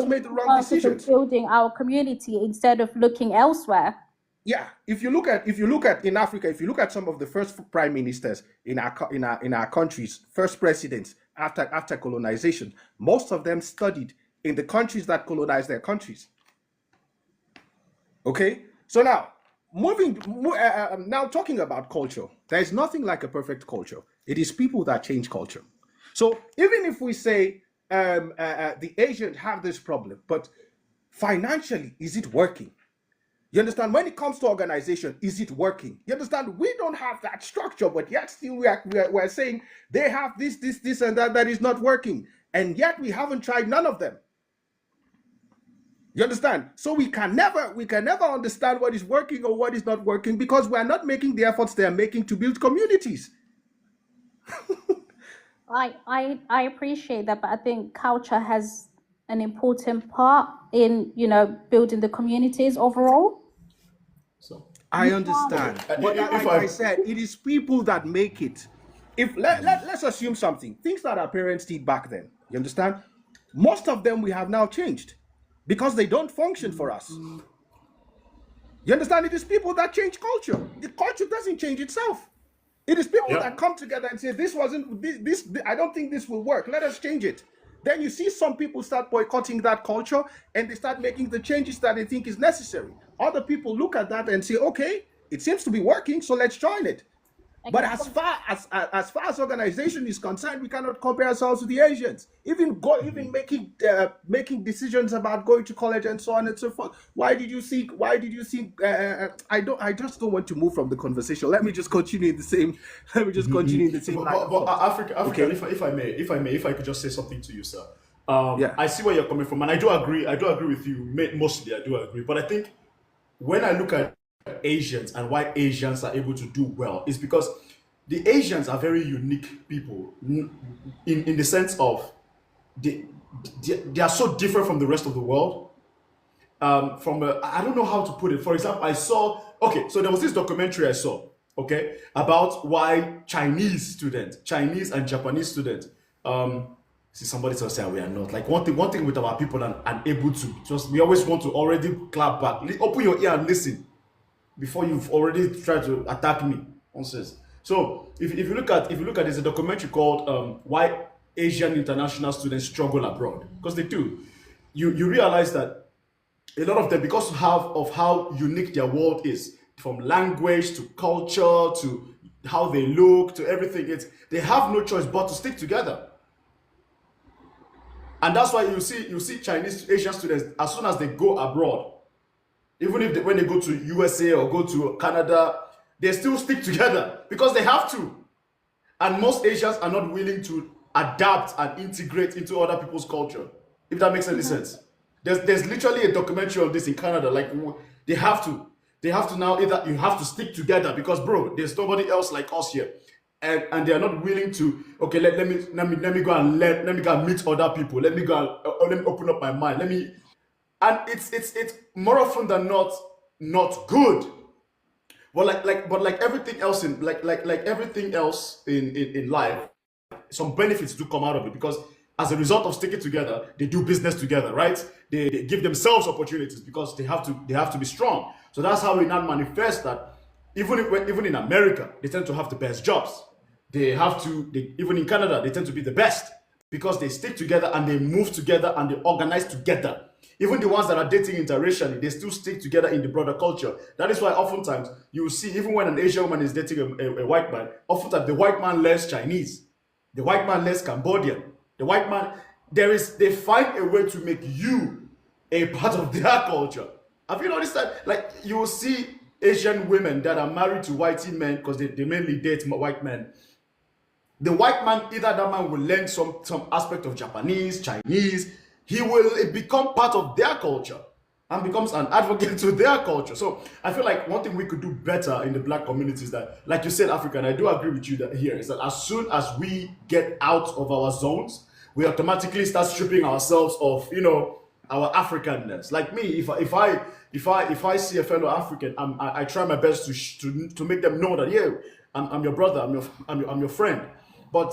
made the wrong decisions. Building our community instead of looking elsewhere. Yeah, if you look at in Africa, if you look at some of the first prime ministers in our countries, first presidents after colonization, most of them studied in the countries that colonized their countries. Okay, so now now talking about culture, there is nothing like a perfect culture. It is people that change culture. So even if we say the Asians have this problem, but financially, is it working? You understand? When it comes to organization, is it working? You understand? We don't have that structure, but yet still we're saying they have this, and that is not working. And yet we haven't tried none of them. You understand? So we can never understand what is working or what is not working because we are not making the efforts they are making to build communities. I appreciate that, but I think culture has an important part in, building the communities overall. So I understand. But like I said, it is people that make it. If let's assume something, things that our parents did back then, you understand? Most of them we have now changed because they don't function for us. You understand? It is people that change culture. The culture doesn't change itself. It is people that come together and say, this I don't think this will work. Let us change it. Then you see some people start boycotting that culture and they start making the changes that they think is necessary. Other people look at that and say, okay, it seems to be working, so let's join it. But as far as organization is concerned, we cannot compare ourselves to the Asians. Even making decisions about going to college and so on and so forth. Why did you think? I just don't want to move from the conversation. Let me just continue in the same. But Africa, okay. if I could just say something to you, sir. I see where you're coming from, and I do agree with you. Mostly, I do agree. But I think when I look at Asians and why Asians are able to do well is because the Asians are very unique people in the sense of they are so different from the rest of the world. I don't know how to put it. For example, so there was this documentary I saw, about why Chinese and Japanese students, see somebody else say we are not. Like one thing with our people and able to just, we always want to already clap back. Open your ear and listen before you've already tried to attack me. Nonsense. So if you look at there's a documentary called Why Asian International Students Struggle Abroad, because they do. You realize that a lot of them, because of how unique their world is, from language to culture to how they look to everything, they have no choice but to stick together. And that's why you see Chinese Asian students, as soon as they go abroad, even if when they go to USA or go to Canada, they still stick together because they have to. And most Asians are not willing to adapt and integrate into other people's culture, if that makes any sense. There's literally a documentary on this in Canada. Like they have to now, either you have to stick together because, bro, there's nobody else like us here. And they are not willing to, okay, let me go and meet other people. Let me go and let me open up my mind. And it's more often than not good. But like everything else in everything else in life, some benefits do come out of it because as a result of sticking together, they do business together, right? They give themselves opportunities because they have to be strong. So that's how we now manifest that. Even in America, they tend to have the best jobs. Even in Canada, they tend to be the best because they stick together and they move together and they organize together. Even the ones that are dating interracially, they still stick together in the broader culture. That is why oftentimes you will see, even when an Asian woman is dating a white man, oftentimes the white man learns Chinese, the white man learns Cambodian, the white man, they find a way to make you a part of their culture. Have you noticed that? Like, you will see Asian women that are married to whitey men because they mainly date white men. The white man, either that man will learn some aspect of Japanese, Chinese. He will become part of their culture and becomes an advocate to their culture. So I feel like one thing we could do better in the black community is that, like you said, Africa, and I do agree with you that here, is that as soon as we get out of our zones, we automatically start stripping ourselves of, our Africanness. Like me, if I see a fellow African, I try my best to make them know that, yeah, I'm your brother, I'm your friend. But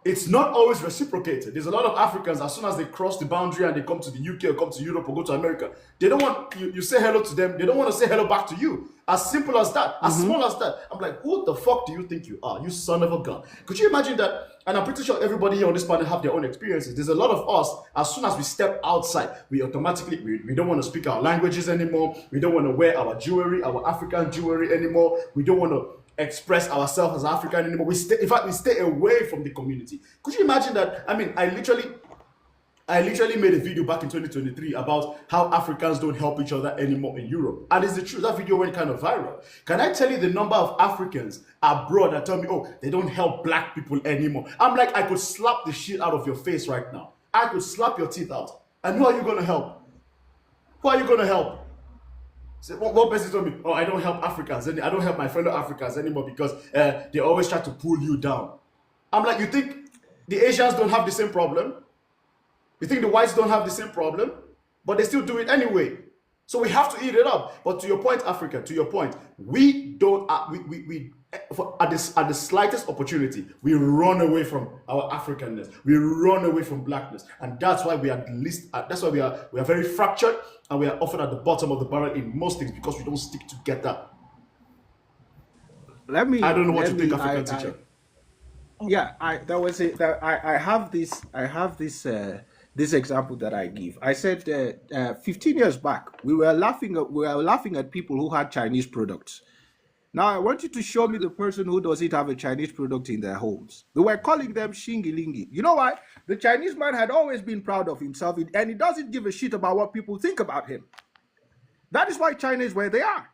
it's not always reciprocated. There's a lot of Africans, as soon as they cross the boundary and they come to the UK or come to Europe or go to America, they don't want you say hello to them. They don't want to say hello back to you. As simple as that, as small as that. I'm like, who the fuck do you think you are? You son of a gun. Could you imagine that? And I'm pretty sure everybody here on this panel have their own experiences. There's a lot of us, as soon as we step outside, we automatically, we don't want to speak our languages anymore. We don't want to wear our jewelry, our African jewelry anymore. We don't want to express ourselves as African anymore. We stay away from the community. Could you imagine that? I mean, I literally made a video back in 2023 about how Africans don't help each other anymore in Europe. And it's the truth. That video went kind of viral. Can I tell you the number of Africans abroad that tell me, oh, they don't help black people anymore? I'm like, I could slap the shit out of your face right now. I could slap your teeth out. And who are you going to help? Who are you going to help? So one person told me, oh, I don't help Africans. I don't help my fellow Africans anymore because they always try to pull you down. I'm like, you think the Asians don't have the same problem? You think the whites don't have the same problem? But they still do it anyway. So we have to eat it up. But to your point, Africa, to your point, we don't, at the slightest opportunity, we run away from our Africanness. We run away from blackness. And that's why we are the least, that's why we are very fractured and we are often at the bottom of the barrel in most things because we don't stick together. I don't know what you think, African teacher. Yeah, I have this example that I give. I said 15 years back, we were laughing at people who had Chinese products. Now I want you to show me the person who doesn't have a Chinese product in their homes. We were calling them shingilingi. You know why? The Chinese man had always been proud of himself, and he doesn't give a shit about what people think about him. That is why China is where they are.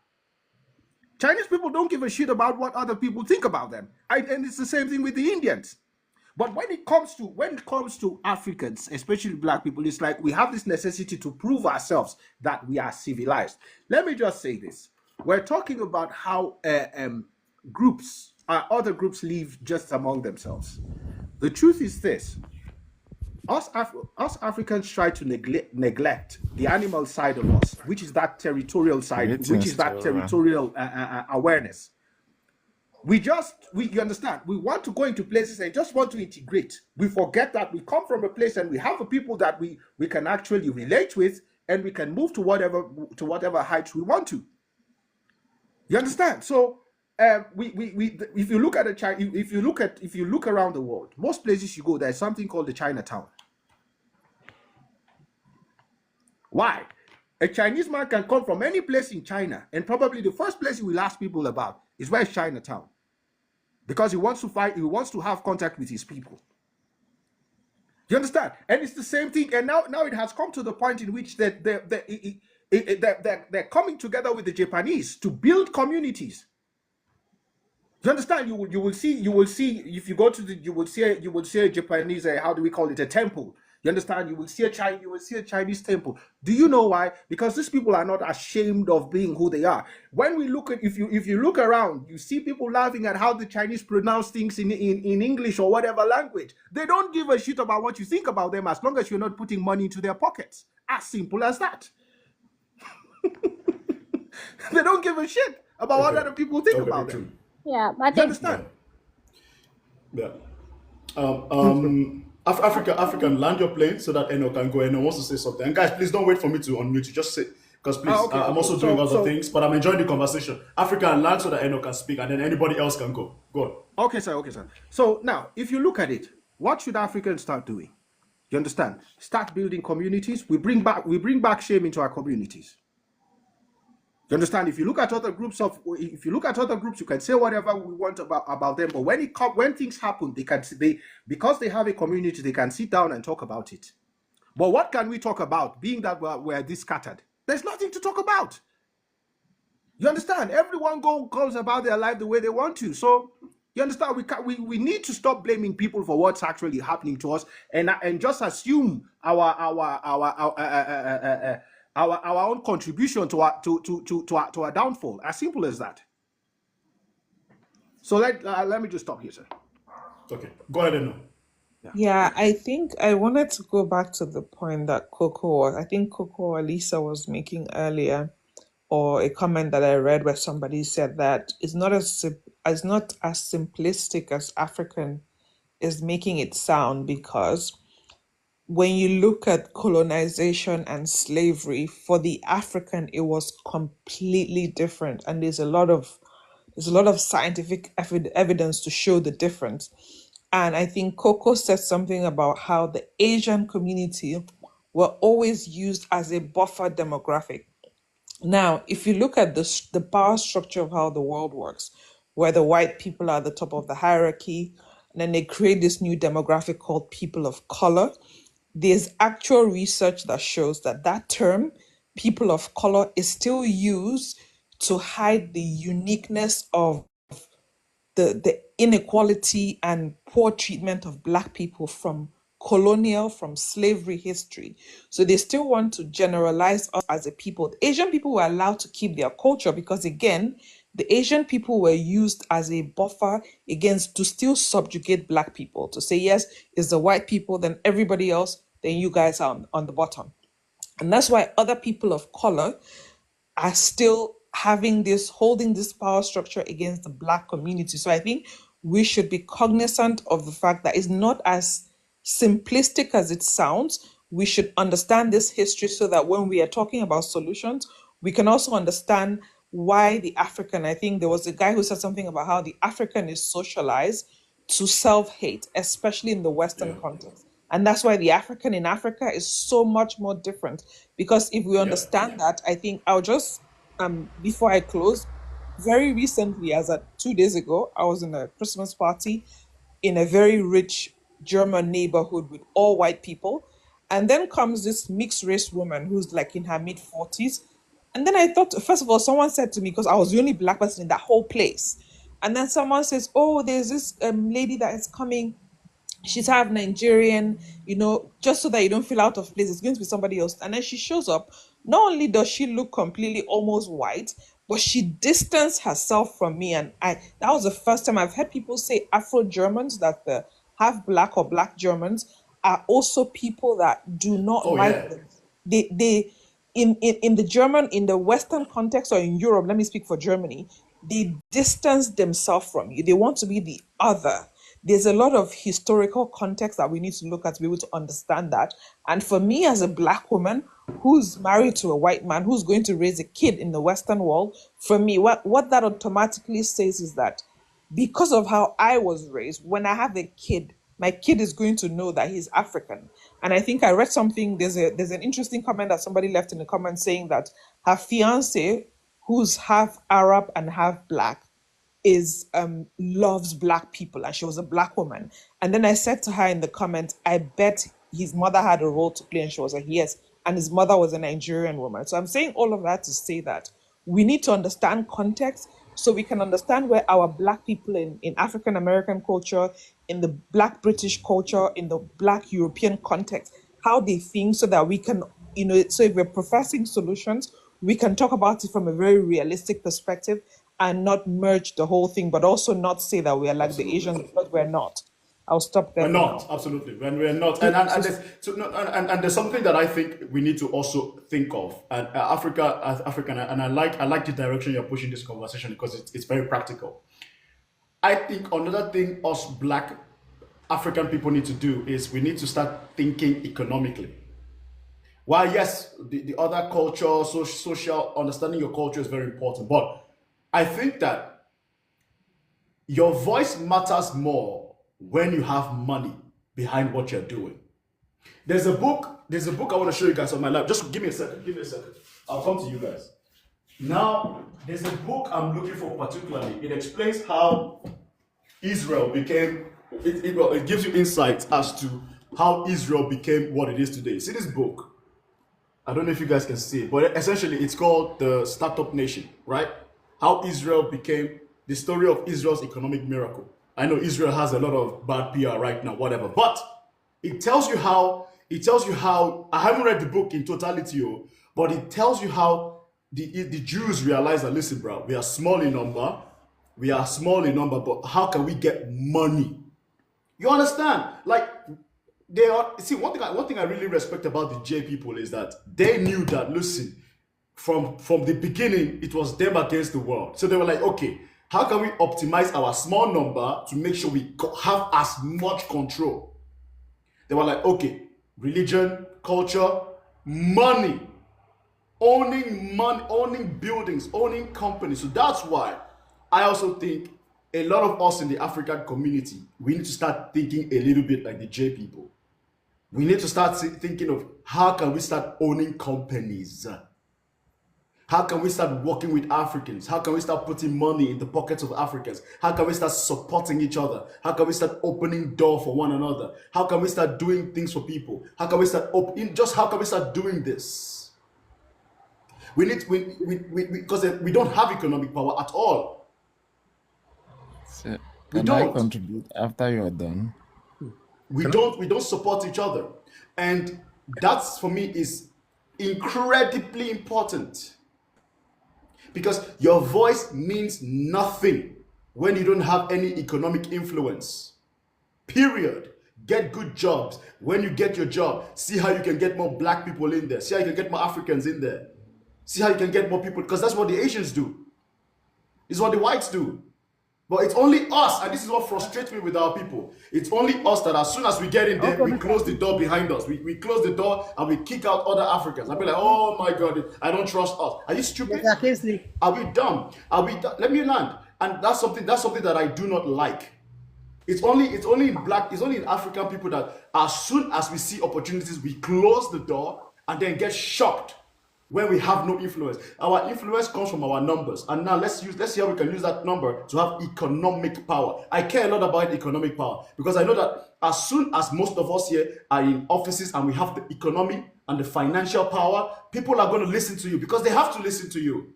Chinese people don't give a shit about what other people think about them. And it's the same thing with the Indians. But when it comes to Africans, especially black people, it's like we have this necessity to prove ourselves that we are civilized. Let me just say this. We're talking about how other groups live just among themselves. The truth is this. Us Africans try to neglect the animal side of us, which is that territorial side, which is that territorial awareness. You understand, we want to go into places and just want to integrate. We forget that we come from a place and we have a people that we can actually relate with, and we can move to whatever heights we want to. You understand? So if you look around the world, most places you go, there's something called the Chinatown. Why? A Chinese man can come from any place in China, and probably the first place he will ask people about is where's Chinatown, because he wants to have contact with his people. You understand? And it's the same thing. And now it has come to the point in which they're coming together with the Japanese to build communities. You understand? You will see if you go to you will see a Japanese, how do we call it, a temple. You understand? You will see a Chinese temple. Do you know why? Because these people are not ashamed of being who they are. When we look at, if you look around, you see people laughing at how the Chinese pronounce things in English or whatever language. They don't give a shit about what you think about them as long as you're not putting money into their pockets. As simple as that. They don't give a shit about what other people think about them. Yeah, I think. You understand? Yeah. African, land your plane so that Eno can go. Eno wants to say something. And guys, please don't wait for me to unmute you. Just say, because please, I'm also doing other things, but I'm enjoying the conversation. African, land so that Eno can speak, and then anybody else can go. Go on. Okay, sir. So now, if you look at it, what should Africans start doing? You understand? Start building communities. We bring back shame into our communities. You understand? If you look at other groups, you can say whatever we want about them. But when things happen, because they have a community, they can sit down and talk about it. But what can we talk about, being that we're this scattered? There's nothing to talk about. You understand? Everyone goes about their life the way they want to. So you understand? We need to stop blaming people for what's actually happening to us, and just assume our own contribution to our downfall. As simple as that. So let me just stop here, sir. Okay, go ahead and know. Yeah, I think I wanted to go back to the point that I think Coco or Lisa was making earlier, or a comment that I read where somebody said that it's not as simplistic as African is making it sound, because when you look at colonization and slavery, for the African it was completely different, and there's a lot of scientific evidence to show the difference. And I think Coco said something about how the Asian community were always used as a buffer demographic. Now, if you look at the power structure of how the world works, where the white people are at the top of the hierarchy, and then they create this new demographic called people of color, there's actual research that shows that that term, people of color, is still used to hide the uniqueness of the inequality and poor treatment of Black people from slavery history. So they still want to generalize us as a people. The Asian people were allowed to keep their culture because, again, the Asian people were used as a buffer against to still subjugate Black people, to say, yes, it's the white people, then everybody else, then you guys are on the bottom. And that's why other people of color are still holding this power structure against the Black community. So I think we should be cognizant of the fact that it's not as simplistic as it sounds. We should understand this history so that when we are talking about solutions, we can also understand why the African, I think there was a guy who said something about how the African is socialized to self-hate, especially in the Western Yeah, context. And that's why the African in Africa is so much more different. Because if we yeah, understand that, I think I'll just before I close, very recently, as at 2 days ago, I was in a Christmas party in a very rich German neighborhood with all white people. And then comes this mixed race woman who's like in her mid 40s. And then I thought, first of all, someone said to me, because I was the only Black person in that whole place. And then someone says, oh, there's this lady that is coming, she's half Nigerian, just so that you don't feel out of place. It's going to be somebody else. And then she shows up. Not only does she look completely almost white, but she distanced herself from me. And that was the first time I've heard people say Afro Germans, that the half Black or Black Germans are also people that do not oh like yeah, them. They in the German, in the Western context, or in Europe, let me speak for Germany, they distance themselves from you. They want to be the other. There's a lot of historical context that we need to look at to be able to understand that. And for me, as a Black woman who's married to a white man who's going to raise a kid in the Western world, for me, what that automatically says is that because of how I was raised, when I have a kid, my kid is going to know that he's African. And I think I read something, there's an interesting comment that somebody left in the comments saying that her fiance, who's half Arab and half Black, is loves Black people, and she was a Black woman. And then I said to her in the comment, I bet his mother had a role to play, and she was like, yes. And his mother was a Nigerian woman. So I'm saying all of that to say that we need to understand context so we can understand where our Black people in African American culture, in the Black British culture, in the Black European context, how they think, so that we can, so if we're professing solutions, we can talk about it from a very realistic perspective and not merge the whole thing, but also not say that we are like the absolutely. Asians, because we're not. I'll stop there We're for not, now. absolutely. When we're not, and there's something that I think we need to also think of. And African, and I like the direction you're pushing this conversation, because it's very practical. I think another thing us Black African people need to do is we need to start thinking economically. While yes, the other culture, social understanding your culture is very important, but I think that your voice matters more when you have money behind what you're doing. There's a book I want to show you guys on my lap. Just give me a second. Give me a second. I'll come to you guys. Now, there's a book I'm looking for particularly. It explains how Israel became. It gives you insights as to how Israel became what it is today. See this book. I don't know if you guys can see it, but essentially it's called the Startup Nation, right? How Israel became the story of Israel's economic miracle. I know Israel has a lot of bad PR right now, whatever, but it tells you how I haven't read the book in totality, but it tells you how the Jews realize that, listen, bro, we are small in number, but how can we get money? You understand? Like, they are, see, one thing I really respect about the J people is that they knew that, listen, from the beginning it was them against the world. So they were like, okay, how can we optimize our small number to make sure we have as much control? They were like, okay, religion, culture, money, owning buildings, owning companies. So that's why I also think a lot of us in the African community, we need to start thinking a little bit like the J people. We need to start thinking of how can we start owning companies? How can we start working with Africans? How can we start putting money in the pockets of Africans? How can we start supporting each other? How can we start opening door for one another? How can we start doing things for people? How can we start how can we start doing this? We need because we don't have economic power at all. So, We can I don't. contribute after you're done? We don't support each other. And that's, for me, is incredibly important. Because your voice means nothing when you don't have any economic influence. Period. Get good jobs. When you get your job, see how you can get more black people in there. See how you can get more Africans in there. See how you can get more people, because that's what the Asians do. This is what the whites do. But it's only us, and this is what frustrates me with our people. It's only us that as soon as we get in there, we close the door behind us. We close the door and we kick out other Africans. I'll be like, oh my God, I don't trust us. Are you stupid? Are we dumb? Let me land. And that's something that I do not like. It's only in African people that as soon as we see opportunities, we close the door and then get shocked when we have no influence. Our influence comes from our numbers. And now let's see how we can use that number to have economic power. I care a lot about economic power because I know that as soon as most of us here are in offices and we have the economy and the financial power, people are going to listen to you because they have to listen to you.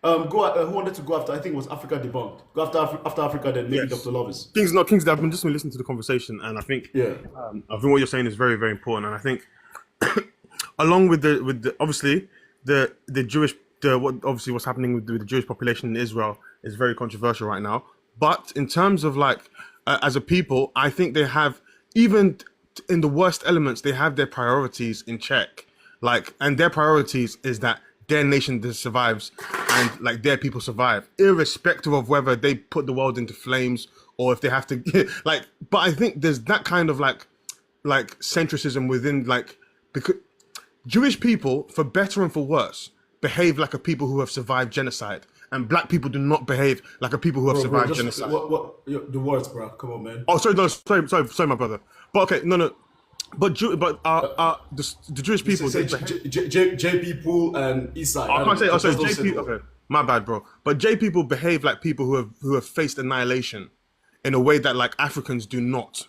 Who wanted to go after? I think it was Africa Debunked. Go after Africa, then maybe Yes. Dr. Lovis. Kingsley, I've been just listening to the conversation, and I think I think what you're saying is very, very important. And I think along with the obviously the Jewish what's happening with the Jewish population in Israel is very controversial right now. But in terms of as a people, I think they have, even in the worst elements, they have their priorities in check. And their priorities is that their nation survives and their people survive, irrespective of whether they put the world into flames or if they have to but I think there's that kind of centricism within because Jewish people, for better and for worse, behave like a people who have survived genocide, and black people do not behave like a people who have survived genocide. The words, bro? Come on, man. Oh, sorry, my brother. But okay, no. But the Jewish people, J people and Eastside. I can't say. Oh, sorry, J people. Okay, my bad, bro. But J people behave like people who have faced annihilation in a way that Africans do not.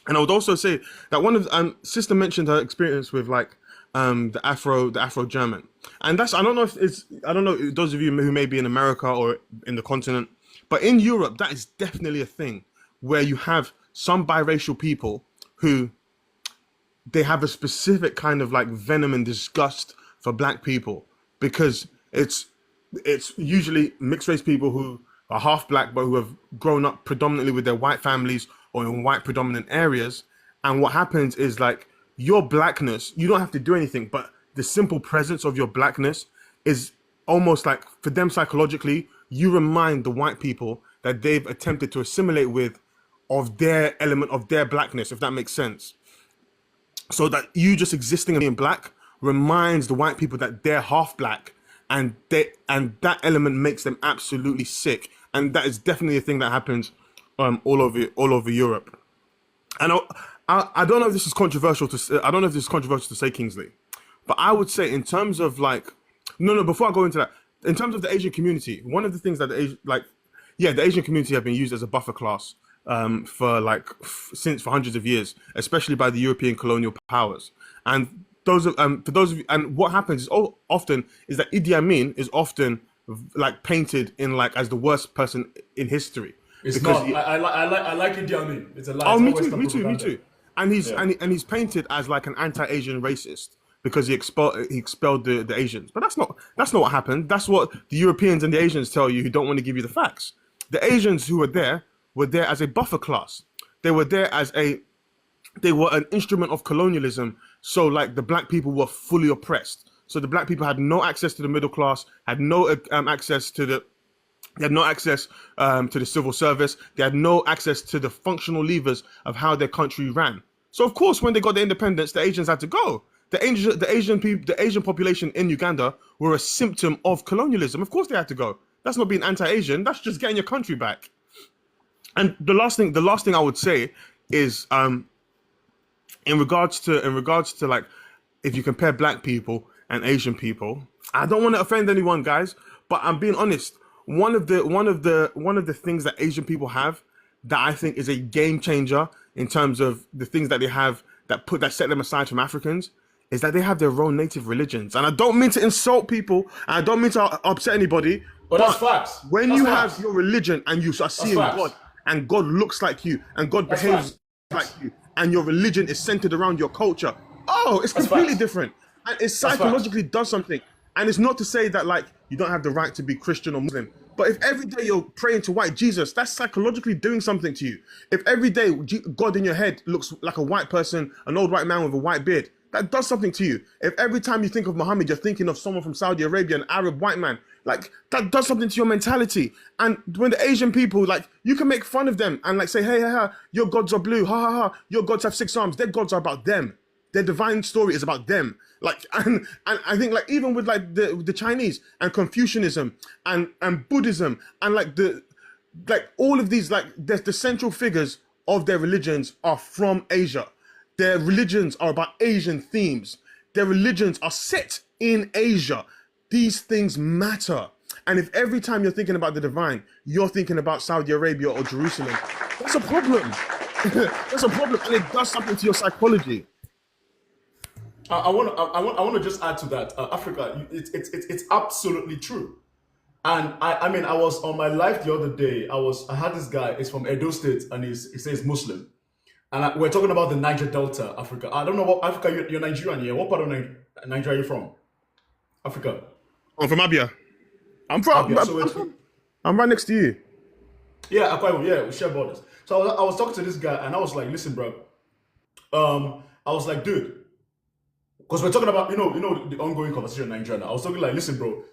And I would also say that one of sister mentioned her experience with the Afro German, and I don't know those of you who may be in America or in the continent, but in Europe that is definitely a thing where you have some biracial people who they have a specific kind of venom and disgust for black people, because it's usually mixed race people who are half black but who have grown up predominantly with their white families or in white predominant areas. And what happens is your blackness, you don't have to do anything, but the simple presence of your blackness is almost for them psychologically, you remind the white people that they've attempted to assimilate with of their element of their blackness, if that makes sense. So that you just existing and being black reminds the white people that they're half black, and that element makes them absolutely sick. And that is definitely a thing that happens all over Europe. And I don't know if this is controversial to say, Kingsley, but I would say in terms of before I go into that, in terms of the Asian community, one of the things that the Asian community have been used as a buffer class for hundreds of years, especially by the European colonial powers. And for those of you, and what happens is often is that Idi Amin is often like painted in like as the worst person in history. It's because not. I like Idi Amin. It's a lie. Oh, It's me not too, Western me too, me propaganda. too. And he's Yeah. and he's painted as like an anti-Asian racist because he expelled the Asians. But that's not what happened. That's what the Europeans and the Asians tell you who don't want to give you the facts. The Asians who were there as a buffer class. They were there they were an instrument of colonialism. So like the black people were fully oppressed. So the black people had no access to the middle class, had no access to the they had no access to the civil service. They had no access to the functional levers of how their country ran. So of course, when they got the independence, the Asians had to go. The Asian population in Uganda were a symptom of colonialism. Of course, they had to go. That's not being anti-Asian. That's just getting your country back. And the last thing I would say is in regards to like if you compare black people and Asian people, I don't want to offend anyone, guys, but I'm being honest. One of the things that Asian people have that I think is a game changer in terms of the things that they have that set them aside from Africans is that they have their own native religions. And I don't mean to insult people, and I don't mean to upset anybody. But that's facts. When That's you facts. have your religion and you are seeing facts. God, and God looks like you, and God That's behaves facts. like you, and your religion is centered around your culture, it's That's completely facts. different. And it facts. psychologically does something. And it's not to say that like you don't have the right to be Christian or Muslim, but if every day you're praying to white Jesus, that's psychologically doing something to you. If every day God in your head looks like a white person, an old white man with a white beard, that does something to you. If every time you think of Muhammad, you're thinking of someone from Saudi Arabia, an Arab white man, like that does something to your mentality. And when the Asian people, like you can make fun of them and like say, hey, your gods are blue, ha ha ha, your gods have 6 arms, their gods are about them. Their divine story is about them. Like, and I think like even with like the Chinese and Confucianism and Buddhism and like all of these, like the central figures of their religions are from Asia. Their religions are about Asian themes. Their religions are set in Asia. These things matter. And if every time you're thinking about the divine, you're thinking about Saudi Arabia or Jerusalem, that's a problem. That's a problem, and it does something to your psychology. I want to just add to that. Africa, it's absolutely true. And I mean, I was on my live the other day. I had this guy. He's from Edo State, and he says Muslim. And we're talking about the Niger Delta, Africa. I don't know what Africa. You're Nigerian here. What part of Nigeria are you from? Africa. I'm from Abia. I'm right next to you. Yeah, Akwa Ibom, yeah, we share borders. So I was talking to this guy, and I was like, listen, bro. I was like, dude, because we're talking about, the ongoing conversation in Nigeria now. I was talking like, listen, bro,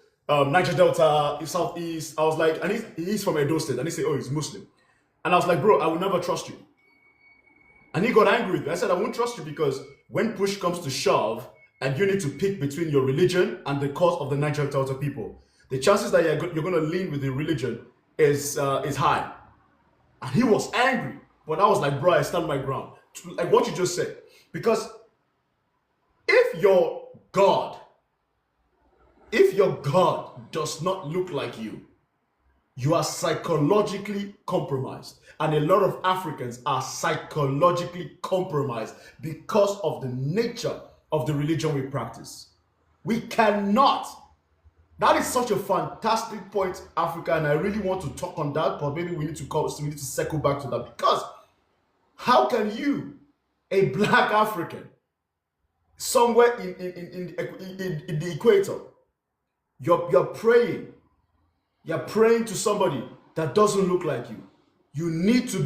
Niger Delta, Southeast. I was like, and he's from Edo State, and he said, oh, he's Muslim. And I was like, bro, I will never trust you. And he got angry with me. I said, I won't trust you because when push comes to shove, and you need to pick between your religion and the cause of the Niger Delta people, the chances that you're going to lean with the religion is high. And he was angry. But I was like, bro, I stand my ground. Like what you just said. Because if your God does not look like you are psychologically compromised. And a lot of Africans are psychologically compromised because of the nature of the religion we practice. We cannot. That is such a fantastic point, Africa, and I really want to talk on that, but maybe we need to circle back to that, because how can you, a black African, somewhere in the equator, you're praying to somebody that doesn't look like you. You need to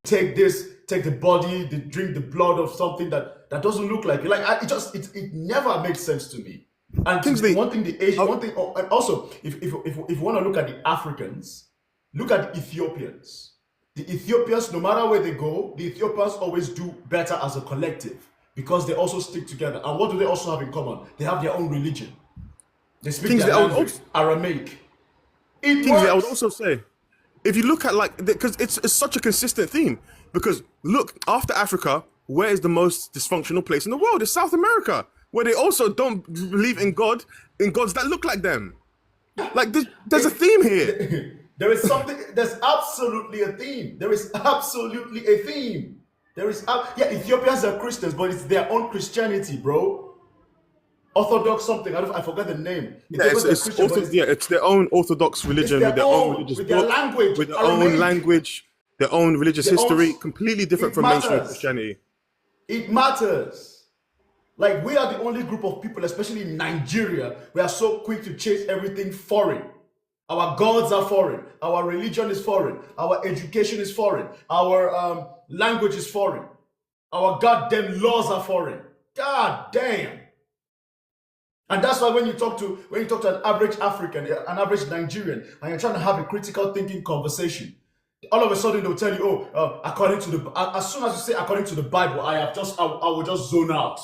take the body, drink the blood of something that doesn't look like you. Like it never makes sense to me. And one thing, and also if you want to look at the Africans, look at the Ethiopians. The Ethiopians, no matter where they go, the Ethiopians always do better as a collective because they also stick together. And what do they also have in common? They have their own religion. They speak their language, Aramaic. I would also say, if you look at because it's such a consistent theme. Because look, after Africa, where is the most dysfunctional place in the world? It's South America, where they also don't believe in gods that look like them. Like there's a theme here. There's absolutely a theme. There is absolutely a theme. There is, yeah, Ethiopians are Christians, but it's their own Christianity, bro. Orthodox something. I forgot the name. Yeah, Ethiopians are Christian, but it's their own Orthodox it's religion with their their own own, religious with their book, language, with their Aramaic. own language, their own religious Their own- history, completely different it from mainstream matters. Christianity. It matters. Like, we are the only group of people, especially in Nigeria, we are so quick to chase everything foreign. Our gods are foreign. Our religion is foreign. Our education is foreign. Our language is foreign. Our goddamn laws are foreign. God damn. And that's why when you talk to an average African, an average Nigerian, and you're trying to have a critical thinking conversation, all of a sudden they'll tell you, according to the, as soon as you say according to the Bible, I will just zone out.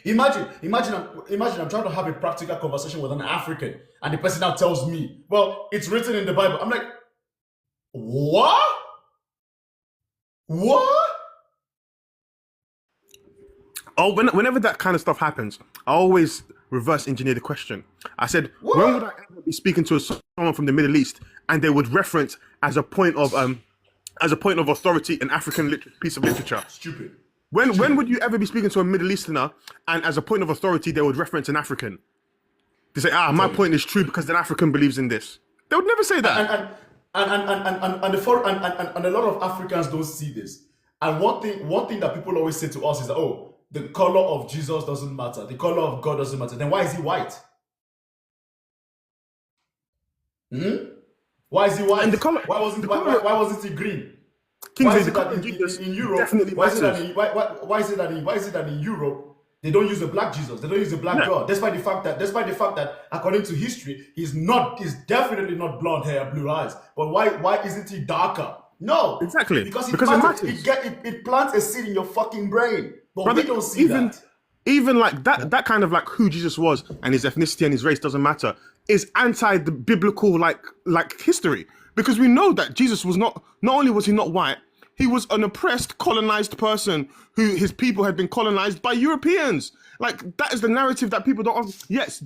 Imagine I'm trying to have a practical conversation with an African, and the person now tells me, well, it's written in the Bible. I'm like, what? What? Oh, whenever that kind of stuff happens, I always reverse engineer the question. I said, What? when would I ever be speaking to someone from the Middle East, and they would reference as a point of authority an African piece of literature? Stupid. When would you ever be speaking to a Middle Easterner, and as a point of authority they would reference an African? They say, my point is true because an African believes in this. They would never say that. And a lot of Africans don't see this. And one thing that people always say to us is that, oh, the color of Jesus doesn't matter. The color of God doesn't matter. Then why is he white? Why is he white? And the color, why wasn't he green? Kingsley, Why is the it color that of Jesus in Europe? definitely Why is matters. it that in Europe they don't use the black Jesus? They don't use the black God, despite the fact that according to history, he's definitely not blonde hair, blue eyes. But why isn't he darker? No, Exactly. because it Because it matters. matters. It plants a seed in your fucking brain. But Brother, we don't see that. Even like that kind of like who Jesus was and his ethnicity and his race doesn't matter is anti the biblical like history, because we know that Jesus was not only was he not white, he was an oppressed, colonized person who his people had been colonized by Europeans. Like, that is the narrative that people don't. Yes,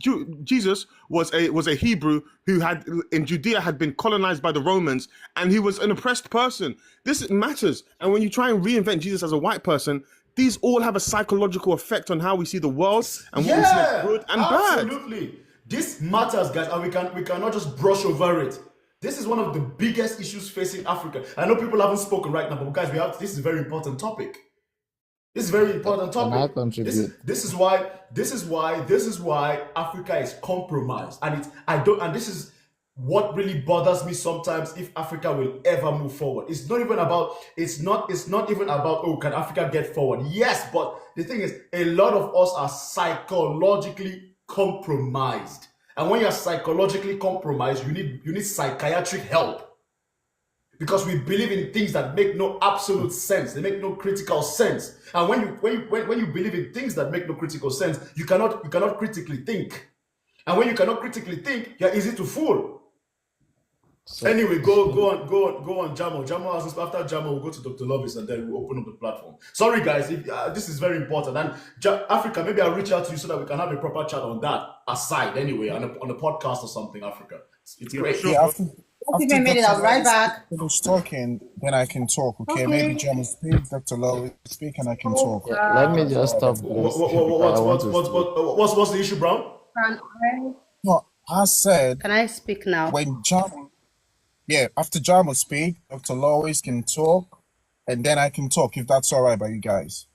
Jesus was a Hebrew who had in Judea had been colonized by the Romans, and he was an oppressed person. This matters. And when you try and reinvent Jesus as a white person, these all have a psychological effect on how we see the world and what we see as good and bad. Absolutely. This matters, guys, and we cannot just brush over it. This is one of the biggest issues facing Africa. I know people haven't spoken right now, but guys, this is a very important topic. This is a very important topic. Can I contribute? This is why Africa is compromised, and this is what really bothers me sometimes. If Africa will ever move forward, it's not even about oh, can Africa get forward? Yes, but the thing is, a lot of us are psychologically compromised, and when you're psychologically compromised, you need psychiatric help. Because we believe in things that make no absolute sense. They make no critical sense. And when you believe in things that make no critical sense, you cannot critically think. And when you cannot critically think, you're easy to fool. So, anyway, go on, Jamo. After Jamo, we'll go to Dr. Lovis and then we'll open up the platform. Sorry, guys, this is very important. And Africa, maybe I'll reach out to you so that we can have a proper chat on that aside. Anyway, on a podcast or something. Africa, it's great. Yeah, after Give me a minute, I'll be right back. finish talking, then I can talk. Okay, maybe Jam will speak, Dr. Lowe speak, and I can talk. Let me just stop. What's the issue, Brown? No, I said. Can I speak now? When Jam, after Jam will speak, Dr. Lois can talk, and then I can talk if that's all right by you guys.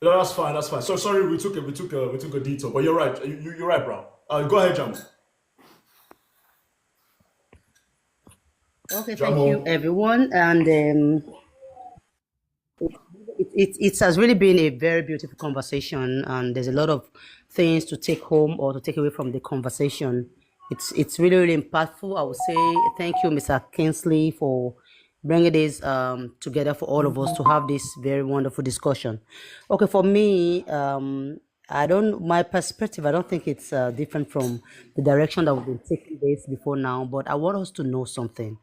No, that's fine. So sorry, we took a detour, but you're right. You're right, Brown. Go ahead, Jam. Okay, thank you, everyone. And it has really been a very beautiful conversation, and there's a lot of things to take home or to take away from the conversation. It's really, really impactful. I would say thank you, Mr. Kingsley, for bringing this together for all of us to have this very wonderful discussion. Okay, for me, my perspective, I don't think it's different from the direction that we've been taking this before now, but I want us to know something.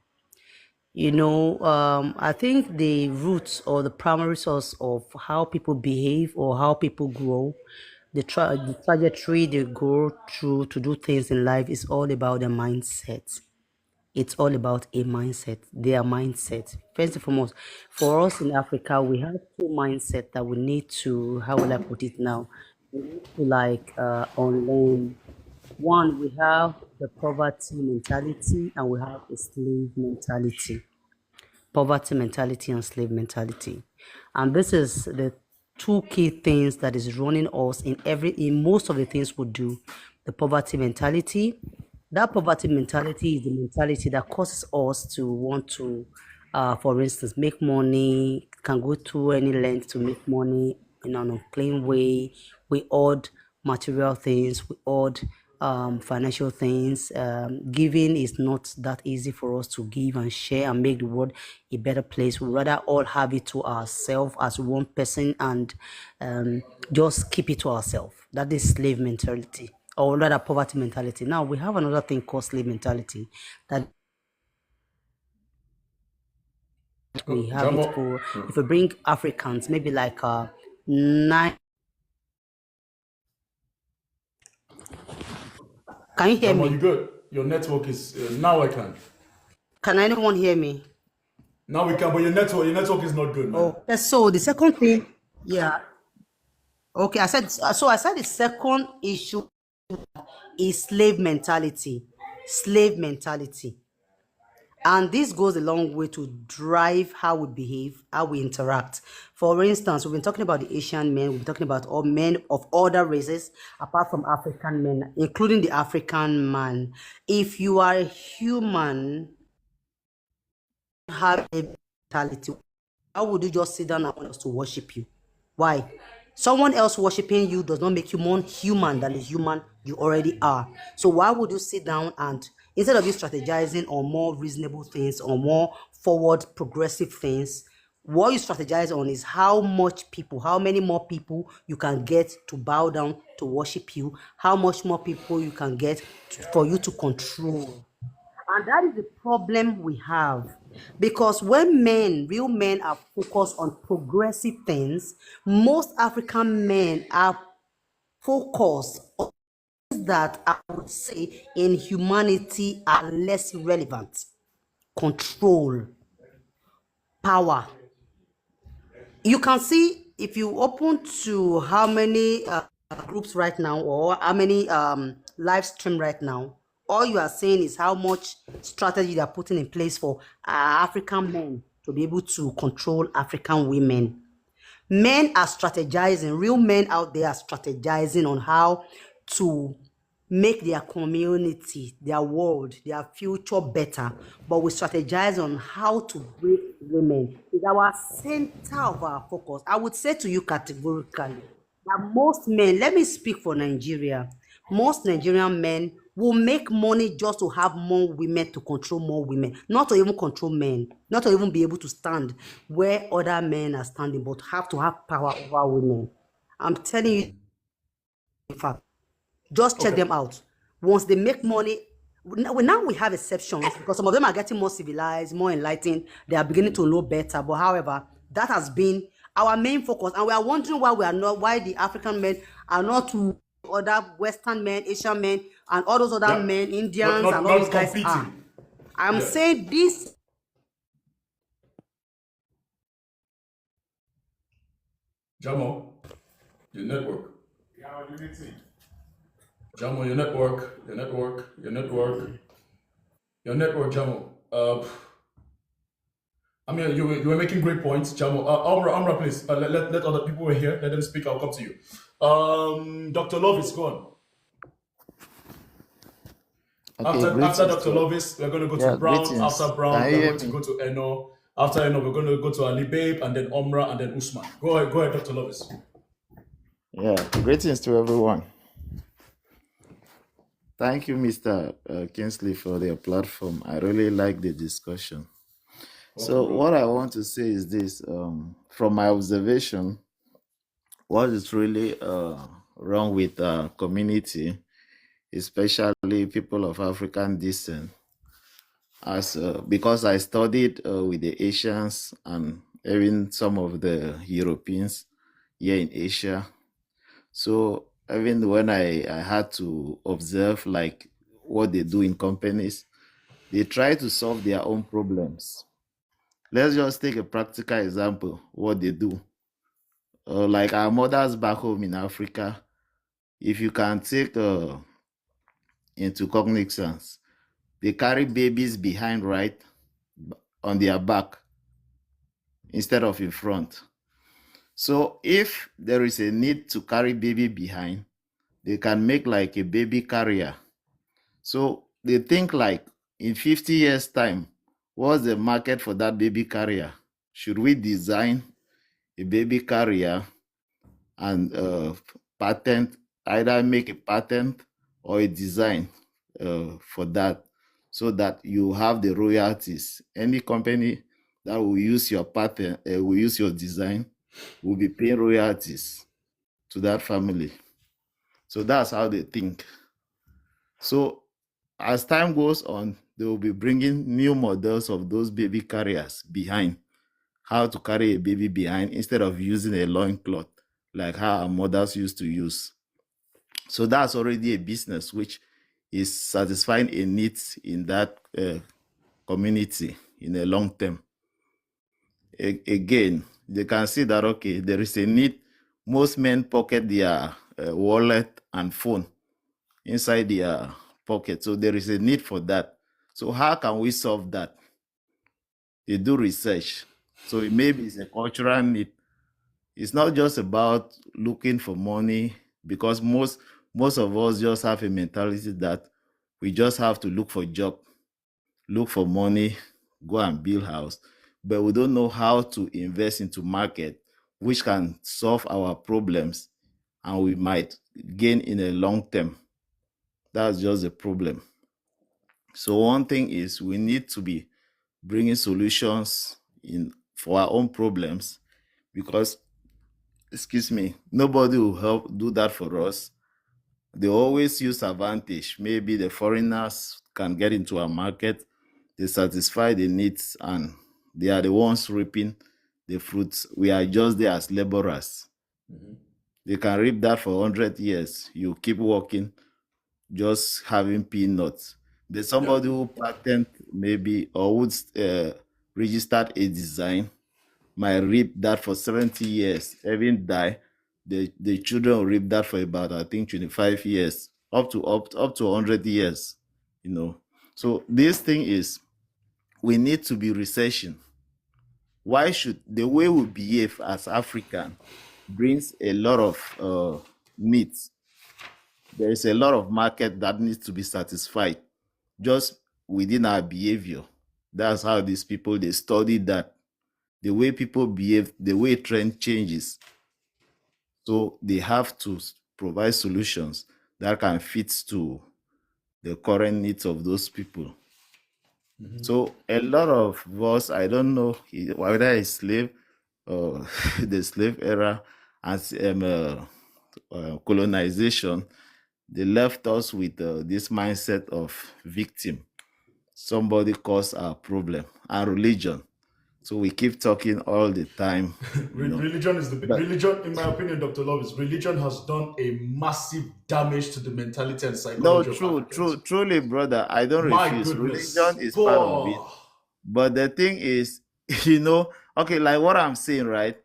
I think the roots or the primary source of how people behave or how people grow, the trajectory they go through to do things in life is all about their mindset. It's all about a mindset, their mindset. First and foremost, for us in Africa, we have two mindsets that we need to, how will I put it now? We need to unlearn. One, we have the poverty mentality and we have the slave mentality. Poverty mentality and slave mentality. And this is the two key things that is running us in most of the things we do. The poverty mentality. That poverty mentality is the mentality that causes us to want to, for instance, make money, can go through any length to make money in an unclean way. We hoard material things, we hoard financial things. Giving is not that easy for us to give and share and make the world a better place. We rather all have it to ourselves as one person and just keep it to ourselves. That is slave mentality, or rather poverty mentality. Now we have another thing called slave mentality that we have it for. If we bring Africans, maybe like nine. Can you hear me? You good? Your network is now I can. Can anyone hear me? Now we can, but your network is not good, man. Oh, so the second thing, yeah. Okay, I said the second issue is slave mentality. Slave mentality. And this goes a long way to drive how we behave, how we interact. For instance, we've been talking about the Asian men, we've been talking about all men of other races, apart from African men, including the African man. If you are a human, have a mentality, how would you just sit down and want us to worship you? Why? Someone else worshiping you does not make you more human than the human you already are. So why would you sit down and, instead of you strategizing on more reasonable things or more forward progressive things, what you strategize on is how many more people you can get to bow down to worship you, how much more people you can get for you to control. And that is the problem we have. Because when real men are focused on progressive things, most African men are focused on things that I would say in humanity are less relevant. Control, power. You can see if you open to how many groups right now or how many live stream right now, all you are saying is how much strategy they are putting in place for African men to be able to control African women. Men are strategizing, real men out there are strategizing on how to make their community, their world, their future better. But we strategize on how to break women. It's our center of our focus. I would say to you categorically that most men, let me speak for Nigeria, most Nigerian men will make money just to have more women, to control more women, not to even control men, not to even be able to stand where other men are standing, but have to have power over women. I'm telling you, in fact, just check them out. Once they make money, now we have exceptions because some of them are getting more civilized, more enlightened. They are beginning to know better. But however, that has been our main focus, and we are wondering why the African men are not to other Western men, Asian men, and all those other men, Indians, and all those guys competing. Are. I'm saying this. Jamo, your network. Jamo, your network, Jamo. I mean, you were making great points, Jamo. Amra, please, let other people who are here, let them speak, I'll come to you. Dr. Love is gone. Okay, after Dr. Lovis, we're going to go to Brown. Greetings. After Brown, we're going to go to Eno. After Eno, we're going to go to Ali Babe, and then Omra, and then Usman. Go ahead, Dr. Lovis. Yeah, greetings to everyone. Thank you, Mr. Kingsley, for the platform. I really like the discussion. So what I want to say is this, from my observation, what is really wrong with our community, especially people of African descent, because I studied with the Asians and even some of the Europeans here in Asia. So even when I had to observe like what they do in companies, They try to solve their own problems. Let's just take a practical example, what they do. Like our mothers back home in Africa, if you can take into cognizance, they carry babies behind, right, on their back instead of in front. So if there is a need to carry baby behind, they can make like a baby carrier. So they think like in 50 years time, what's the market for that baby carrier? Should we design a baby carrier and patent, either make a patent or a design for that, so that you have the royalties? Any company that will use your patent, will use your design, will be paying royalties to that family. So that's how they think. So as time goes on, they will be bringing new models of those baby carriers behind, how to carry a baby behind instead of using a loincloth like how our mothers used to use. So that's already a business which is satisfying a need in that community in the long term. Again, they can see that, okay, there is a need. Most men pocket their wallet and phone inside their pocket. So there is a need for that. So how can we solve that? They do research. So maybe it's a cultural need. It's not just about looking for money, because most of us just have a mentality that we just have to look for a job, look for money, go and build house. But we don't know how to invest into market which can solve our problems and we might gain in a long term. That's just a problem. So one thing is we need to be bringing solutions in for our own problems, because, excuse me, nobody will help do that for us. They always use advantage. Maybe the foreigners can get into our market, they satisfy the needs, and they are the ones reaping the fruits. We are just there as laborers. They can reap that for 100 years. You keep working, just having peanuts. There's somebody who patent maybe or would registered a design, might reap that for 70 years, even die. The children will reap that for about, I think, 25 years, up to 100 years, you know. So this thing is, we need to be researching. Why should the way we behave as African brings a lot of needs? There is a lot of market that needs to be satisfied just within our behavior. That's how these people, they study that. The way people behave, the way trend changes. So they have to provide solutions that can fit to the current needs of those people. So a lot of us, I don't know whether it's slave or the slave era and colonization, they left us with this mindset of victim. Somebody caused our problem, and religion. So we keep talking all the time. Religion is But religion, in my opinion, Dr. Love, is religion has done a massive damage to the mentality and no, psychology of true, Africans. truly, brother, I don't My refuse. Religion goodness. is part of it. Poor. But the thing is, okay, like what I'm saying, right?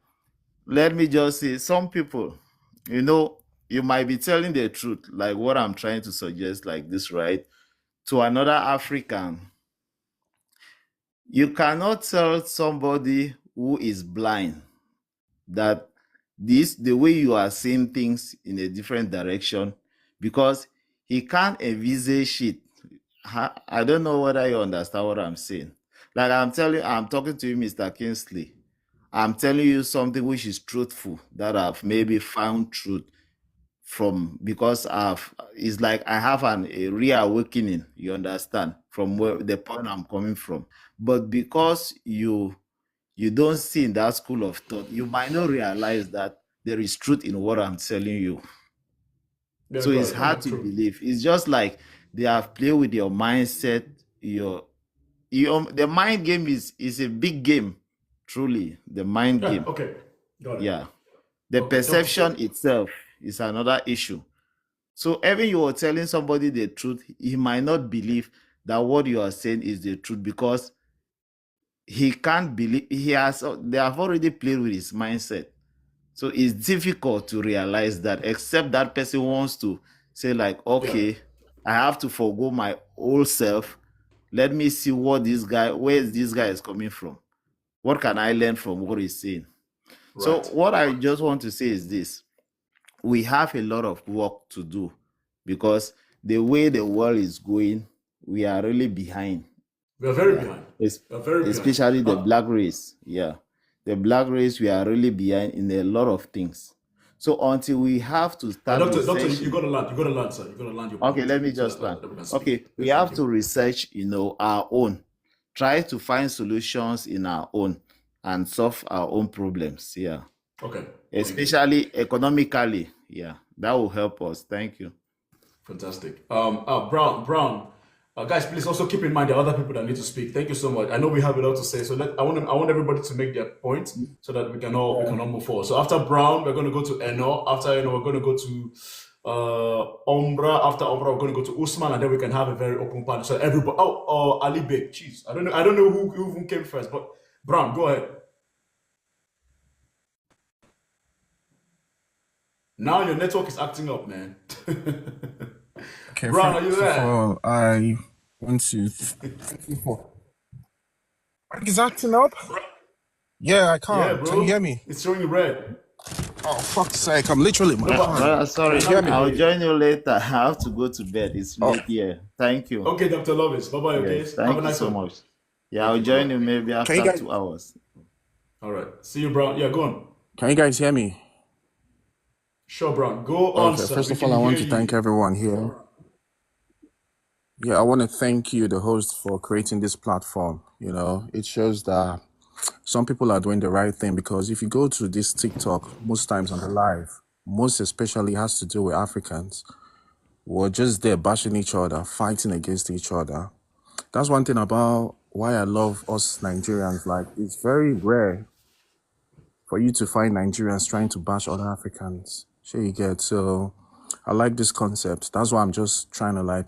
Let me just say, some people, you might be telling the truth, like what I'm trying to suggest, like this, right? To another African, you cannot tell somebody who is blind that the way you are seeing things in a different direction, because he can't envisage it. I don't know whether you understand what I'm saying. Like I'm talking to you, Mr. Kingsley. I'm telling you something which is truthful, that I've maybe found truth from, because it's like I have a reawakening, you understand, from where the point I'm coming from. But because you don't see in that school of thought, you might not realize that there is truth in what I'm telling you. Yeah, So go it's ahead. hard to believe. It's just like they have played with your mindset. The mind game is a big game, truly. The mind Yeah, game. okay. Got it. Yeah. The Okay, perception itself is another issue. So even you are telling somebody the truth, he might not believe that what you are saying is the truth, because he can't believe they have already played with his mindset. So it's difficult to realize that, except that person wants to say, like, okay, I have to forgo my old self. Let me see where this guy is coming from. What can I learn from what he's saying? So what I just want to say is this: we have a lot of work to do, because the way the world is going, we are really behind. We are very behind. We are very behind. Especially the black race. Yeah. The black race, we are really behind in a lot of things. So until we have to start Doctor, you got to land. You got to land, sir. You got to land your point. Okay, let me just land. Okay, we have to research, our own. Try to find solutions in our own and solve our own problems. Yeah. Okay. Especially economically. Yeah. That will help us. Thank you. Fantastic. Brown. Guys, please also keep in mind there are other people that need to speak. Thank you so much. I know we have a lot to say, so I want everybody to make their point so that we can all move forward. So after Brown, we're going to go to Eno. After Eno, we're going to go to Ombra. After Ombra, we're going to go to Usman, and then we can have a very open panel. So everybody. Ali Bey. Jeez, I don't know who came first, but Brown, go ahead. Now your network is acting up, man. Okay, Brown, are you first there? of all, I want to thank you for. Is acting up? Yeah, I can't. Yeah, bro. Can you hear me? It's showing red. Oh, fuck's sake. I'm literally in my car. Sorry, I'll join you later. I have to go to bed. It's late here. Thank you. Okay, Dr. Lovis. Bye-bye, okay? Yes, thank you so much. Yeah, I'll join you maybe after 2 hours. All right. See you, Brown. Yeah, go on. Can you guys hear me? Sure, Brown. Go on, Okay, sir. first of all, I want to thank everyone here. Yeah, I want to thank you, the host, for creating this platform. It shows that some people are doing the right thing, because if you go to this TikTok, most times on the live, most especially has to do with Africans, we're just there bashing each other, fighting against each other. That's one thing about why I love us Nigerians. Like, it's very rare for you to find Nigerians trying to bash other Africans. Sure you get. So I like this concept. That's why I'm just trying to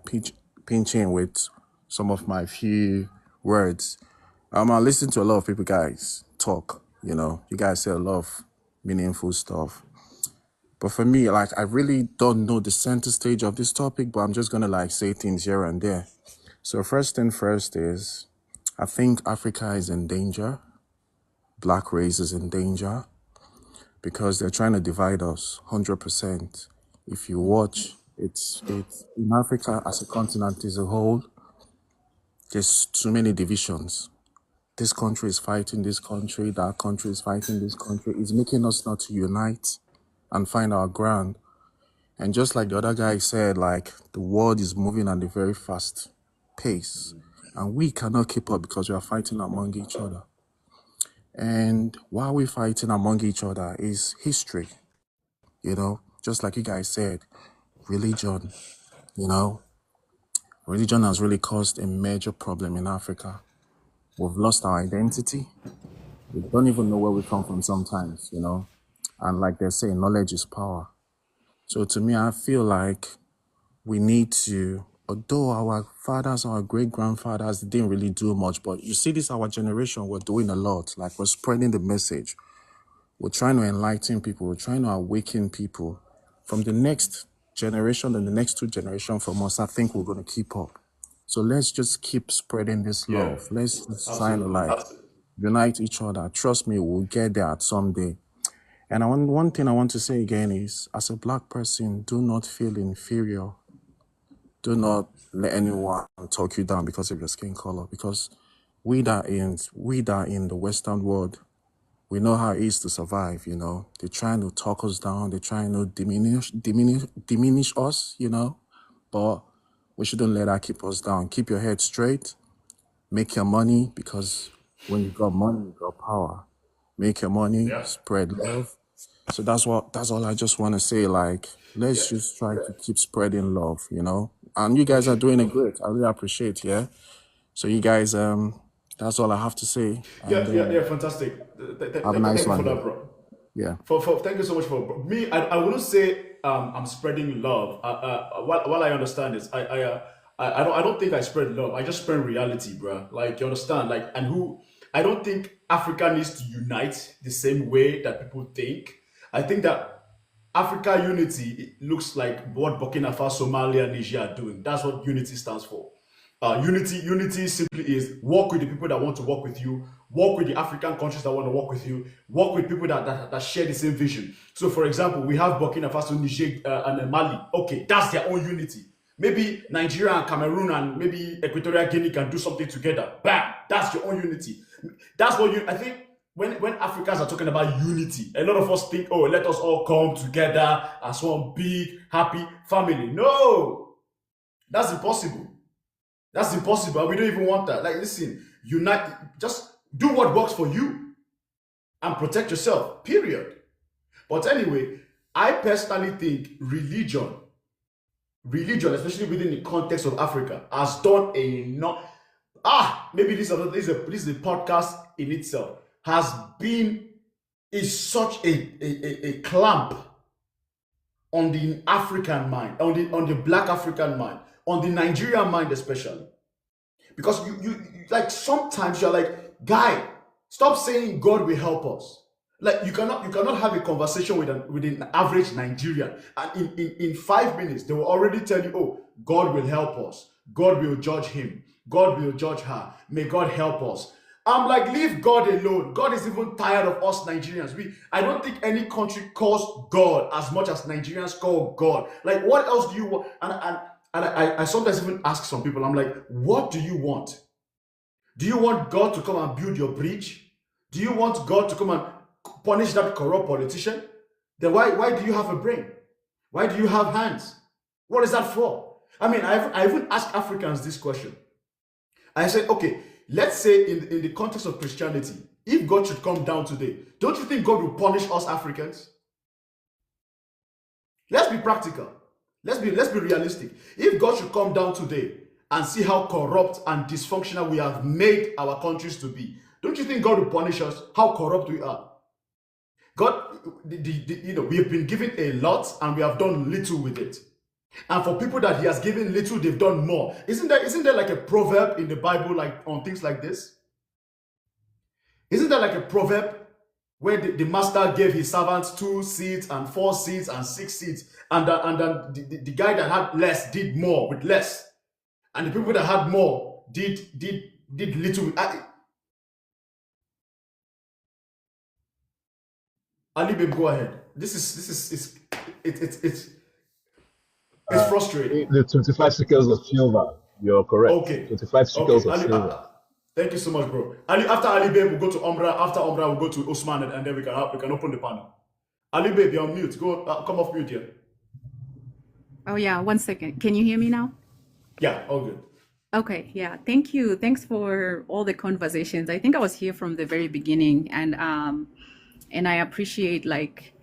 pinch in with some of my few words. I listen to a lot of people guys talk, you guys say a lot of meaningful stuff. But for me, I really don't know the center stage of this topic, but I'm just gonna say things here and there. So first thing first is, I think Africa is in danger. Black race is in danger because they're trying to divide us 100%. If you watch, it's in Africa as a continent as a whole, there's too many divisions. This country is fighting this country, that country is fighting this country. It's making us not to unite and find our ground. And just like the other guy said, the world is moving at a very fast pace. And we cannot keep up because we are fighting among each other. And while we're fighting among each other is history. Just like you guys said, religion, religion has really caused a major problem in Africa. We've lost our identity. We don't even know where we come from sometimes, And like they say, knowledge is power. So to me, I feel like we need to, although our fathers, our great-grandfathers didn't really do much, but you see this, our generation, we're doing a lot. We're spreading the message. We're trying to enlighten people. We're trying to awaken people. From the next generation and the next 2 generations from us, I think we're going to keep up. So let's just keep spreading this love. Let's just try to unite each other. Trust me, we'll get there someday. And one thing I want to say again is, as a Black person, do not feel inferior. Do not let anyone talk you down because of your skin color. Because we that in the Western world, we know how it is to survive. They're trying to talk us down. They're trying to diminish us. But we shouldn't let that keep us down. Keep your head straight. Make your money, because when you got money, you got power. Make your money, spread love. So that's all I just want to say. Let's just try to keep spreading love, And you guys are doing it great. I really appreciate, So you guys, that's all I have to say. And, fantastic. Have a nice one. For that, bro. Yeah. Thank you so much for me. I wouldn't say I'm spreading love. What I understand is I I don't think I spread love. I just spread reality, bro. Like you understand? Like and who I don't think Africa needs to unite the same way that people think. I think that Africa unity it looks like what Burkina Faso, Somalia, Niger are doing. That's what unity stands for. Unity simply is work with the people that want to work with you, work with the African countries that want to work with you, work with people that share the same vision. So, for example, we have Burkina Faso, Niger, and Mali. Okay, that's their own unity. Maybe Nigeria and Cameroon and maybe Equatorial Guinea can do something together. Bam! That's your own unity. That's what I think when Africans are talking about unity, a lot of us think, oh, let us all come together as one big, happy family. No, that's impossible. That's impossible. We don't even want that. Like, listen, unite, just do what works for you and protect yourself, period. But anyway, I personally think religion, especially within the context of Africa, has done a not. Maybe this is a podcast in itself. Has been is such a clamp on the African mind, on the Black African mind, on the Nigerian mind especially, because you like sometimes you're like, guy, stop saying God will help us. Like you cannot have a conversation with an average Nigerian, and in 5 minutes they will already tell you, oh, God will help us, God will judge him, God will judge her, may God help us. I'm like, leave God alone. God is even tired of us Nigerians. I don't think any country calls God as much as Nigerians call God. Like, what else do you want? And I sometimes even ask some people, I'm like, what do you want? Do you want God to come and build your bridge? Do you want God to come and punish that corrupt politician? Then why do you have a brain? Why do you have hands? What is that for? I mean, I even asked Africans this question. I said, okay, let's say in the context of Christianity, if God should come down today, don't you think God will punish us Africans? Let's be practical. Let's be realistic. If God should come down today and see how corrupt and dysfunctional we have made our countries to be, don't you think God will punish us? How corrupt we are? God, we have been given a lot and we have done little with it. And for people that he has given little, they've done more. Isn't there like a proverb in the Bible like on things like this? Isn't there like a proverb where the master gave his servants 2 seeds and 4 seeds and 6 seeds, and the guy that had less did more with less, and the people that had more did little with. Ali, babe, go ahead. This is it's frustrating. The 25 shekels of silver. You're correct. Okay. 25 shekels of Ali, silver. thank you so much, bro. Ali, after Ali Babe, we'll go to Umrah. After Umrah, we'll go to Osman, and then we can open the panel. Ali Babe, you're on mute. Go, come off mute here. Oh yeah, 1 second. Can you hear me now? Yeah, all good. Okay, yeah. Thank you. Thanks for all the conversations. I think I was here from the very beginning, and I appreciate like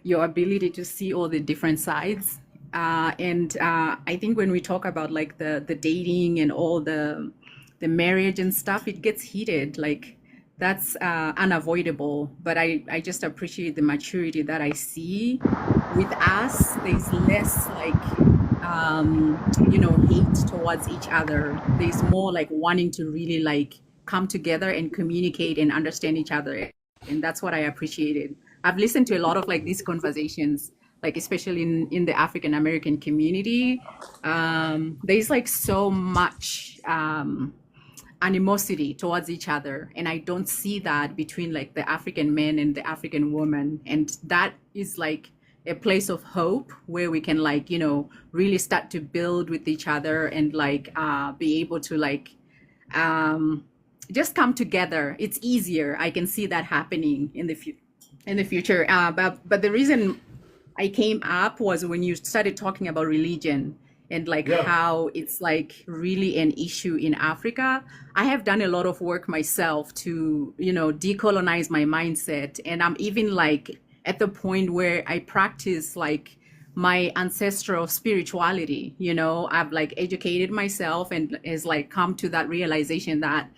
your ability to see all the different sides. I think when we talk about like the dating and all the marriage and stuff, it gets heated. Like that's unavoidable. But I just appreciate the maturity that I see with us. There's less like hate towards each other. There's more like wanting to really like come together and communicate and understand each other. And that's what I appreciated. I've listened to a lot of like these conversations, like especially in the African American community. There's like so much animosity towards each other, and I don't see that between like the African men and the African woman. And that is like a place of hope where we can like really start to build with each other and like be able to like just come together. It's easier. I can see that happening in the future. But the reason I came up was when you started talking about religion and like how it's like really an issue in Africa. I have done a lot of work myself to, decolonize my mindset. And I'm even like at the point where I practice like my ancestral spirituality. I've like educated myself and has like come to that realization that,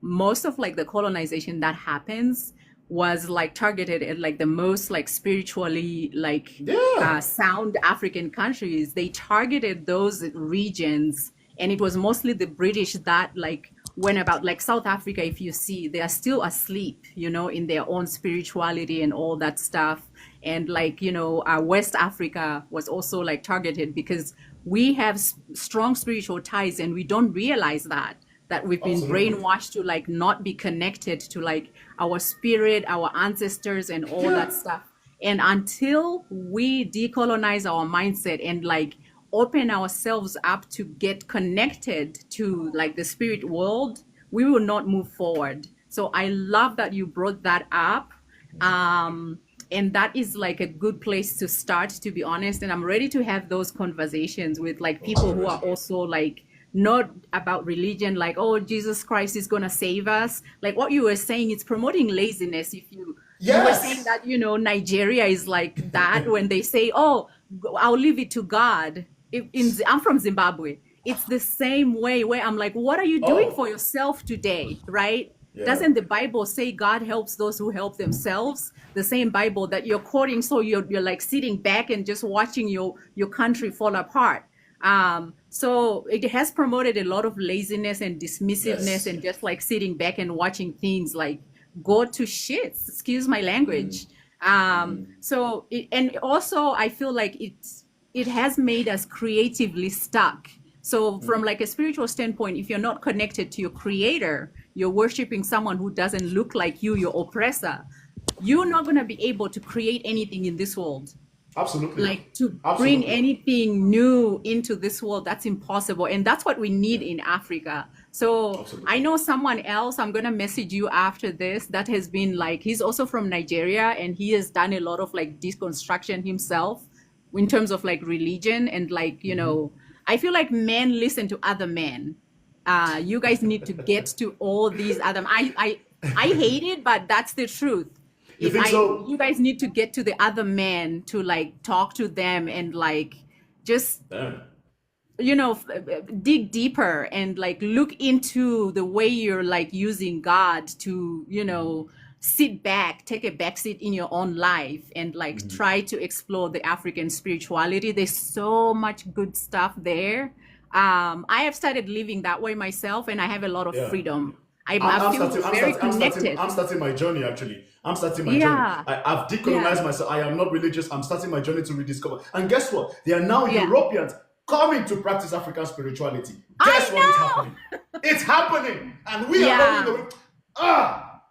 most of like the colonization that happens was like targeted at like the most like spiritually like Yeah. sound African countries. They targeted those regions, and it was mostly the British that like went about. Like South Africa, if you see, they are still asleep, you know, in their own spirituality and all that stuff. And like, you know, West Africa was also like targeted because we have strong spiritual ties, and we don't realize that we've been Absolutely. brainwashed to like not be connected to like our spirit, our ancestors, and all that Yeah. stuff. And until we decolonize our mindset and like open ourselves up to get connected to like the spirit world, we will not move forward. So I love that you brought that up. And that is like a good place to start, to be honest. And I'm ready to have those conversations with like people who are also like not about religion, like, oh, Jesus Christ is gonna save us. Like what you were saying, it's promoting laziness. If you were saying Yes. that, you know, Nigeria is like that when they say, oh, I'll leave it to God. I'm from Zimbabwe. It's the same way where I'm like, what are you doing Oh. for yourself today, right? Yeah. Doesn't the Bible say God helps those who help themselves? The same Bible that you're quoting, so you're like sitting back and just watching your country fall apart. So it has promoted a lot of laziness and dismissiveness Yes. and just like sitting back and watching things like go to shit. Excuse my language. So and also I feel like it has made us creatively stuck. So from like a spiritual standpoint, if you're not connected to your creator, you're worshiping someone who doesn't look like you, your oppressor, you're not going to be able to create anything in this world. Absolutely. Like to bring Absolutely. anything new into this world, that's impossible. And that's what we need in Africa. So Absolutely. I know someone else, I'm going to message you after this, that has been like, he's also from Nigeria, and he has done a lot of like deconstruction himself in terms of like religion. And like, you know, I feel like men listen to other men. You guys need to get to all these other. I hate it, but that's the truth. You think so? You guys need to get to the other men to like talk to them and like just Damn. you know dig deeper and like look into the way you're like using God to, you know, sit back, take a backseat in your own life and like try to explore the African spirituality. There's so much good stuff there. I have started living that way myself, and I have a lot of Yeah. freedom. I feel very connected. I'm starting my journey actually. I'm starting my journey. Yeah, I've decolonized yeah, myself. I am not religious. I'm starting my journey to rediscover. And guess what? There are now yeah. Europeans coming to practice African spirituality. I Guess what is know. happening? It's happening. And we are Yeah. not doing the ah.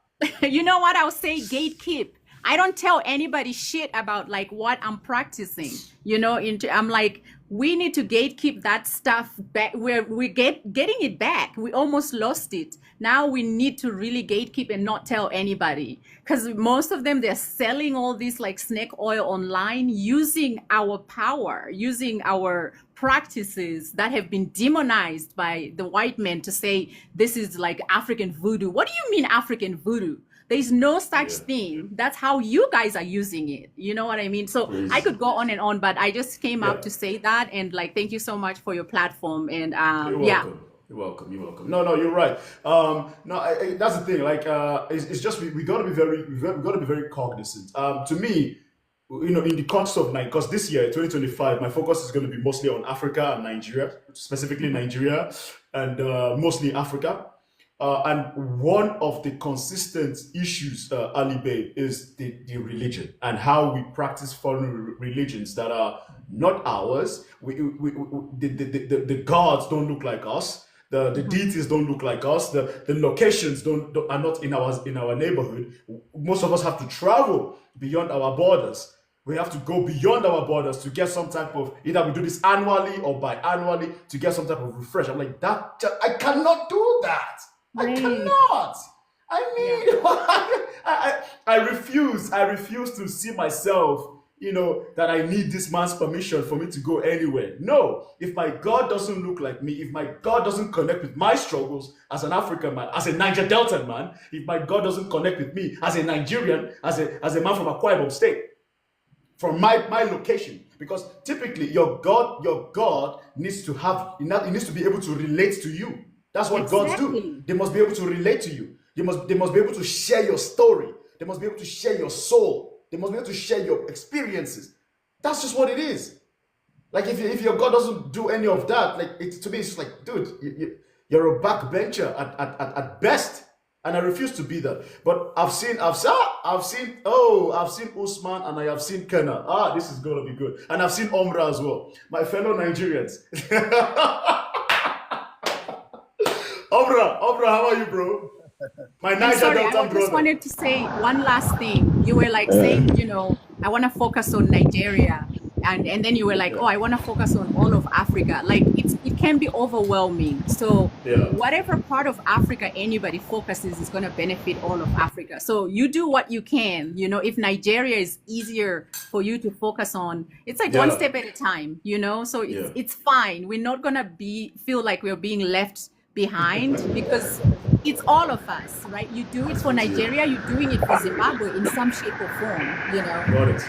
You know what I'll say? Gatekeep. I don't tell anybody shit about like what I'm practicing. You know, I'm like, we need to gatekeep that stuff back. We're getting it back. We almost lost it. Now we need to really gatekeep and not tell anybody, because most of them, they're selling all this like snake oil online, using our power, using our practices that have been demonized by the white men to say this is like African voodoo. What do you mean African voodoo? There's no such Yeah. thing. That's how you guys are using it. You know what I mean? So I Crazy. could go on and on, but I just came up Yeah. to say that. And like, thank you so much for your platform. And You're yeah, welcome. You're welcome. You're welcome. No, you're right. No, that's the thing. Like, it's just we got to be we got to be very cognizant. To me, you know, in the context of because this year, 2025, my focus is going to be mostly on Africa and Nigeria, specifically Nigeria, and mostly Africa. And one of the consistent issues, Ali Babe, is the religion and how we practice foreign religions that are not ours. The gods don't look like us. The deities don't look like us. The locations are not in our neighborhood. Most of us have to travel beyond our borders. We have to go beyond our borders to get some type of, either we do this annually or biannually to get some type of refresh. I'm like, I cannot do that. I right. cannot. I mean, I refuse to see myself, you know, that I need this man's permission for me to go anywhere. No, if my God doesn't look like me, if my God doesn't connect with my struggles as an African man, as a Niger Delta man, if my God doesn't connect with me as a Nigerian, as a man from Akwa Ibom State, from my location, because typically your God needs to be able to relate to you. That's what gods do. Exactly. They must be able to relate to you. They must be able to share your story. They must be able to share your soul. They must be able to share your experiences. That's just what it is. Like if your God doesn't do any of that, like to me, it's just like, dude, you're a backbencher at best. And I refuse to be that. But I've seen Usman and I have seen Kenna. This is gonna be good. And I've seen Omra as well. My fellow Nigerians. Omra, how are you, bro? My I'm Niger sorry, I Delta just brother. wanted to say one last thing. You were like saying, I want to focus on Nigeria. And then you were like, Yeah. oh, I want to focus on all of Africa. Like it can be overwhelming. So Yeah. whatever part of Africa anybody focuses is going to benefit all of Africa. So you do what you can. If Nigeria is easier for you to focus on, it's like one Yeah. step at a time. So Yeah. it's fine. We're not going to feel like we're being left behind because it's all of us, right? You do it for Nigeria, you're doing it for Zimbabwe in some shape or form, Got it.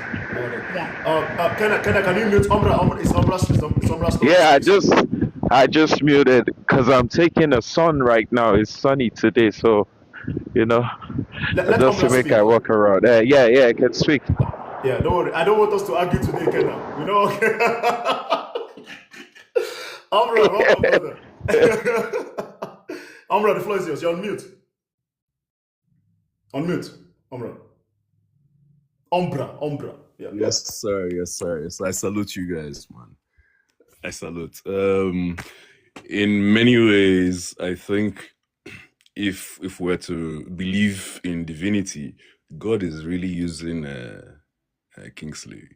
Yeah. Can you mute Omra? Is Omra still Yeah, speaking? I just muted because I'm taking a sun right now. It's sunny today, so Let just to Omra make speak. I walk around. Yeah, I can speak. Yeah, don't worry. I don't want us to argue today, Kenna. Omra, welcome, brother. Omra, the floor is yours. You're on mute. On mute, Omra. Ombra. Yeah. Yes, sir. So I salute you guys, man. I salute. In many ways, I think if we're to believe in divinity, God is really using Kingsley,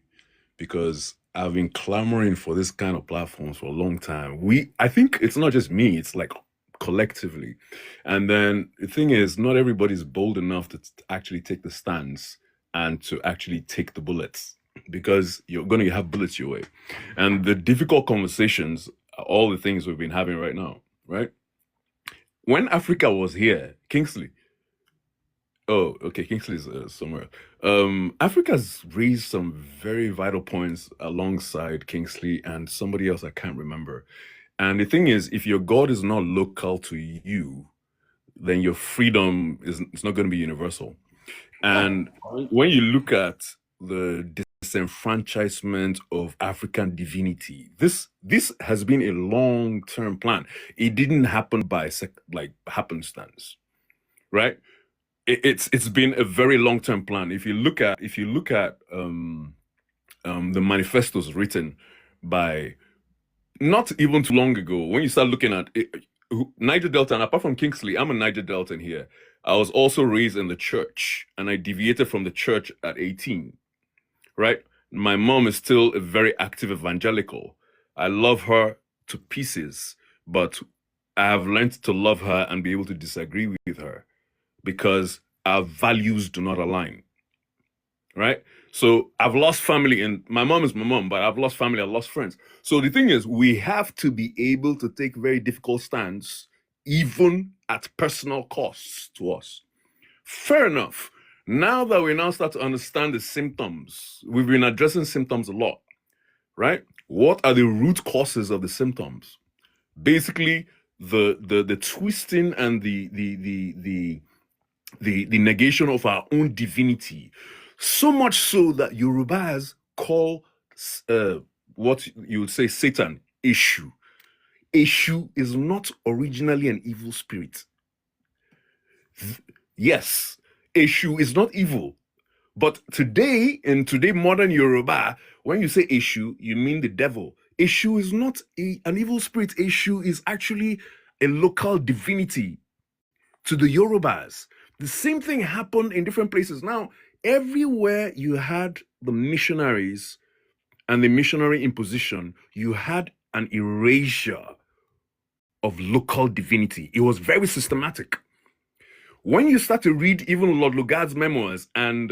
because I've been clamoring for this kind of platforms for a long time. I think it's not just me, it's like collectively. And then the thing is, not everybody's bold enough to actually take the stance and to actually take the bullets, because you're going to have bullets your way. And the difficult conversations are all the things we've been having right now, right? When Africa was here, Kingsley, oh, okay, Kingsley's somewhere. Africa's raised some very vital points alongside Kingsley and somebody else I can't remember. And the thing is, if your God is not local to you, then your freedom is not going to be universal. And when you look at the disenfranchisement of African divinity, this has been a long-term plan. It didn't happen by happenstance, right? It's been a very long-term plan. If you look at the manifestos written by not even too long ago, when you start looking at it, Niger Delta, and apart from Kingsley, I'm a Niger Deltan here. I was also raised in the church, and I deviated from the church at 18, right? My mom is still a very active evangelical. I love her to pieces, but I have learned to love her and be able to disagree with her because our values do not align, right? So I've lost family, and my mom is my mom, but I've lost family, I've lost friends. So the thing is, we have to be able to take very difficult stands, even at personal costs to us. Fair enough. Now that we now start to understand the symptoms, we've been addressing symptoms a lot, right? What are the root causes of the symptoms? Basically, the twisting and the negation of our own divinity. So much so that Yorubas call what you would say Satan Eshu. Eshu is not originally an evil spirit. Yes, Eshu is not evil. But today, in modern Yoruba, when you say Eshu, you mean the devil. Eshu is not an evil spirit. Eshu is actually a local divinity to the Yorubas. The same thing happened in different places. Now, everywhere you had the missionaries and the missionary imposition, you had an erasure of local divinity. It was very systematic. When you start to read even Lord Lugard's memoirs and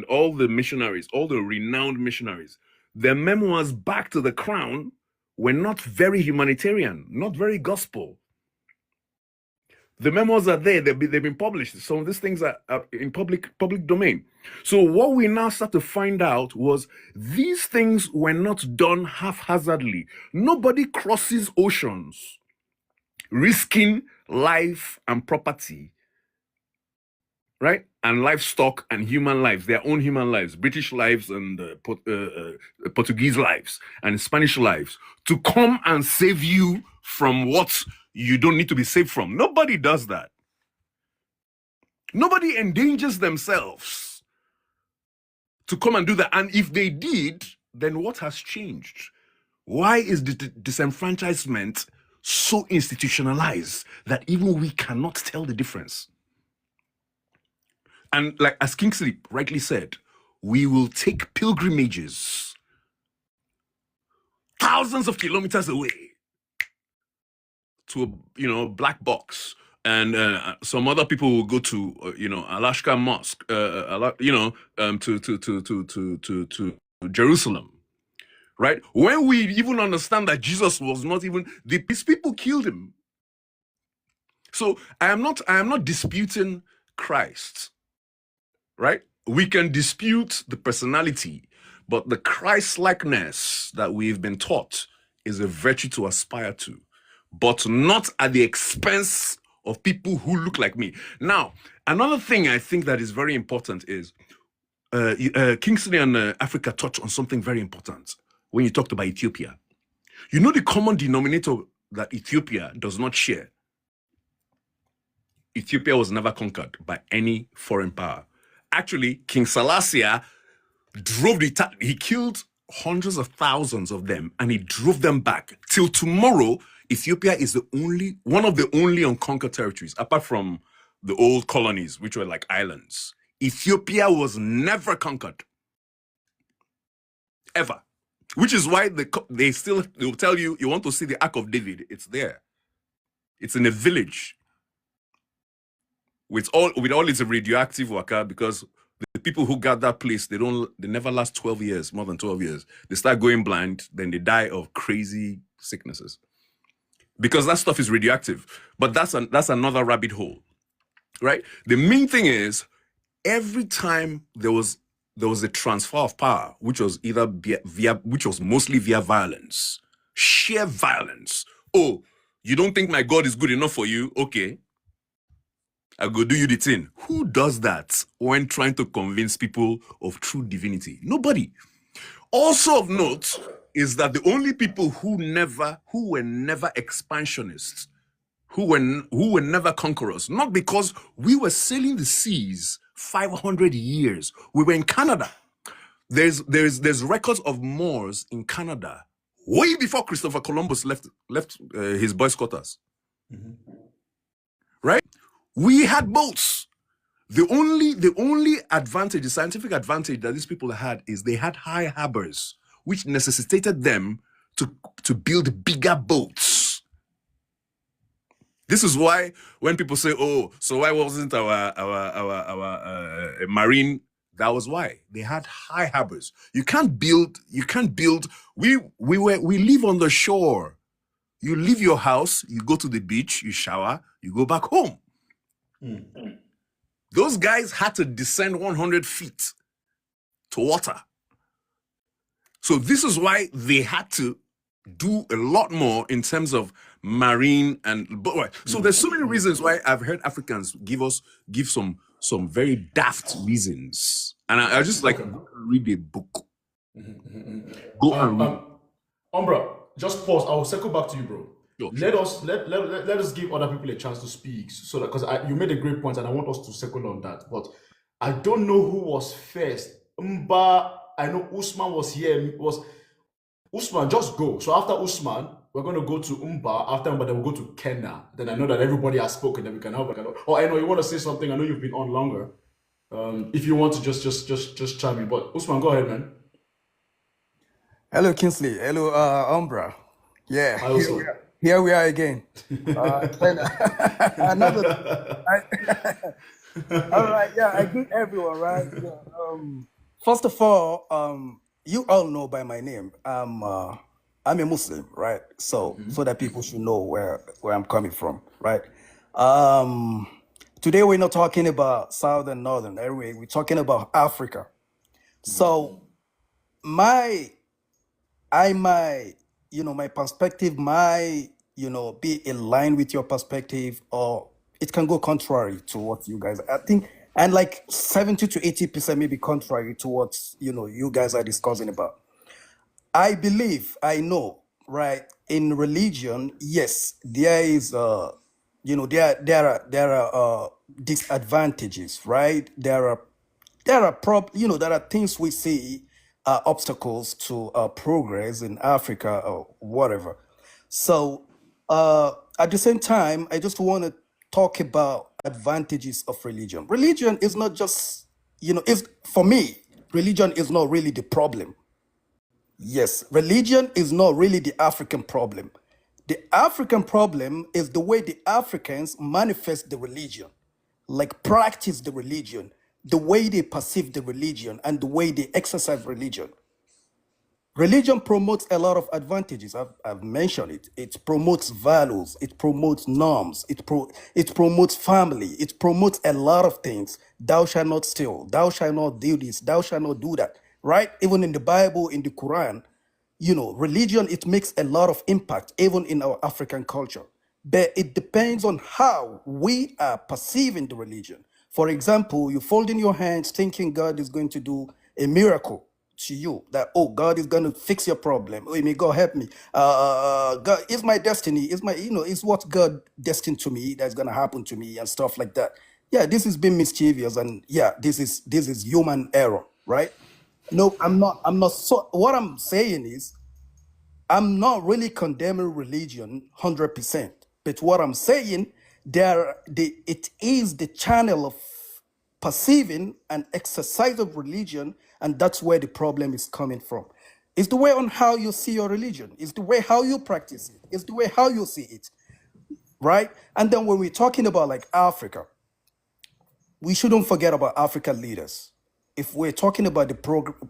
all the missionaries, all the renowned missionaries, their memoirs back to the crown were not very humanitarian, not very gospel. The memoirs are there. They've been published. Some of these things are in public domain. So what we now start to find out was these things were not done haphazardly. Nobody crosses oceans risking life and property, right? And livestock and human lives, their own human lives, British lives and Portuguese lives and Spanish lives, to come and save you from what you don't need to be saved from. Nobody does that. Nobody endangers themselves to come and do that. And if they did, then what has changed? Why is the disenfranchisement so institutionalized that even we cannot tell the difference? And like as Kingsley rightly said, we will take pilgrimages thousands of kilometers away to a black box, and some other people will go to Alaska Mosque, to Jerusalem, right? When we even understand that Jesus was not even these people killed him. So I am not disputing Christ, right? We can dispute the personality, but the Christ-likeness that we've been taught is a virtue to aspire to, but not at the expense of people who look like me. Now, another thing I think that is very important is Kingsley and Africa touched on something very important when you talked about Ethiopia. You know the common denominator that Ethiopia does not share? Ethiopia was never conquered by any foreign power. Actually, King Selassie he killed hundreds of thousands of them, and he drove them back. Till tomorrow, Ethiopia is one of the only unconquered territories, apart from the old colonies, which were like islands. Ethiopia was never conquered. Ever. Which is why they'll tell you, you want to see the Ark of David, it's there. It's in a village. With all its radioactive worker, because the people who got that place, they never last 12 years, more than 12 years. They start going blind, then they die of crazy sicknesses. Because that stuff is radioactive. But that's another rabbit hole, right? The main thing is, every time there was a transfer of power, which was either which was mostly via violence, sheer violence. Oh, you don't think my God is good enough for you? Okay. I go do you the thing. Who does that when trying to convince people of true divinity? Nobody. Also of note is that the only people who were never expansionists, who were never conquerors, not because we were sailing the seas 500 years. We were in Canada. There's records of Moors in Canada way before Christopher Columbus left his boys' quarters. Mm-hmm. Right? We had boats. The only advantage, the scientific advantage that these people had is they had high harbors, which necessitated them to build bigger boats. This is why when people say, "Oh, so why wasn't our marine?" That was why they had high harbors. You can't build. We live on the shore. You leave your house, you go to the beach, you shower, you go back home. Mm. Those guys had to descend 100 feet to water. So this is why they had to do a lot more in terms of marine so there's so many reasons why I've heard Africans give some very daft reasons, and I just like read a book. Go and read. Umbra, just pause. I'll circle back to you, bro. Let us give other people a chance to speak, so that, because you made a great point and I want us to circle on that. But I don't know who was first. Mba, I know Usman was here. Usman, just go. So after Usman, we're going to go to Umba. After Umba, then we'll go to Kenya. Then I know that everybody has spoken. Then we can have Oh, I know you want to say something. I know you've been on longer. If you want to just chime in. But Usman, go ahead, man. Hello, Kingsley. Hello, Umbra. Yeah, here we are again. Another. All right, yeah, I greet everyone, right? Yeah, first of all, you all know by my name. I'm a Muslim, right? So that people should know where I'm coming from, right? Today we're not talking about South and Northern. Anyway, we're talking about Africa. So my perspective might, be in line with your perspective, or it can go contrary to what you guys. I think and like 70 to 80% maybe contrary to what you guys are discussing about. I believe, I know, right? In religion, yes, there is, there are disadvantages, right? There are things we see obstacles to progress in Africa or whatever. So, at the same time, I just want to talk about advantages of religion. Religion is not just, is for me, religion is not really the problem. Yes, religion is not really the African problem. The African problem is the way the Africans manifest the religion, like practice the religion, the way they perceive the religion, and the way they exercise religion. Religion promotes a lot of advantages. I've mentioned it. It promotes values. It promotes norms. It promotes family. It promotes a lot of things. Thou shalt not steal. Thou shalt not do this. Thou shalt not do that. Right? Even in the Bible, in the Quran, religion, it makes a lot of impact, even in our African culture. But it depends on how we are perceiving the religion. For example, you fold in your hands thinking God is going to do a miracle to you, that, oh, God is going to fix your problem. Oh, may God help me. God is my destiny. Is my, is what God destined to me that's going to happen to me and stuff like that. Yeah, this is being mischievous, and yeah, this is human error, right? No, I'm not. So what I'm saying is, I'm not really condemning religion 100%. But what I'm saying, it is the channel of perceiving and exercise of religion, and that's where the problem is coming from. It's the way on how you see your religion. It's the way how you practice it. It's the way how you see it, right? And then when we're talking about like Africa, we shouldn't forget about African leaders. If we're talking about the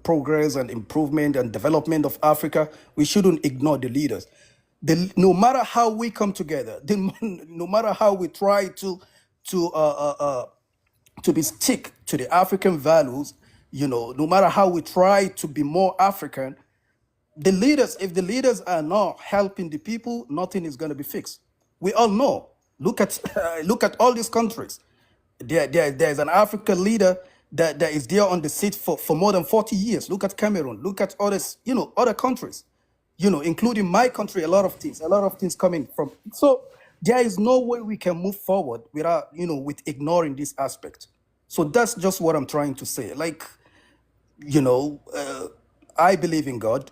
progress and improvement and development of Africa, we shouldn't ignore the leaders. No matter how we come together, no matter how we try to be stick to the African values, no matter how we try to be more African, if the leaders are not helping the people, nothing is going to be fixed. We all know. Look at look at all these countries. There's an African leader that is there on the seat for more than 40 years. Look at Cameroon. Look at others, other countries, including my country. A lot of things coming from. So there is no way we can move forward without, with ignoring this aspect. So that's just what I'm trying to say. Like, I believe in God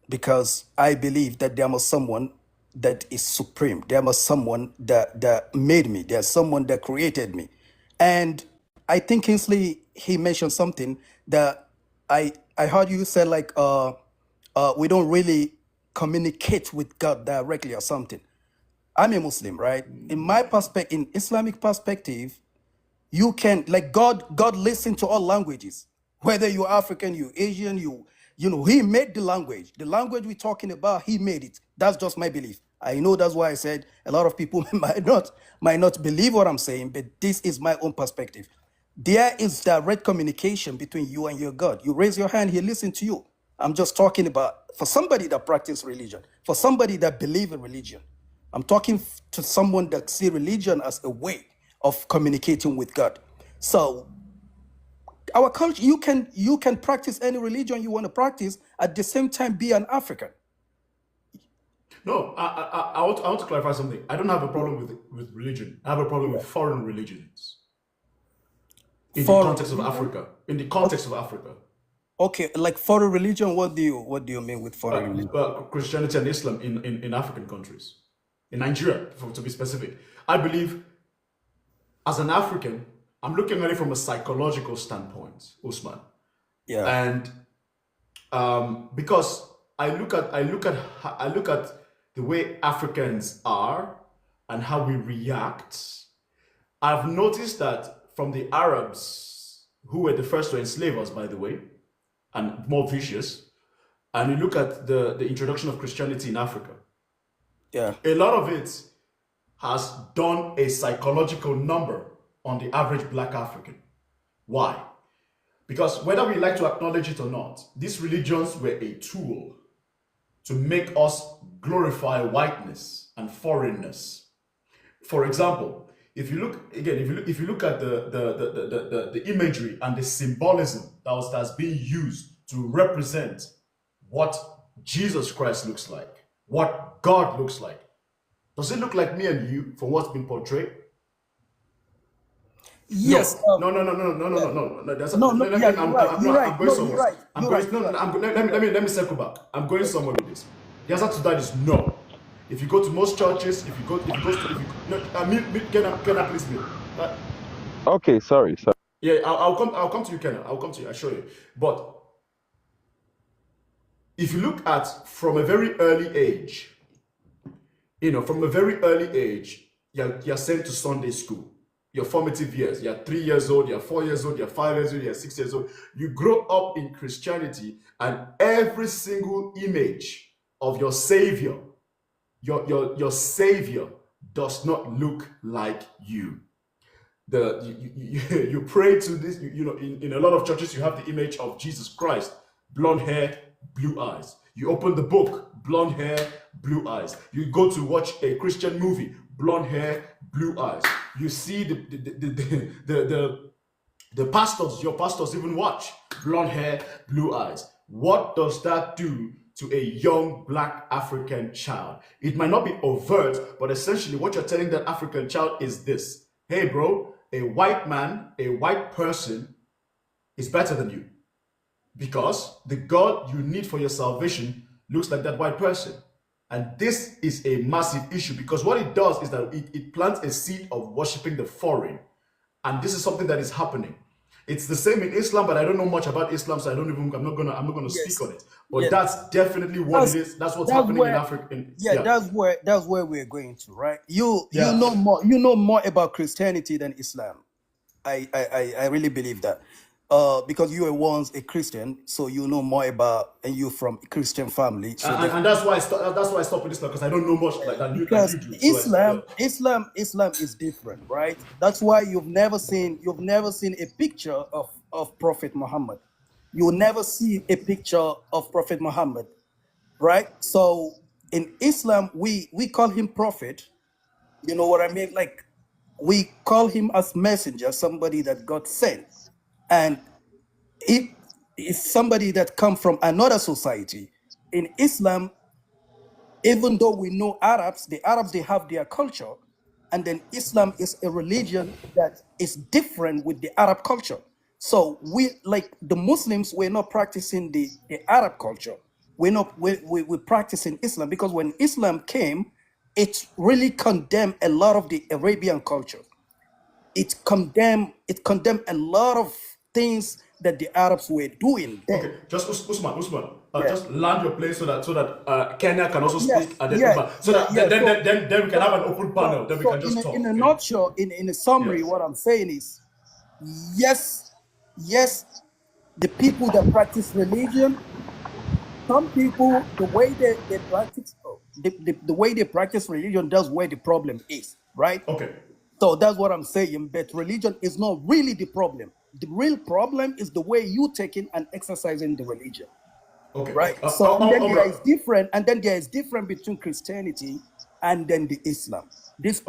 because I believe that there must someone that is supreme. There must someone that made me. There's someone that created me. And I think Kingsley, he mentioned something that I heard you say, like, we don't really communicate with God directly or something. I'm a Muslim, right? In my perspective, in Islamic perspective, you can, like, God listens to all languages, whether you're African, you Asian, he made the language we're talking about. He made it. That's just my belief. I know that's why I said a lot of people might not believe what I'm saying, but this is my own perspective. There is direct communication between you and your God. You raise your hand, he listens to you. I'm just talking about for somebody that practice religion, for somebody that believe in religion. I'm talking to someone that see religion as a way of communicating with God. So our culture, you can practice any religion you want to practice, at the same time be an African. No, I want to clarify something. I don't have a problem with religion. I have a problem with foreign religions. In the context of Africa. In the context of Africa. Okay, like foreign religion, what do you mean with foreign religion? Christianity and Islam in African countries. In Nigeria, to be specific. I believe, as an African, I'm looking at it from a psychological standpoint, Usman. Yeah. And because I look at the way Africans are and how we react, I've noticed that from the Arabs, who were the first to enslave us, by the way, and more vicious, and you look at the introduction of Christianity in Africa, yeah, a lot of it has done a psychological number on the average Black African. Why? Because whether we like to acknowledge it or not, these religions were a tool to make us glorify whiteness and foreignness. For example, If you look again, if you look at the imagery and the symbolism that's being used to represent what Jesus Christ looks like, what God looks like, does it look like me and you from what's been portrayed? Yes. No. Yeah, you're right. You're right. I'm going No, you're somewhere. right. I'm You're going. right. No, You're no, right. let me circle back. I'm going somewhere with this. The answer to that is no. If you go to most churches, no, can I please mute? Okay, sorry. Yeah, I'll come to you, Ken. I'll come to you. I'll show you. But if you look at from a very early age, you're sent to Sunday school. Your formative years, you're 3 years old, you're 4 years old, you're 5 years old, you're 6 years old. You grow up in Christianity, and every single image of your savior, your savior does not look like you. You pray to this, in a lot of churches you have the image of Jesus Christ, blonde hair, blue eyes. You open the book, blonde hair, blue eyes. You go to watch a Christian movie, blonde hair, blue eyes. You see the pastors, your pastors even watch, blonde hair, blue eyes. What does that do to a young black African child? It might not be overt, but essentially what you're telling that African child is this: hey bro, a white man, a white person is better than you, because the God you need for your salvation looks like that white person. And this is a massive issue, because what it does is that it plants a seed of worshiping the foreign. And this is something that is happening. It's the same in Islam, but I don't know much about Islam, so I'm not gonna speak on it. But Yeah. that's definitely what it is. That's what's happening in Africa. That's where we're going to, right? You Yeah. know more about Christianity than Islam. I really believe that. Because you were once a Christian, so you know more about, and you're from a Christian family. So And that's why I stopped with Islam, because I don't know much like that. because You do. So Islam is different, right? That's why you've never seen a picture of Prophet Muhammad. You'll never see a picture of Prophet Muhammad, right? So in Islam, we call him prophet. You know what I mean? Like, we call him as messenger, somebody that God sent. And it is somebody that come from another society. In Islam, even though we know the Arabs, they have their culture, and then Islam is a religion that is different with the Arab culture. So we, like the Muslims, we're not practicing the Arab culture. We're practicing Islam, because when Islam came, it really condemned a lot of the Arabian culture. It condemned a lot of things that the Arabs were doing then. okay, just Usman, Yeah. just land your plane so that Kenya can also Yes, speak, and then yeah, Umar, so yeah, that yeah. then we can have an open panel. Then we can just talk. In a Okay? nutshell, in a summary, Yes. what I'm saying is, yes, the people that practice religion, some people, the way they practice, the way they practice religion, that's where the problem is, right? Okay. So that's what I'm saying. But religion is not really the problem. The real problem is the way you taking and exercising the religion, Okay. right? So and then there is different between Christianity and then the Islam. This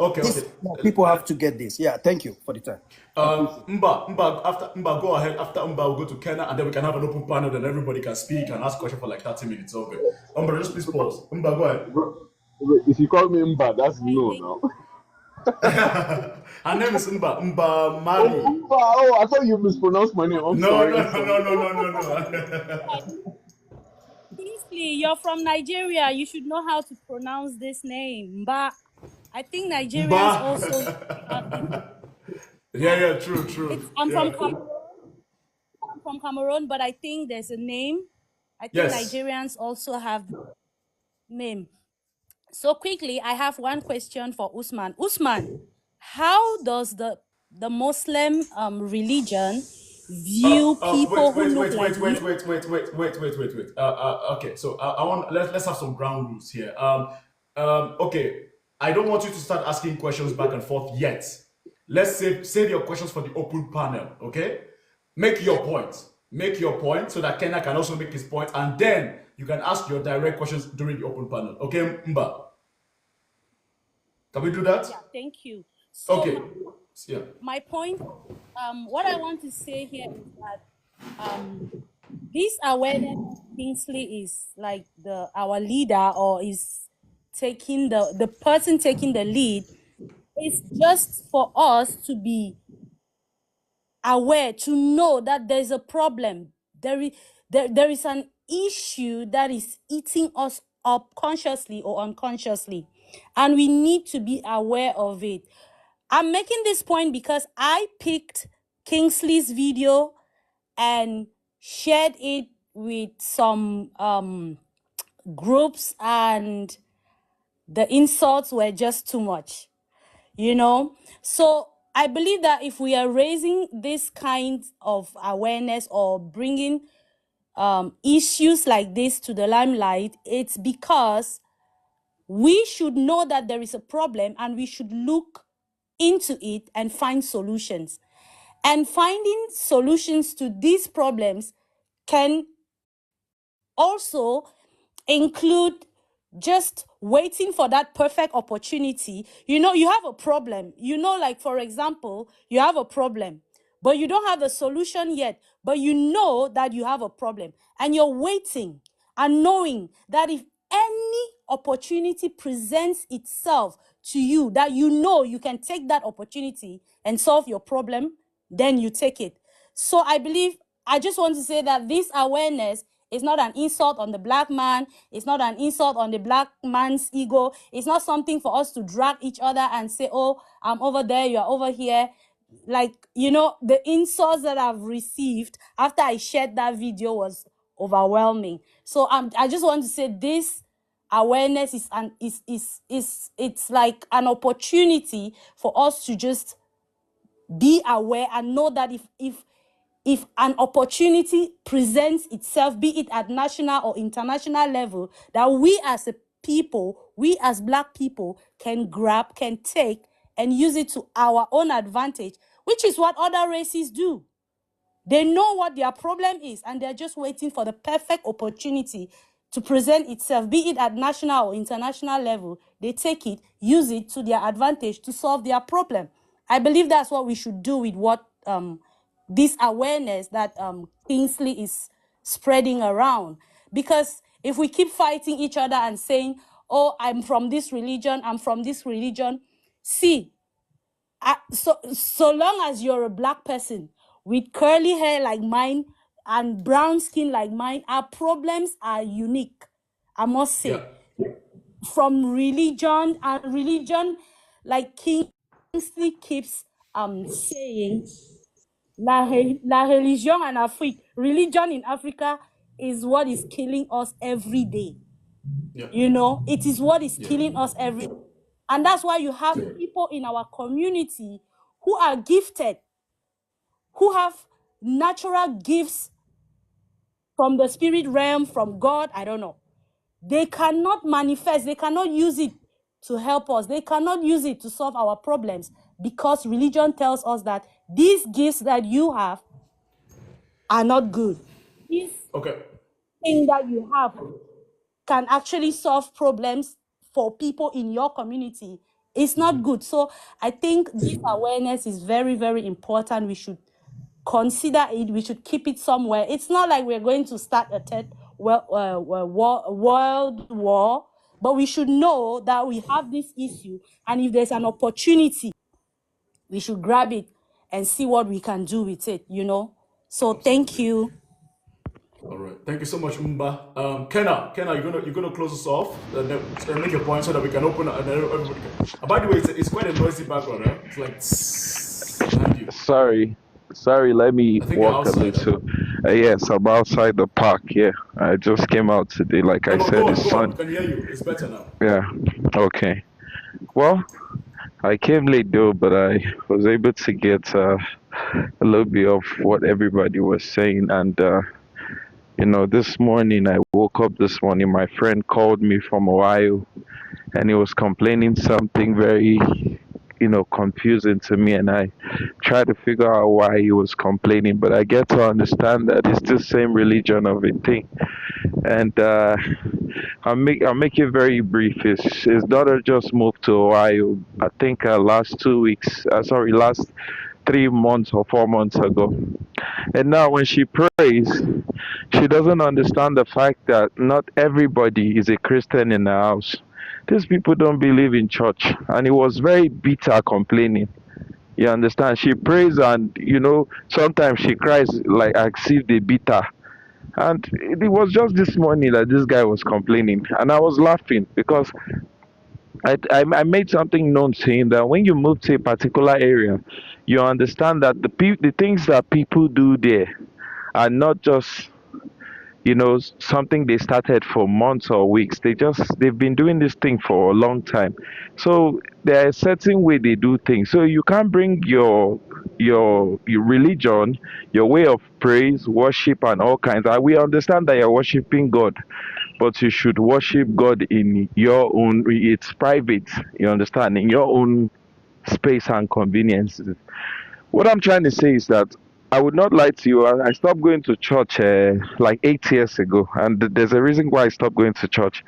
people have to get this. Yeah. Thank you for the time. Mba, go ahead. After Mba, we'll go to Kenya, and then we can have an open panel, then everybody can speak and ask questions for like 30 minutes. Okay. Mba, just please pause. Mba, go ahead. If you call me Mba, that's no now. Her name is Mba Mali. Mba, oh, I thought you mispronounced my name. I'm sorry. Kingsley, you're from Nigeria. You should know how to pronounce this name. Mba. I think Nigerians Mba. also have it. Yeah, true. I'm from Cameroon, but I think there's a name. I think Nigerians also have the name. So quickly, I have one question for Usman. Usman, how does the Muslim religion view people who look like you? Wait. Okay, so I want let's have some ground rules here. Okay, I don't want you to start asking questions back and forth yet. Let's save your questions for the open panel. Okay, make your point so that Kenya can also make his point, and then you can ask your direct questions during the open panel. Okay, Mba? Can we do that? Yeah, thank you. So Okay. Yeah. my point, what I want to say here is that this awareness Kingsley is like our leader, or is taking the person taking the lead. It's just for us to be aware, to know that there's a problem. There is an issue that is eating us up consciously or unconsciously, and we need to be aware of it. I'm making this point because I picked Kingsley's video and shared it with some groups, and the insults were just too much, So I believe that if we are raising this kind of awareness or bringing issues like this to the limelight, it's because we should know that there is a problem and we should look into it and find solutions. And finding solutions to these problems can also include just waiting for that perfect opportunity. You have a problem, like, for example, you have a problem, but you don't have a solution yet, but you know that you have a problem, and you're waiting and knowing that if any opportunity presents itself to you, that you can take that opportunity and solve your problem, then you take it. So I just want to say that this awareness is not an insult on the black man. It's not an insult on the black man's ego. It's not something for us to drag each other and say, oh, I'm over there, you're over here. Like, the insults that I've received after I shared that video was overwhelming. So I just want to say this awareness it's like an opportunity for us to just be aware and know that if an opportunity presents itself, be it at national or international level, that we as a people, we as black people can grab, can take, and use it to our own advantage, which is what other races do. They know what their problem is, and they're just waiting for the perfect opportunity to present itself, be it at national or international level. They take it, use it to their advantage to solve their problem. I believe that's what we should do with what this awareness that Kingsley is spreading around. Because if we keep fighting each other and saying, oh, I'm from this religion, see, so long as you're a black person with curly hair like mine and brown skin like mine, our problems are unique, I must say. Yeah. From religion, like Kingsley keeps saying, la religion en Afrique, religion in Africa is what is killing us every day. Yeah. It is what is killing us every day. And that's why you have people in our community who are gifted, who have natural gifts from the spirit realm, from God, I don't know. They cannot manifest, they cannot use it to help us. They cannot use it to solve our problems, because religion tells us that these gifts that you have are not good. This thing that you have can actually solve problems for people in your community. It's not good. So I think this awareness is very, very important. We should consider it. We should keep it somewhere. It's not like we're going to start a third world war, but we should know that we have this issue, and if there's an opportunity, we should grab it and see what we can do with it, So thank you. All right, thank you so much, Mba. Kenna, you're gonna close us off and then make your point so that we can open up and everybody can. By the way, it's quite a noisy background, eh? It's like behind you. Sorry, let me walk a little. Yes, I'm outside the park. Yeah, I just came out today. Like I said, it's sun. I can hear you. It's better now. Yeah. Okay. Well, I came late though, but I was able to get a little bit of what everybody was saying. And this morning I woke up this morning. My friend called me from Ohio, and he was complaining something very confusing to me, and I tried to figure out why he was complaining, but I get to understand that it's the same religion of a thing. and I'll make it very brief. His daughter just moved to Ohio. I think last 2 weeks. Sorry, last 3 months or 4 months ago. And now when she prays, she doesn't understand the fact that not everybody is a Christian in the house. These people don't believe in church, and it was very bitter complaining. You understand? She prays, and sometimes she cries like as if they beat her. And it was just this morning that this guy was complaining, and I was laughing because I made something known to him that when you move to a particular area, you understand that the things that people do there are not just something they started for months or weeks. They've been doing this thing for a long time. So there are a certain way they do things. So you can't bring your religion, your way of praise, worship, and all kinds. And we understand that you're worshiping God, but you should worship God in your own. It's private. You understand, in your own space and convenience. What I'm trying to say is that I would not lie to you. I stopped going to church like 8 years ago, and there's a reason why I stopped going to church.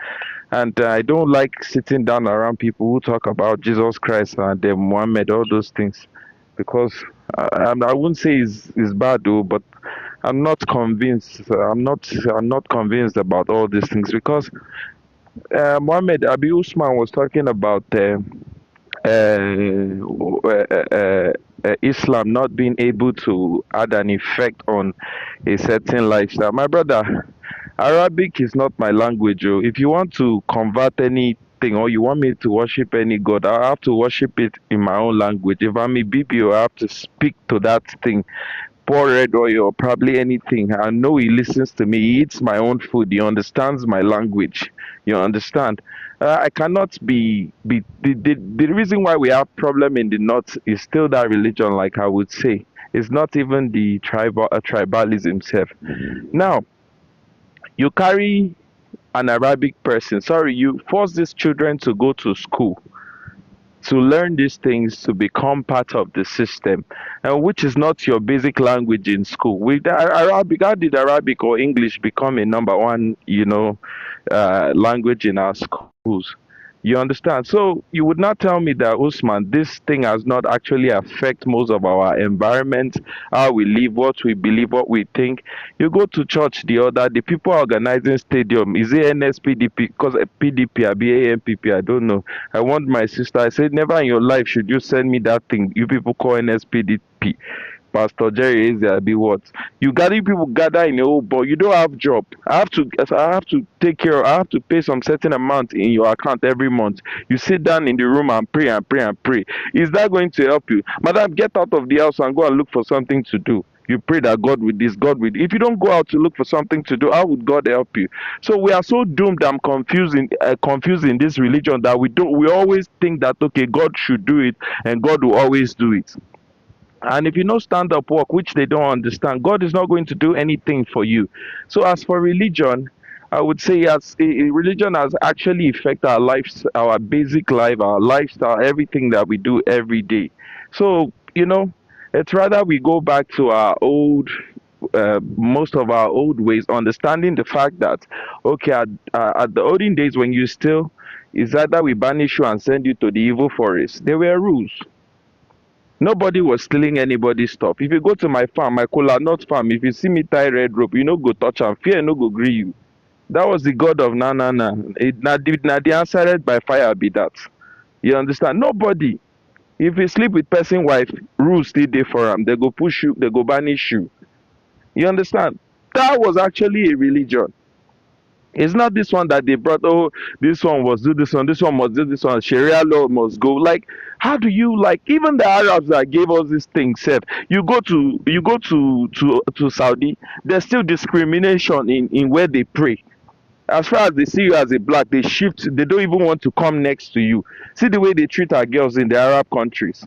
And I don't like sitting down around people who talk about Jesus Christ and Muhammad, all those things, because I wouldn't say it's bad though, but I'm not convinced. I'm not convinced about all these things because Muhammad Abi Usman was talking about. Islam not being able to add an effect on a certain lifestyle. My brother, Arabic is not my language. Oh. If you want to convert anything or you want me to worship any god, I have to worship it in my own language. If I'm a BBO, I have to speak to that thing. Pour red oil or probably anything. I know he listens to me. He eats my own food. He understands my language. You understand? I cannot the reason why we have problem in the north is still that religion, like I would say. It's not even the tribalism itself. Now, you carry an Arabic person. Sorry, you force these children to go to school to learn these things to become part of the system, and which is not your basic language in school. With Arabic, how did Arabic or English become a number one, language in our schools? You understand? So you would not tell me that, Usman, this thing has not actually affect most of our environment, how we live, what we believe, what we think. You go to church the people organizing stadium. Is it NSPDP? Because PDP, I be AMPP, I don't know. I want my sister. I said, never in your life should you send me that thing you people call NSPDP. Pastor Jerry is there be what? You got people gather in a whole, but you don't have job. I have to take care. I have to pay some certain amount in your account every month. You sit down in the room and pray and pray and pray. Is that going to help you? Madam, get out of the house and go and look for something to do. You pray that God with this, God with. If you don't go out to look for something to do, how would God help you? So we are so doomed and confused in this religion that we always think that okay, God should do it and God will always do it. And if you know stand up work, which they don't understand, God is not going to do anything for you. So as for religion, I would say as religion has actually affected our lives, our basic life, our lifestyle, everything that we do every day. So it's rather we go back to our most of our old ways, understanding the fact that okay, at the olden days when you still, is either we banish you and send you to the evil forest. There were rules. Nobody was stealing anybody's stuff. If you go to my farm, my cola nut farm, if you see me tie red rope, you no go touch am. Fear no go gree you. That was the God of na na na. Na the answered by fire be that. You understand? Nobody. If you sleep with person wife, rules still dey for am. They go push you. They go banish you. You understand? That was actually a religion. It's not this one that they brought. Oh, this one was do this one. This one must do this one. Sharia law must go. Like, how do you like? Even the Arabs that gave us this thing said, you go to Saudi. There's still discrimination in where they pray. As far as they see you as a black, they shift. They don't even want to come next to you. See the way they treat our girls in the Arab countries.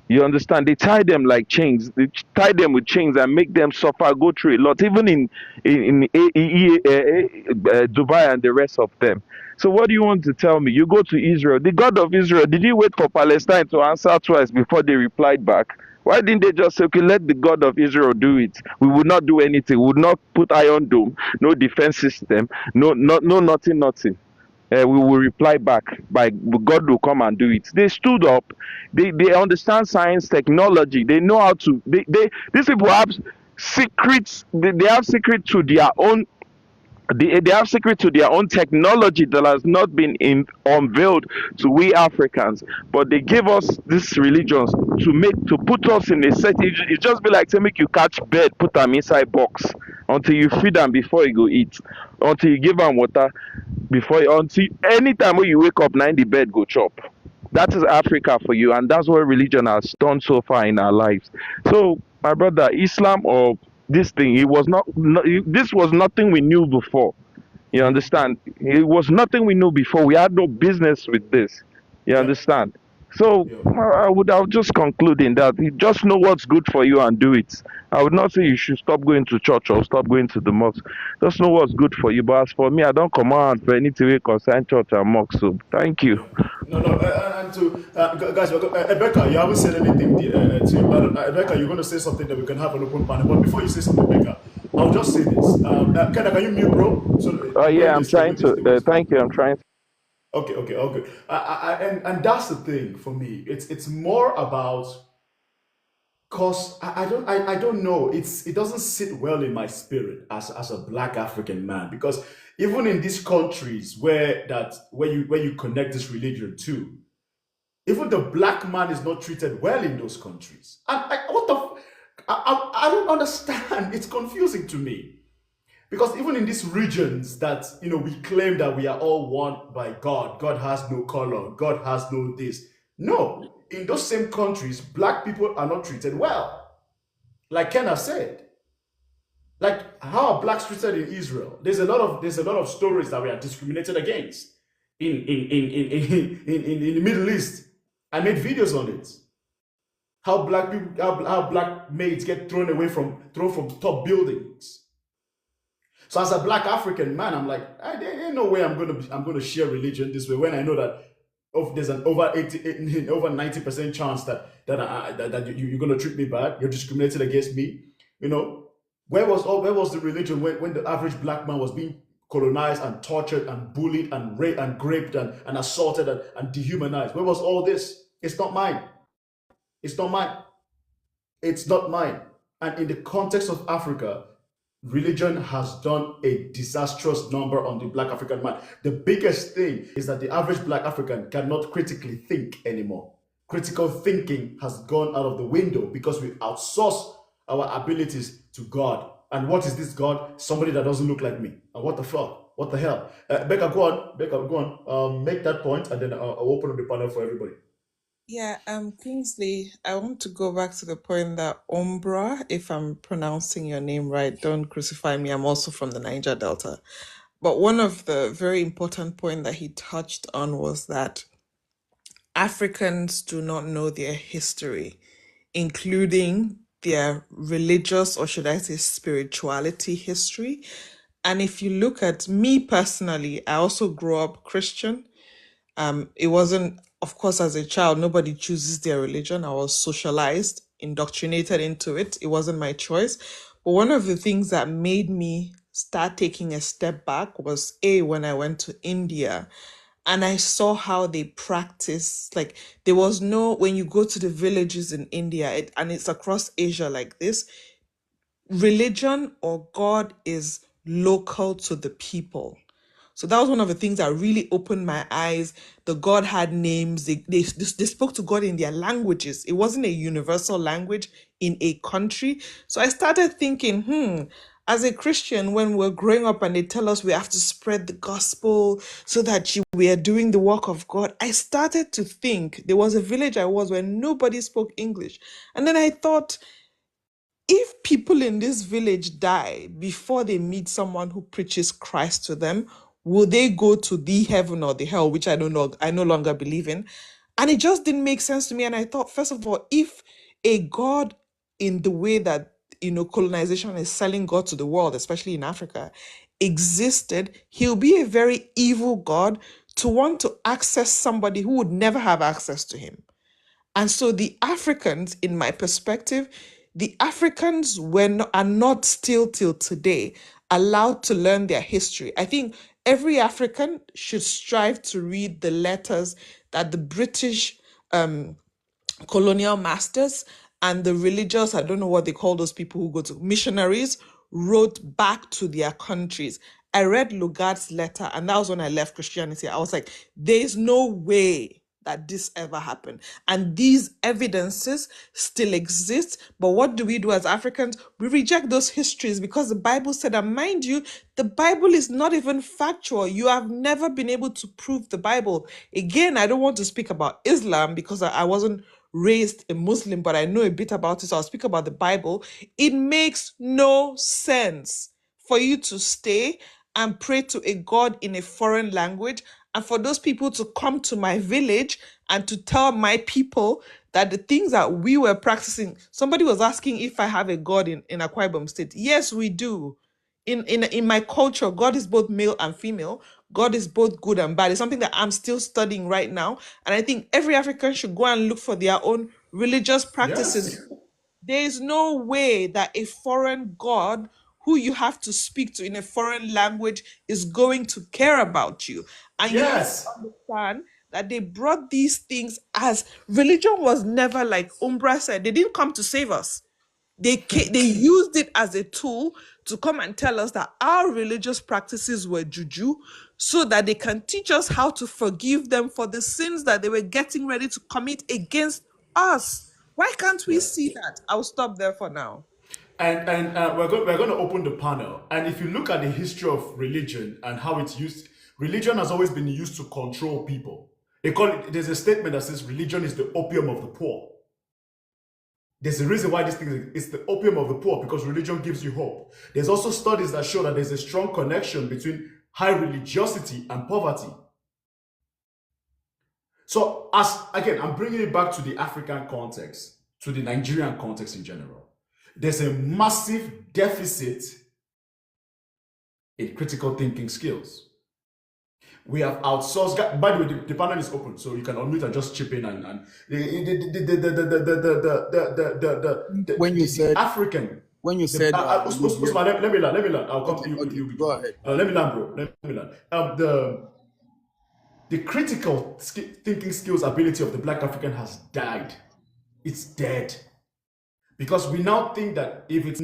You understand? They tie them like chains. They tie them with chains and make them suffer, go through a lot, even in Dubai and the rest of them. So what do you want to tell me? You go to Israel. The God of Israel, did he wait for Palestine to answer twice before they replied back? Why didn't they just say, okay, let the God of Israel do it? We would not do anything. We would not put iron dome, no defense system, no nothing, nothing. We will reply back by God will come and do it. They stood up. They understand science, technology. They know how to. These people have secrets. They have secret to their own. They have secret to their own technology that has not been unveiled to we Africans. But they give us these religions to put us in a set. It just be like say make you catch bird, put them inside box until you feed them before you go eat, until you give them water until anytime when you wake up, 90 bed go chop. That is Africa for you, and that's what religion has done so far in our lives. So, my brother, Islam or this thing, this was nothing we knew before. You understand? It was nothing we knew before. We had no business with this. You understand? So I would just conclude in that you just know what's good for you and do it. I would not say you should stop going to church or stop going to the mosque. Just know what's good for you. But as for me, I don't command for anything we concern church and mosque. So thank you. No, and to guys, Rebecca, you haven't said anything Rebecca, you're going to say something that we can have an open panel. But before you say something, Rebecca, I'll just say this. Can you mute, bro? So, yeah, I'm trying to. Thank you. I'm trying to. Okay. And that's the thing for me. It's more about cause I don't know. It doesn't sit well in my spirit as a black African man, because even in these countries where you connect this religion to, even the black man is not treated well in those countries. And I don't understand. It's confusing to me. Because even in these regions that, we claim that we are all one by God, God has no color, God has no this. No, in those same countries, black people are not treated well. Like Kenna said. Like, how are blacks treated in Israel? There's a lot of stories that we are discriminated against in the Middle East. I made videos on it. How black maids get thrown from top buildings. So as a black African man, I'm like, ain't no way I'm gonna share religion this way when I know that there's an over 90% chance that you're gonna treat me bad, you're discriminated against me. Where was the religion when the average black man was being colonized and tortured and bullied and raped and graped and assaulted and dehumanized? Where was all this? It's not mine. It's not mine. It's not mine. And in the context of Africa, religion has done a disastrous number on the black African man. The biggest thing is that the average black African cannot critically think anymore. Critical thinking has gone out of the window because we outsource our abilities to God. And what is this God? Somebody that doesn't look like me. And what the fuck? What the hell? Becca, go on. Make that point, and then I'll open up the panel for everybody. Yeah, Kingsley, I want to go back to the point that Umbra, if I'm pronouncing your name right, don't crucify me. I'm also from the Niger Delta. But one of the very important points that he touched on was that Africans do not know their history, including their religious, or should I say spirituality history. And if you look at me personally, I also grew up Christian. It wasn't, of course, as a child, nobody chooses their religion. I was socialized, indoctrinated into it. It wasn't my choice. But one of the things that made me start taking a step back was when I went to India and I saw how they practice. Like, there was no, when you go to the villages in India, and it's across Asia like this, religion or God is local to the people. So that was one of the things that really opened my eyes. The God had names. They spoke to God in their languages. It wasn't a universal language in a country. So I started thinking, as a Christian, when we're growing up and they tell us we have to spread the gospel so that we are doing the work of God, I started to think, there was a village I was where nobody spoke English. And then I thought, if people in this village die before they meet someone who preaches Christ to them, will they go to the heaven or the hell, which I don't know, I no longer believe in? And it just didn't make sense to me. And I thought, first of all, if a God in the way that, colonization is selling God to the world, especially in Africa, existed, he'll be a very evil God to want to access somebody who would never have access to him. And so the Africans, in my perspective, the Africans are not still till today allowed to learn their history. I think every African should strive to read the letters that the British colonial masters and the religious, I don't know what they call those people who go to missionaries, wrote back to their countries. I read Lugard's letter, and that was when I left Christianity. I was like, there's no way that this ever happened. And these evidences still exist. But what do we do as Africans? We reject those histories because the Bible said, and mind you, the Bible is not even factual. You have never been able to prove the Bible. Again, I don't want to speak about Islam because I wasn't raised a Muslim, but I know a bit about it, so I'll speak about the Bible. It makes no sense for you to stay and pray to a God in a foreign language, and for those people to come to my village and to tell my people that the things that we were practicing. Somebody was asking if I have a God in Akwa Ibom State. Yes, we do. In my culture, God is both male and female. God is both good and bad. It's something that I'm still studying right now. And I think every African should go and look for their own religious practices. Yes. There is no way that a foreign God who you have to speak to in a foreign language is going to care about you. And you have to Yes. understand that they brought these things as religion was never, like Umbra said, they didn't come to save us. They used it as a tool to come and tell us that our religious practices were juju, so that they can teach us how to forgive them for the sins that they were getting ready to commit against us. Why can't we see that? I'll stop there for now. And we're going to open the panel. And if you look at the history of religion and how it's used, religion has always been used to control people. There's a statement that says religion is the opium of the poor. There's a reason why this thing is the opium of the poor, because religion gives you hope. There's also studies that show that there's a strong connection between high religiosity and poverty. So again, I'm bringing it back to the African context, to the Nigerian context in general. There's a massive deficit in critical thinking skills. We have outsourced. By the way, the panel is open, so you can unmute and just chip in. And When you said African. Usman, let me learn. I'll come. Okay, go ahead. Let me learn, bro. Let me learn. The critical thinking skills ability of the Black African has died. It's dead. Because we now think that if it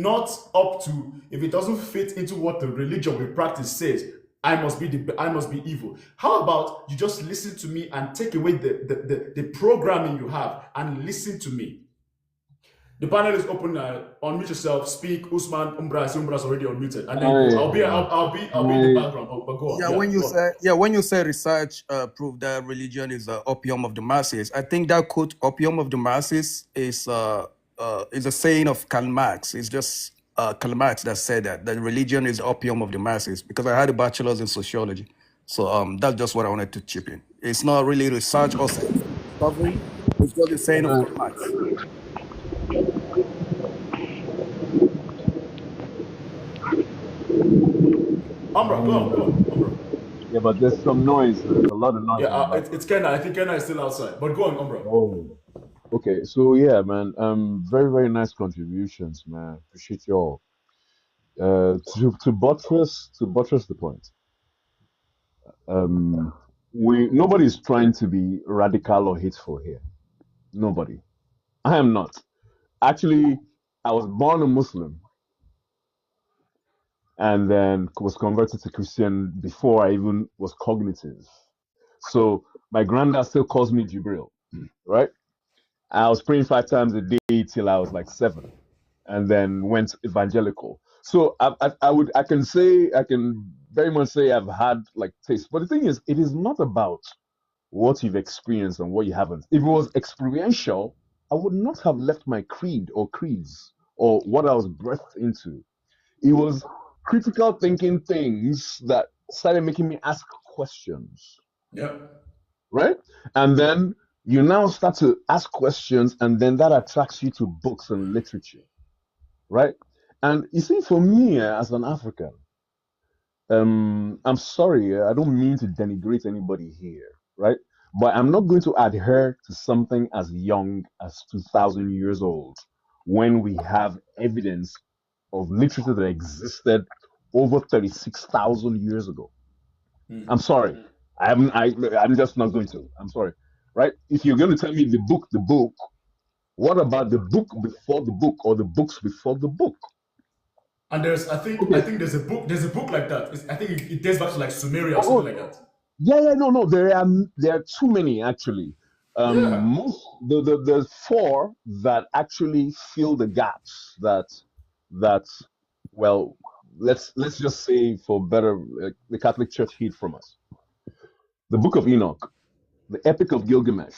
doesn't fit into what the religion we practice says, I must be evil. How about you just listen to me and take away the programming you have and listen to me? The panel is open. Unmute yourself. Speak. Usman, Umbra's already unmuted, and then I'll be in the background. But go on. When you say research prove that religion is the opium of the masses, I think that quote "opium of the masses" is a saying of Karl Marx. It's just Karl Marx that said that religion is the opium of the masses. Because I had a bachelor's in sociology, so that's just what I wanted to chip in. It's not really research or discovery. It's just a saying of Karl Marx. Umbra, go on. Yeah, but there's some noise. There's a lot of noise. Yeah, it's Kenna. I think Kenna is still outside. But go on, Umbra. Oh, okay. So yeah, man. Very very nice contributions, man. Appreciate y'all. To buttress the point. Nobody's trying to be radical or hateful here. Nobody. I am not. Actually, I was born a Muslim and then was converted to Christian before I even was cognitive. So my granddad still calls me Jibril, right? I was praying 5 times a day till I was like 7, and then went evangelical. So I can very much say I've had like taste. But the thing is, it is not about what you've experienced and what you haven't. If it was experiential, I would not have left my creed or creeds or what I was birthed into. It was critical thinking things that started making me ask questions. Yeah. Right? And then you now start to ask questions, and then that attracts you to books and literature. Right? And you see, for me as an African, I'm sorry, I don't mean to denigrate anybody here, right? but I'm not going to adhere to something as young as 2,000 years old when we have evidence of literature that existed over 36,000 years ago. I'm sorry. I'm just not going to. I'm sorry. Right? If you're going to tell me the book, what about the book before the book or the books before the book? And I think there's a book like that. I think it dates back to like Sumeria or Oh, something like that. no. There are too many actually. Yeah. Most there's four that actually fill the gaps that well, let's just say for better, the Catholic Church hid from us. The Book of Enoch, the Epic of Gilgamesh.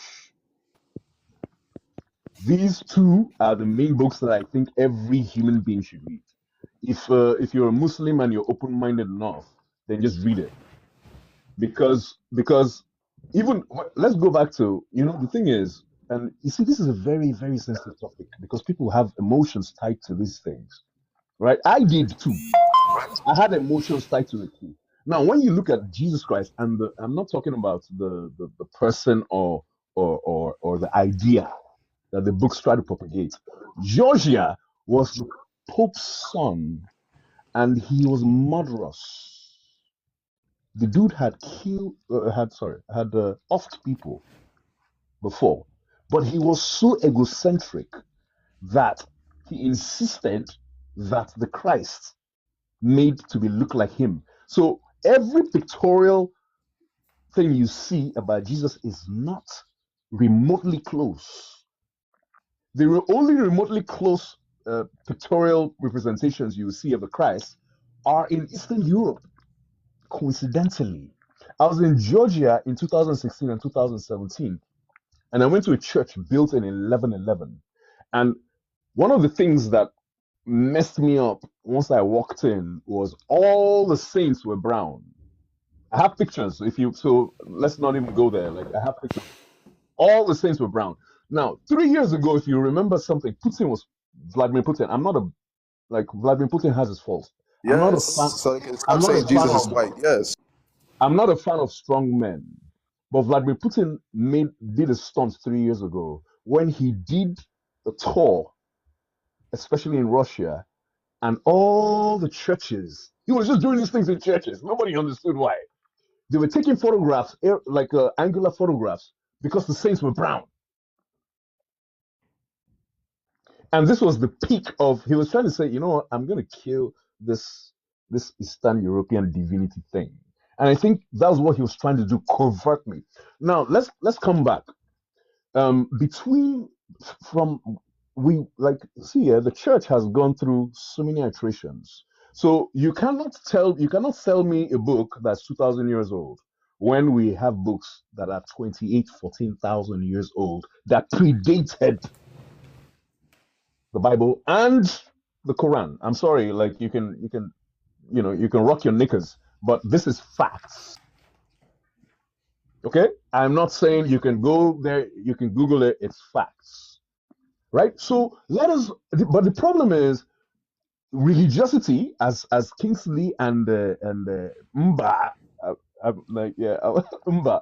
These two are the main books that I think every human being should read. If you're a Muslim and you're open-minded enough, then just read it. Because even let's go back to, the thing is, and you see, this is a very, very sensitive topic because people have emotions tied to these things, right? I did too. I had emotions tied to it too. Now, when you look at Jesus Christ, and I'm not talking about the person or the idea that the books try to propagate. Georgia was the Pope's son, and he was murderous. The dude had offed people before, but he was so egocentric that he insisted that the Christ made to be look like him. So every pictorial thing you see about Jesus is not remotely close. The only remotely close pictorial representations you see of the Christ are in Eastern Europe, coincidentally. I was in Georgia in 2016 and 2017, and I went to a church built in 1111. And one of the things that messed me up once I walked in was all the saints were brown. I have pictures. So let's not even go there. Like, I have pictures. All the saints were brown. Now, 3 years ago, if you remember something, Putin was Vladimir Putin. Vladimir Putin has his faults. I'm not a Yes. fan. So you can I'm stop not a saying fan Jesus is of. white. Yes. I'm not a fan of strong men. But Vladimir Putin did a stunt 3 years ago when he did a tour, especially in Russia, and all the churches. He was just doing these things in churches. Nobody understood why. They were taking photographs, angular photographs, because the saints were brown. And this was the peak of, he was trying to say, you know what, I'm going to kill this Eastern European divinity thing. And I think that was what he was trying to do, convert me. Now, let's come back. Between, from, we, like, see here, the church has gone through so many iterations. So you cannot sell me a book that's 2,000 years old when we have books that are 14,000 years old that predated the Bible and the Quran. I'm sorry, like you can rock your knickers, but this is facts. Okay? I'm not saying you can go there, you can Google it, it's facts. Right? So but the problem is religiosity, as Kingsley and Mba, Mba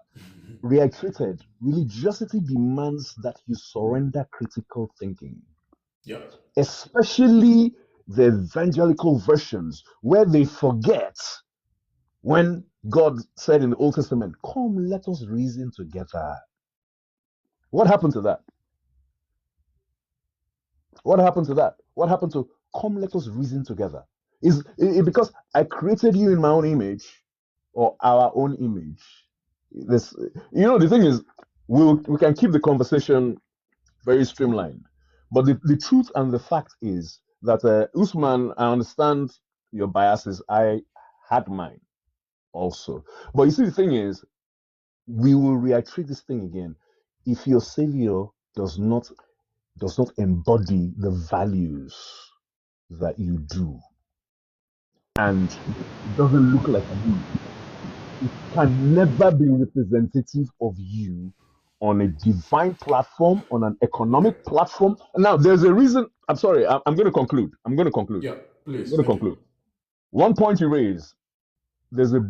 reiterated, religiosity demands that you surrender critical thinking. Yeah. Especially the evangelical versions, where they forget when God said in the Old Testament, "Come, let us reason together." What happened to that? What happened to that? What happened to "Come, let us reason together"? Is it because I created you in my own image, or our own image? This, the thing is, we can keep the conversation very streamlined. But the truth and the fact is that, Usman, I understand your biases. I had mine also. But you see, the thing is, we will reiterate this thing again. If your savior does not embody the values that you do, and it doesn't look like you, it can never be representative of you on a divine platform, on an economic platform. Now, there's a reason. I'm sorry. I'm going to conclude. Yeah, please. I'm going to Thank you. conclude. One point you raise. There's a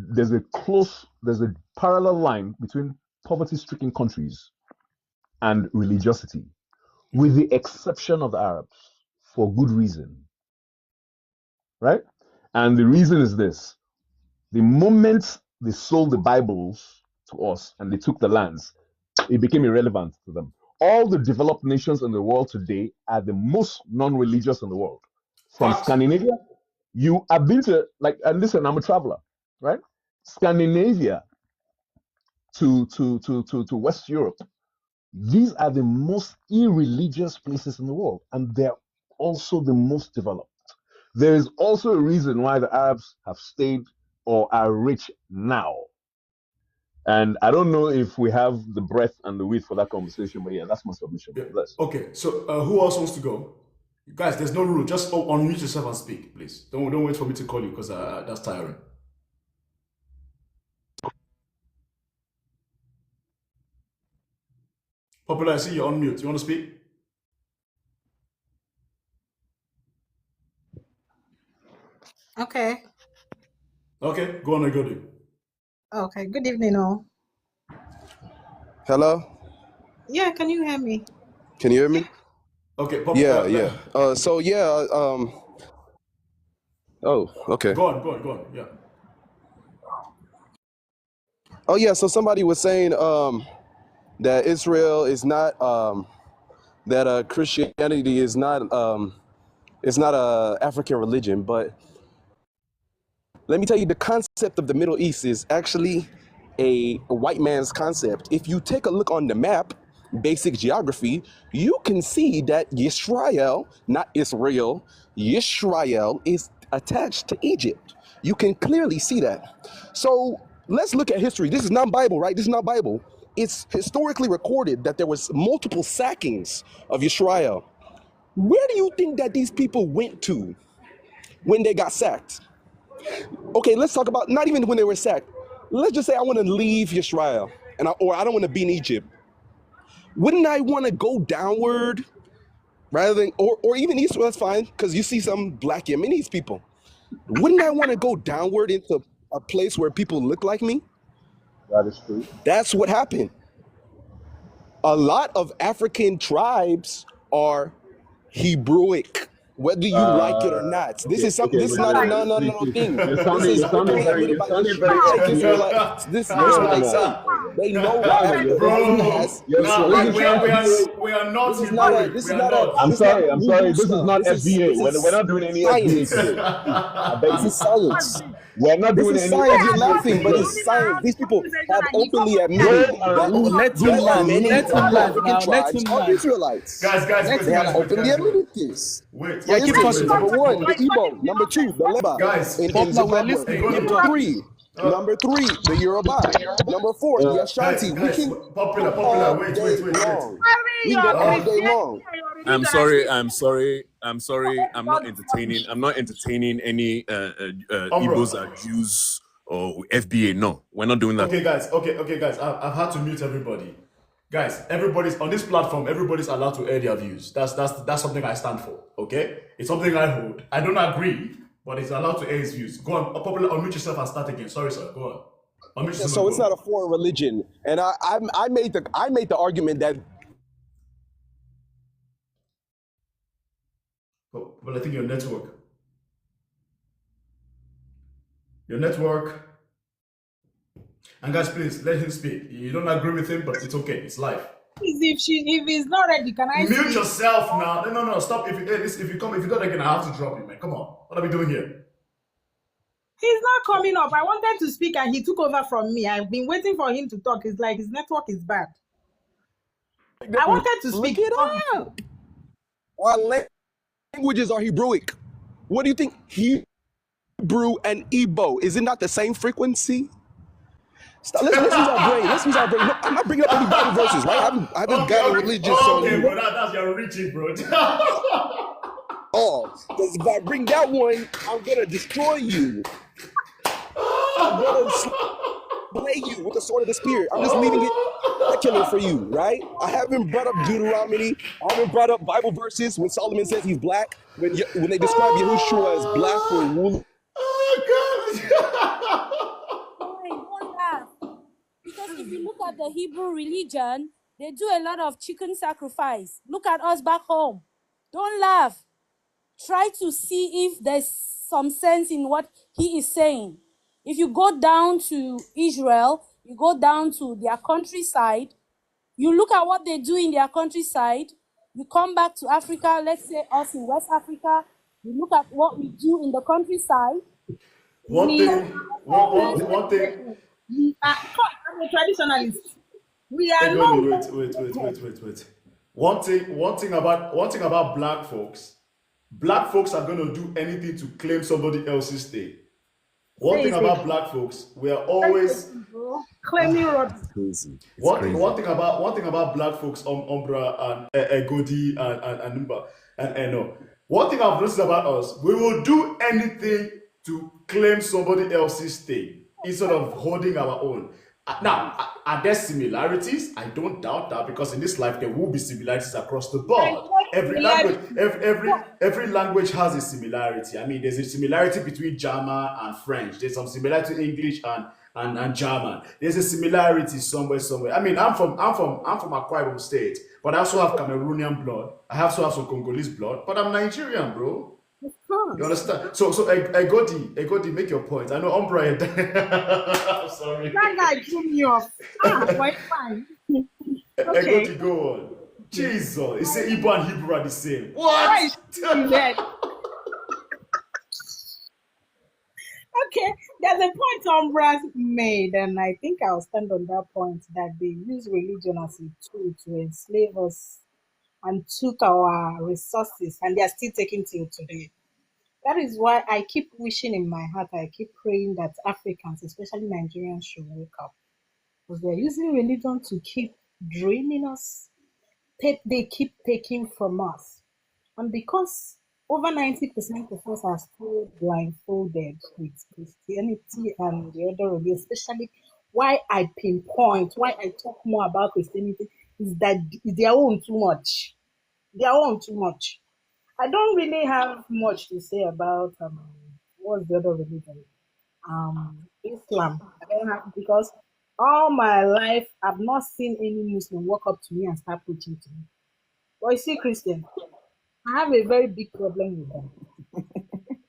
parallel line between poverty-stricken countries and religiosity, with the exception of the Arabs, for good reason, right? And the reason is this: the moment they sold the Bibles to us and they took the lands, it became irrelevant to them. All the developed nations in the world today are the most non-religious in the world. From Facts. Scandinavia, you have been to, like, and listen, I'm a traveler, right? Scandinavia to West Europe, these are the most irreligious places in the world, and they're also the most developed. There is also a reason why the Arabs have stayed or are rich now. And I don't know if we have the breadth and the width for that conversation, but yeah, that's my submission. Yeah. Bless. Okay, so who else wants to go? Guys, there's no rule. Just unmute yourself and speak, please. Don't wait for me to call you because that's tiring. Popular, I see you're on mute. You want to speak? Okay. Okay, go on and go do. Okay. Good evening, all. Hello? Yeah, can you hear me? Can you hear me? Okay, Yeah. Oh, okay. Go on, yeah. Oh, yeah, so somebody was saying that Israel is not, that Christianity is not, it's not a African religion, but let me tell you, the concept of the Middle East is actually a white man's concept. If you take a look on the map, basic geography, you can see that Yisrael, not Israel, Yisrael is attached to Egypt. You can clearly see that. So let's look at history. This is not Bible, right? This is not Bible. It's historically recorded that there was multiple sackings of Yisrael. Where do you think that these people went to when they got sacked? Okay, let's talk about not even when they were sacked. Let's just say I want to leave Yisrael, or I don't want to be in Egypt. Wouldn't I want to go downward rather than, or even eastward? That's fine, because you see some black Yemenis people. Wouldn't I want to go downward into a place where people look like me? That is true. That's what happened. A lot of African tribes are Hebrewic, whether you like it or not. This is something. This is not a no thing. You're This sounding is openly very admitted by FBA. the Israelites. This is what they say. They know what African has. We are not. This is not a. This is not a. I'm sorry. This is not This is FBA. We're not doing any FBA science. today. I beg This you. is science. We're not This doing is any science. You're FBA laughing, but today. it's science. These people have openly admitted Let him that land. many Let him land African now. Let tribes him are land. Israelites. Guys, They have openly admitted this. Wait. For keep instance, talking. number one, the Igbo. Number two, the Leba Guys, in Popular, we're Zimbabwe. listening. Keep Number talking. three, the Yoruba. Number four, the Ashanti. We guys, can popular. all Wait. day long. We can go all day long. I'm sorry. I'm not entertaining any Igbos or Jews or FBA. No, we're not doing that. Okay, guys. I've had to mute everybody. Guys, everybody's on this platform. Everybody's allowed to air their views. That's something I stand for. Okay, it's something I hold. I don't agree, but it's allowed to air his views. Go on, popular. Unmute yourself and start again. Sorry, sir. Go on. Unmute yourself. So it's not a foreign religion, and I made the argument that. But I think your network. And guys, please let him speak. You don't agree with him, but it's okay. It's life. If he's not ready, can I mute speak? yourself now? No. Stop. If you don't again, I have to drop you, man. Come on. What are we doing here? He's not coming up. I wanted to speak and he took over from me. I've been waiting for him to talk. It's like his network is bad. I wanted to speak. Look it up. Our languages are Hebrewic. What do you think? Hebrew and Igbo, is it not the same frequency? Let's use our brain. Look, I'm not bringing up any Bible verses, right? I haven't got a religious on you. Bro, that's your reaching, bro. Because if I bring that one, I'm gonna destroy you. I'm gonna slay you with the sword of the spirit. I'm just leaving it secular for you, right? I haven't brought up Deuteronomy. I haven't brought up Bible verses when Solomon says he's black. When they describe Yahushua as black or woolly. Oh, God. Don't laugh. Because if if you look at the Hebrew religion, they do a lot of chicken sacrifice. Look at us back home. Don't laugh. Try to see if there's some sense in what he is saying. If you go down to Israel, you go down to their countryside, you look at what they do in their countryside, you come back to Africa, let's say us in West Africa, you look at what we do in the countryside. One thing. I'm a traditionalist. We are Egoni, not. wait. One thing about black folks. Black folks are gonna do anything to claim somebody else's thing. One thing about black folks, we are always claiming rubbish. Crazy. One thing about black folks, Umbra and Egodi and Numba and no. One thing I've noticed about us, we will do anything to claim somebody else's thing instead of holding our own. Now, are there similarities? I don't doubt that, because in this life there will be similarities across the board. Every language has a similarity. I mean, there's a similarity between German and French. There's some similarity in English and German. There's a similarity somewhere. I mean, I'm from Akwa Ibom State, but I also have Cameroonian blood. I also have some Congolese blood, but I'm Nigerian, bro. You understand? So Egodi, make your point. I know Umbra. I'm sorry. That guy threw me off. Quite fine. Okay. Egodi, go on. Jesus, you say Igbo and Hebrew are the same. What? Right. Okay, there's a point Umbra made, and I think I'll stand on that point, that they use religion as a tool to enslave us and took our resources, and they are still taking till today. That is why I keep wishing in my heart, I keep praying that Africans, especially Nigerians, should wake up. Because they're using religion to keep draining us. They keep taking from us. And because over 90% of us are still blindfolded with Christianity and the other religion, especially why I talk more about Christianity is that they own too much. I don't really have much to say about what's the other religion? Islam. I don't have, because all my life I've not seen any Muslim walk up to me and start preaching to me. But you see, Christian, I have a very big problem with them.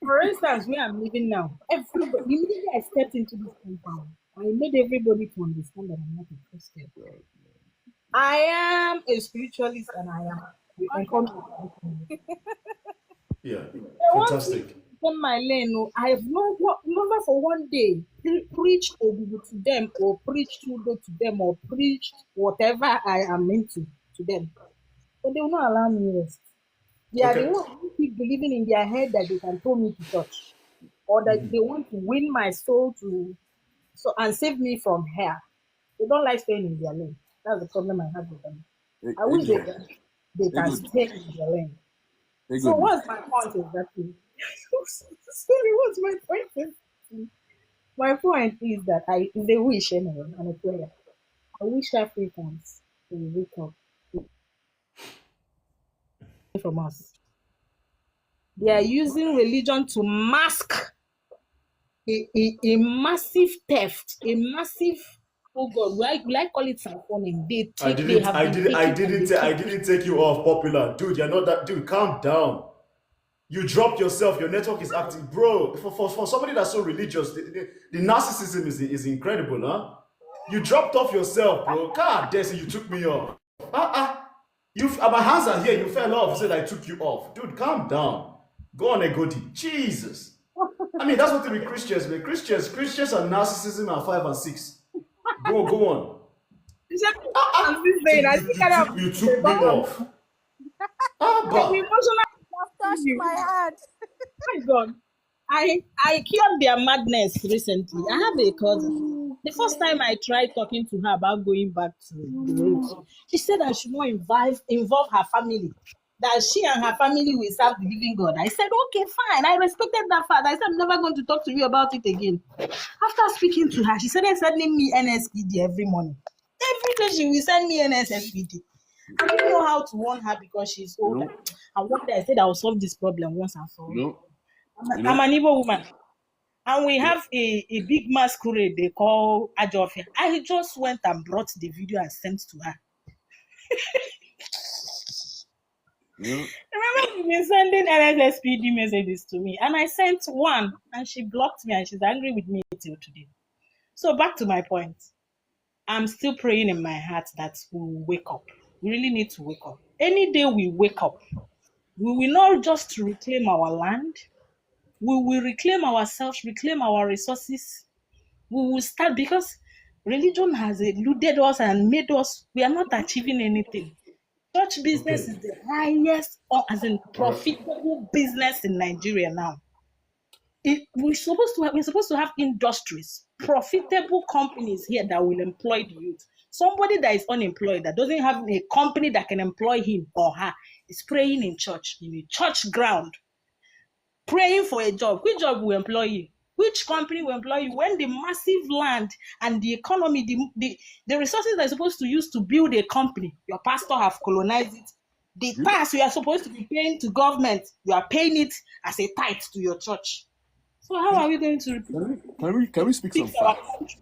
For instance, where I'm living now, everybody, immediately I stepped into this compound, I made everybody to understand that I'm not a Christian. I am a spiritualist, and I am. You can call me. Yeah, fantastic. In my lane, I have never for one day preached to them, or preached to them, or preached whatever I am into to them. But they will not allow me rest. They are the ones who keep believing in their head that they can throw me to church, or that they want to win my soul and save me from hell. They don't like staying in their lane. That's the problem I have with them. I wish they can stay in their lane. So what's my point exactly? Sorry, what's my point? My point is that it's a wish anyway, and a prayer. I wish Africans to wake up from us. They are using religion to mask a massive theft, a massive, oh God, will I call it siphoning? I didn't take you off, popular. Dude, you're not that dude, calm down. You dropped yourself, your network is acting. Bro, for somebody that's so religious, the narcissism is incredible, huh? You dropped off yourself, bro. God damn, you took me off. My hands are here, you fell off. You said I took you off. Dude, calm down. Go on, Egodi. Jesus. I mean, that's what they be Christians, man. Christians are narcissism and 5 and 6. Go on. You took me off. Touched my heart. My God. I cured their madness recently. I have a cousin. The first time I tried talking to her about going back to the roots, she said I should not involve her family. That she and her family will serve the living God. I said, okay, fine. I respected that fact. I said, I'm never going to talk to you about it again. After speaking to her, she started sending me NSPD every morning. Every day she will send me NSPD. I don't know how to warn her because she's older. And one day I said I will solve this problem once and for all. I'm an evil woman. And we have a big masquerade they call Ajofia. I just went and brought the video and sent to her. Yeah. Remember, you've been sending LSSPD messages to me, and I sent one, and she blocked me, and she's angry with me till today. So back to my point. I'm still praying in my heart that we will wake up. We really need to wake up. Any day we wake up, we will not just reclaim our land. We will reclaim ourselves, reclaim our resources. We will start, because religion has eluded us and made us, we are not achieving anything. Church business is the highest, or as in profitable business in Nigeria now. We're supposed to have industries, profitable companies here that will employ the youth. Somebody that is unemployed, that doesn't have a company that can employ him or her, is praying in church, in a church ground, praying for a job. Which job will employ you? Which company will employ you when the massive land and the economy, the resources that are supposed to use to build a company, your pastor have colonized it. The tax you are supposed to be paying to government, you are paying it as a tithe to your church. So how are we going to Can we speak some facts?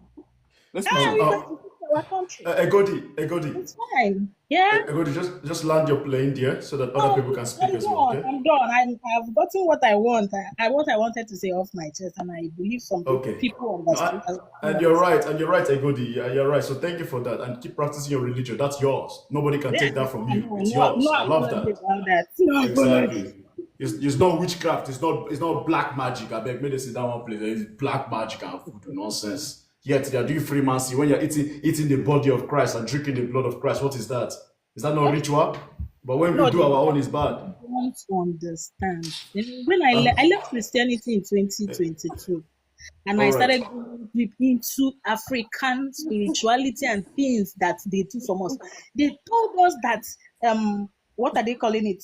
Let's how are we going to fix our country? Egodi. It's fine. Yeah. Egodi, just land your plane there so that other people can speak as well. Okay? I'm done. I've gotten what I want. What I wanted to say off my chest, and I believe some people understand. And you're right, Egodi. You're right. So thank you for that, and keep practicing your religion. That's yours. Nobody can take that from you. It's yours. I love that. Exactly. It's not witchcraft. It's not black magic. I beg me to sit down one place. It's black magic and voodoo nonsense. Yet they are doing freemancy when you're eating the body of Christ and drinking the blood of Christ. What is that? Is that not ritual? But when we do our own, it's bad. I don't understand. When I left Christianity in 2022, and I started going deep into African spirituality and things that they do from us. They told us that what are they calling it?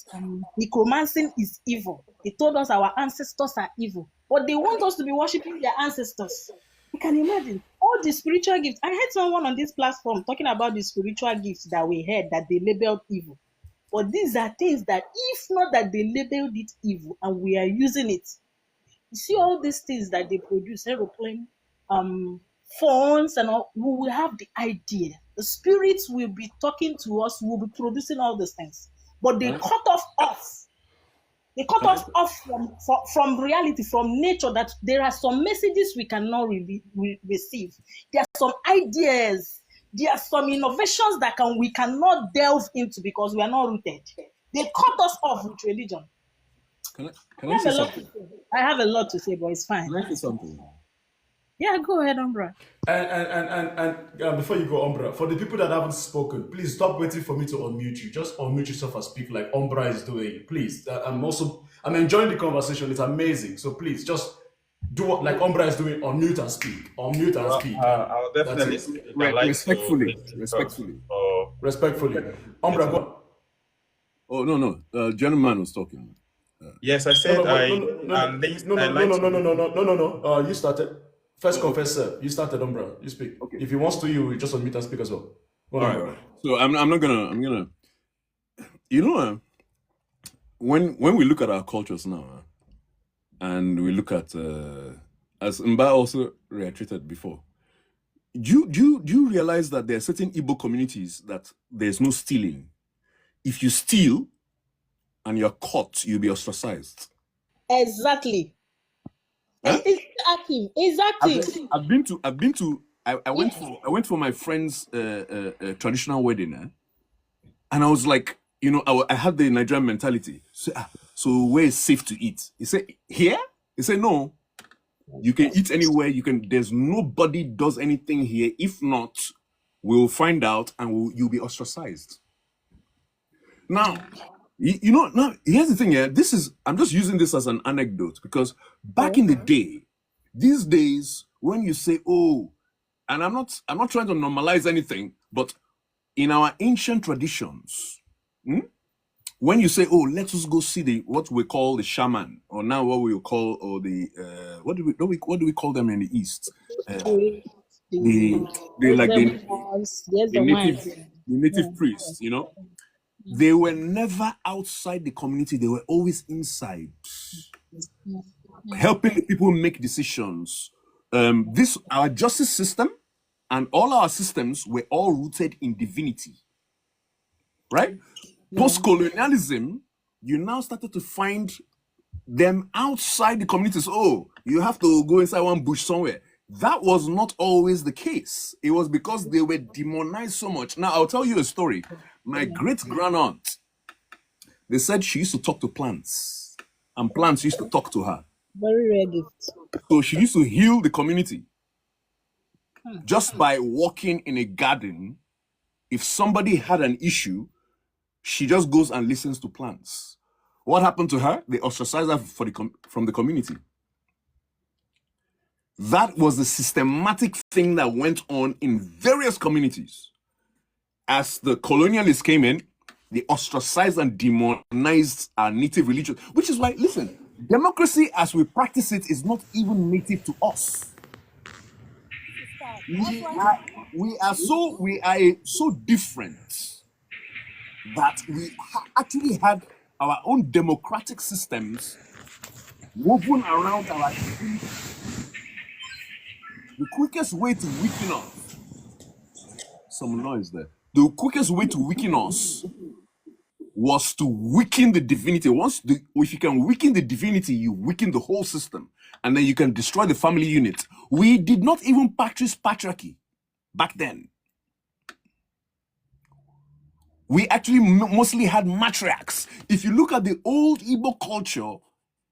Necromancing is evil. They told us our ancestors are evil, but they want us to be worshiping their ancestors. You can imagine all the spiritual gifts. I heard someone on this platform talking about the spiritual gifts that we had that they labeled evil. But these are things that, if not that they labeled it evil and we are using it, you see all these things that they produce, aeroplane, phones, and all, we will have the idea. The spirits will be talking to us, we will be producing all these things. But they cut off us. They cut us off from reality, from nature, that there are some messages we cannot receive. There are some ideas. There are some innovations that we cannot delve into because we are not rooted. They cut us off with religion. Can I say something? I have a lot to say, but it's fine. Can I say something? Yeah, go ahead, Umbra. And before you go, Umbra, for the people that haven't spoken, please stop waiting for me to unmute you. Just unmute yourself and speak like Umbra is doing. Please. I'm enjoying the conversation. It's amazing. So please, just do what like Umbra is doing. Unmute and speak. Unmute and speak. I'll definitely speak. Respectfully. Umbra, go on. Oh, no. Gentleman was talking. Yes, I said No. You started. First confessor, you started, Umbra. You speak. Okay. If he wants to, you just unmute and speak as well. All right. So I'm gonna. When we look at our cultures now, and we look at as Mba also reiterated before, do you realize that there are certain Igbo communities that there's no stealing? If you steal and you're caught, you'll be ostracized. Exactly. Huh? Exactly. I went for my friend's traditional wedding, and I was like, I had the Nigerian mentality. So where is safe to eat? He said, here? He said, no. You can eat anywhere. There's nobody does anything here. If not, we'll find out and you'll be ostracized. Now, now here's the thing here. I'm just using this as an anecdote because back in the day, these days, when you say, oh, and I'm not trying to normalize anything, but in our ancient traditions, when you say, oh, let's just go see what we call the shaman, or now what we call, or the what do we call them in the East? The native priests, they were never outside the community, they were always inside. helping the people make decisions. This our justice system and all our systems were all rooted in divinity, right? Post-colonialism, you now started to find them outside the communities. Oh, you have to go inside one bush somewhere. That was not always the case. It was because they were demonized so much. Now, I'll tell you a story. My great-grandaunt, they said she used to talk to plants, and plants used to talk to her. Very rare gift. So she used to heal the community just by walking in a garden. If somebody had an issue, she just goes and listens to plants. What happened to her? They ostracized her from the community. That was the systematic thing that went on in various communities. As the colonialists came in, they ostracized and demonized our native religion, which is why, listen, democracy as we practice it is not even native to us. We are so different that we actually had our own democratic systems woven around our. The quickest way to weaken us, some noise there. The quickest way to weaken us was to weaken the divinity. If you can weaken the divinity, you weaken the whole system, and then you can destroy the family unit. We did not even practice patriarchy back then. We actually mostly had matriarchs. If you look at the old Igbo culture,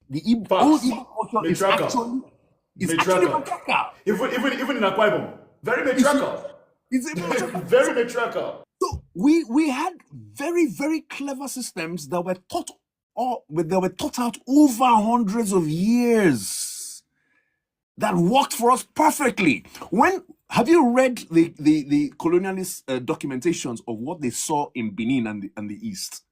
the old Igbo culture is actually matriarchal. Even in Akwa Ibom, very matriarchal. It's very matriarchal. So we had very, very clever systems that were taught out over hundreds of years that worked for us perfectly. Have you read the colonialist documentations of what they saw in Benin and the East?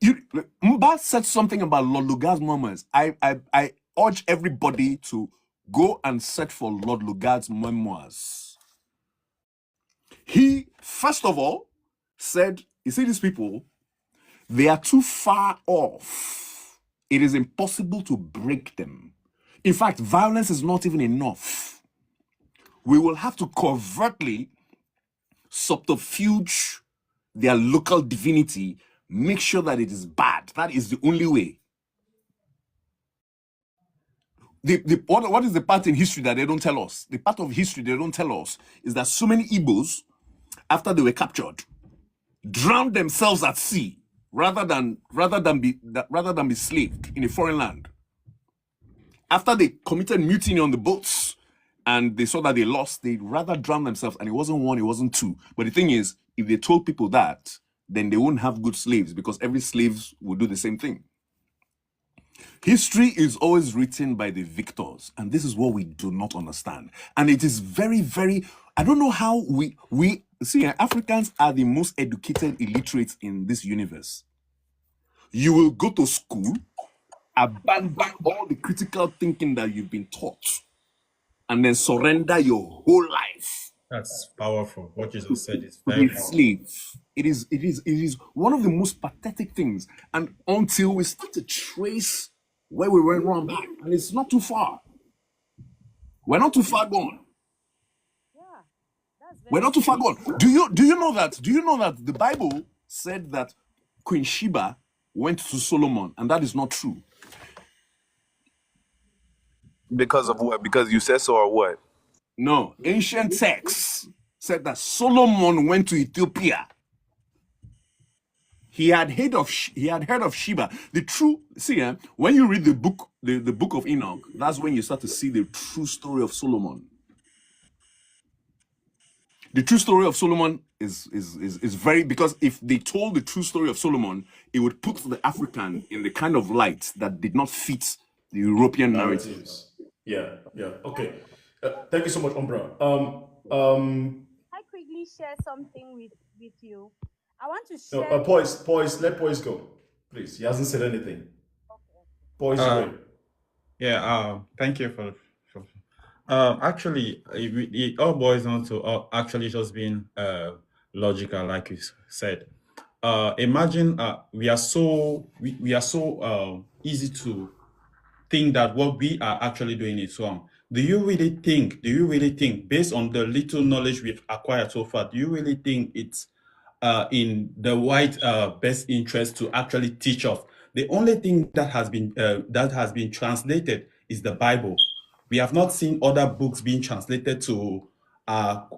Mba said something about Lord Lugard's memoirs. I urge everybody to go and search for Lord Lugard's memoirs. He, first of all, said, you see these people, they are too far off. It is impossible to break them. In fact, violence is not even enough. We will have to covertly subterfuge their local divinity, make sure that it is bad. That is the only way. What is the part in history that they don't tell us? The part of history they don't tell us is that so many Igbos, after they were captured, drowned themselves at sea rather than be slaved in a foreign land. After they committed mutiny on the boats and they saw that they lost, they rather drowned themselves. And it wasn't one, it wasn't two. But the thing is, if they told people that, then they wouldn't have good slaves because every slave would do the same thing. History is always written by the victors, and this is what we do not understand. And it is very, very, I don't know how we see, Africans are the most educated illiterates in this universe. You will go to school, abandon all the critical thinking that you've been taught, and then surrender your whole life. That's powerful. What you just said is To very be powerful. slave. It is one of the most pathetic things. And until we start to trace where we went wrong back, and it's not too far. We're not too far gone. We're not too far gone. Do you know that the Bible said that Queen Sheba went to Solomon, and that is not true? Because of what? Because you said so, or what? No, ancient texts said that Solomon went to Ethiopia. He had heard of Sheba. The true when you read the book of Enoch, that's when you start to see the true story of Solomon. The true story of Solomon is very, because if they told the true story of Solomon, it would put the African in the kind of light that did not fit the European narrative. Yeah. Okay. Thank you so much, Umbra. I quickly share something with you. I want to share. No, Poise, let Poise go, please. He hasn't said anything. Poise, Thank you for actually, it all boils down to actually just being logical, like you said. imagine we are so easy to think that what we are actually doing is wrong. Do you really think, based on the little knowledge we've acquired so far, do you really think it's in the white best interest to actually teach us? The only thing that has been translated is the Bible. We have not seen other books being translated to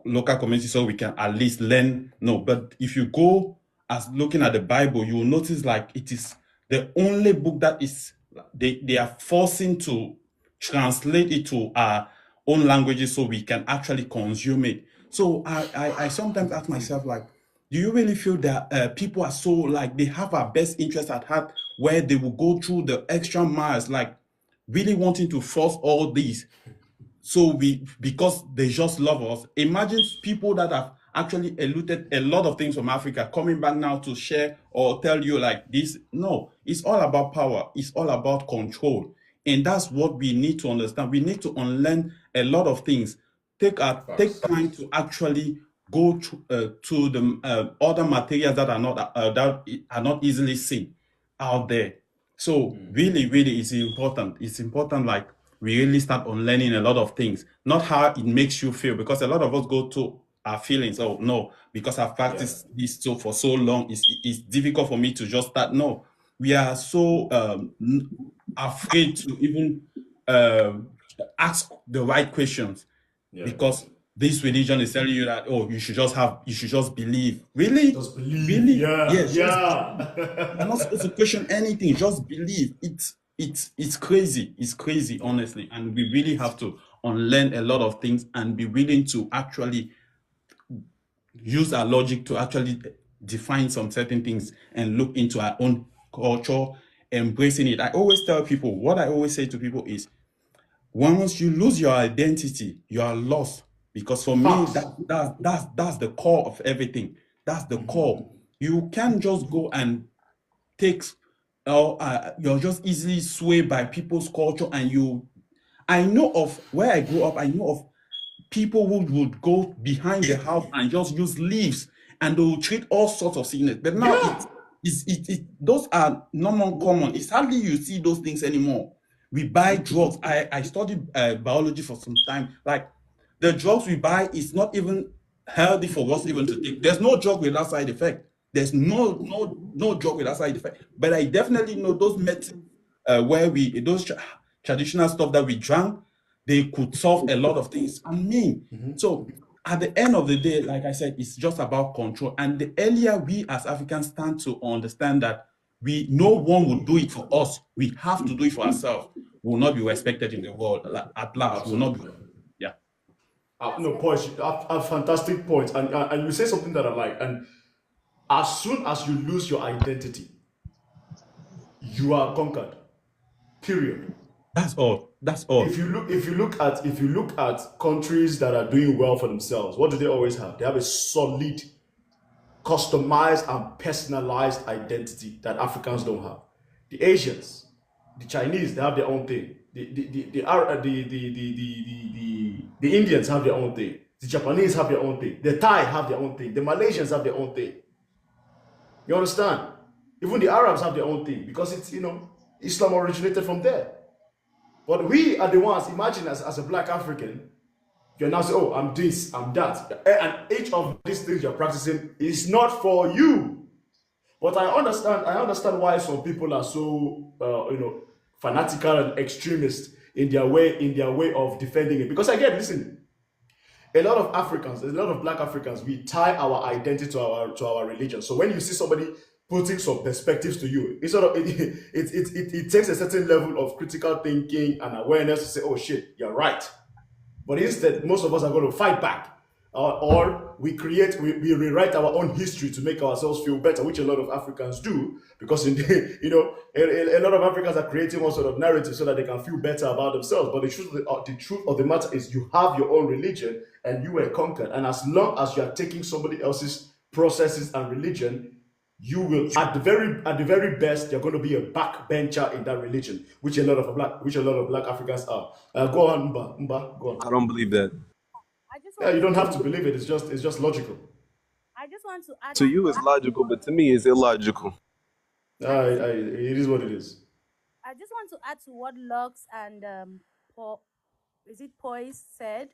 local communities so we can at least learn. No, but if you go as looking at the Bible, you will notice like it is the only book that is they are forcing to translate it to our own languages so we can actually consume it. So I sometimes ask myself, like, do you really feel that people are so like they have our best interest at heart, where they will go through the extra miles, like really wanting to force all these? So because they just love us. Imagine people that have actually eluded a lot of things from Africa coming back now to share or tell you like this. No, it's all about power. It's all about control. And that's what we need to understand. We need to unlearn a lot of things. Take time to actually go to the other materials that are not easily seen out there. So really, really, it's important. It's important, like we really start on learning a lot of things, not how it makes you feel, because a lot of us go to our feelings. Oh no, because I've practiced this for so long, it's difficult for me to just start. No, we are so afraid to even ask the right questions, because this religion is telling you that, oh, you should just believe. Really? Just believe. Really? Yeah. Yes. Yeah. You're not supposed to question anything. Just believe. It's crazy. It's crazy, honestly. And we really have to unlearn a lot of things and be willing to actually use our logic to actually define some certain things and look into our own culture, embracing it. I always tell people, what I always say to people is, once you lose your identity, you are lost. Because for me, that's the core of everything. That's the core. You can't just go and take, you're just easily swayed by people's culture. And I know of where I grew up, I know of people who would go behind the house and just use leaves, and they will treat all sorts of sickness. But now those are no more common. It's hardly you see those things anymore. We buy drugs. I studied biology for some time. Like, the drugs we buy is not even healthy for us even to take. There's no drug without side effect. There's no drug without side effect. But I definitely know those medicines where those traditional stuff that we drank, they could solve a lot of things. So at the end of the day, like I said, it's just about control. And the earlier we as Africans stand to understand that no one will do it for us, we have to do it for ourselves, we will not be respected in the world at large. Will not be. Yeah. No, points. A fantastic point. And you say something that I like. And as soon as you lose your identity, you are conquered. Period. That's all. If you look at countries that are doing well for themselves, what do they always have? They have a solid, customized and personalized identity that Africans don't have. The Asians, the Chinese, they have their own thing. The Indians have their own thing. The Japanese have their own thing. The Thai have their own thing. The Malaysians have their own thing. You understand? Even the Arabs have their own thing, because it's, Islam originated from there. But we are the ones, imagine as a black African, you're now saying, oh, I'm this, I'm that. And each of these things you're practicing is not for you. But I understand why some people are so, fanatical and extremist in their way of defending it. Because again, listen, a lot of Africans, a lot of black Africans, we tie our identity to our religion. So when you see somebody putting some perspectives to you, it takes a certain level of critical thinking and awareness to say, oh shit, you're right. But instead, most of us are going to fight back. Or we rewrite our own history to make ourselves feel better, which a lot of Africans do, because a lot of Africans are creating one sort of narrative so that they can feel better about themselves. But the truth of the matter is, you have your own religion and you were conquered. And as long as you are taking somebody else's processes and religion, you will, at the very best, you're going to be a backbencher in that religion, which a lot of black Africans are. Go on, Mba, go on. I don't believe that. Yeah, you don't have to believe it. It's just logical. I just want to add To to you, it's what logical, but to me, it's illogical. It is what it is. I just want to add to what Lux and Paul, is it Poise said?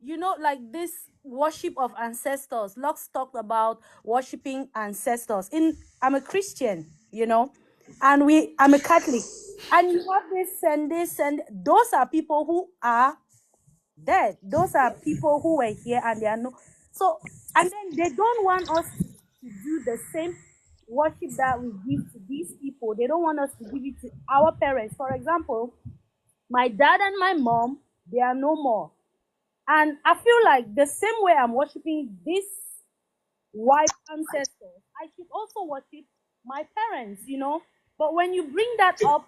You know, like this worship of ancestors. Lux talked about worshiping ancestors. I'm a Christian, you know, and I'm a Catholic, and you have those are people who are dead. Those are people who were here and they are no. So, and then they don't want us to do the same worship that we give to these people. They don't want us to give it to our parents. For example, my dad and my mom, they are no more. And I feel like the same way I'm worshiping these white ancestors, I should also worship my parents, you know. But when you bring that up,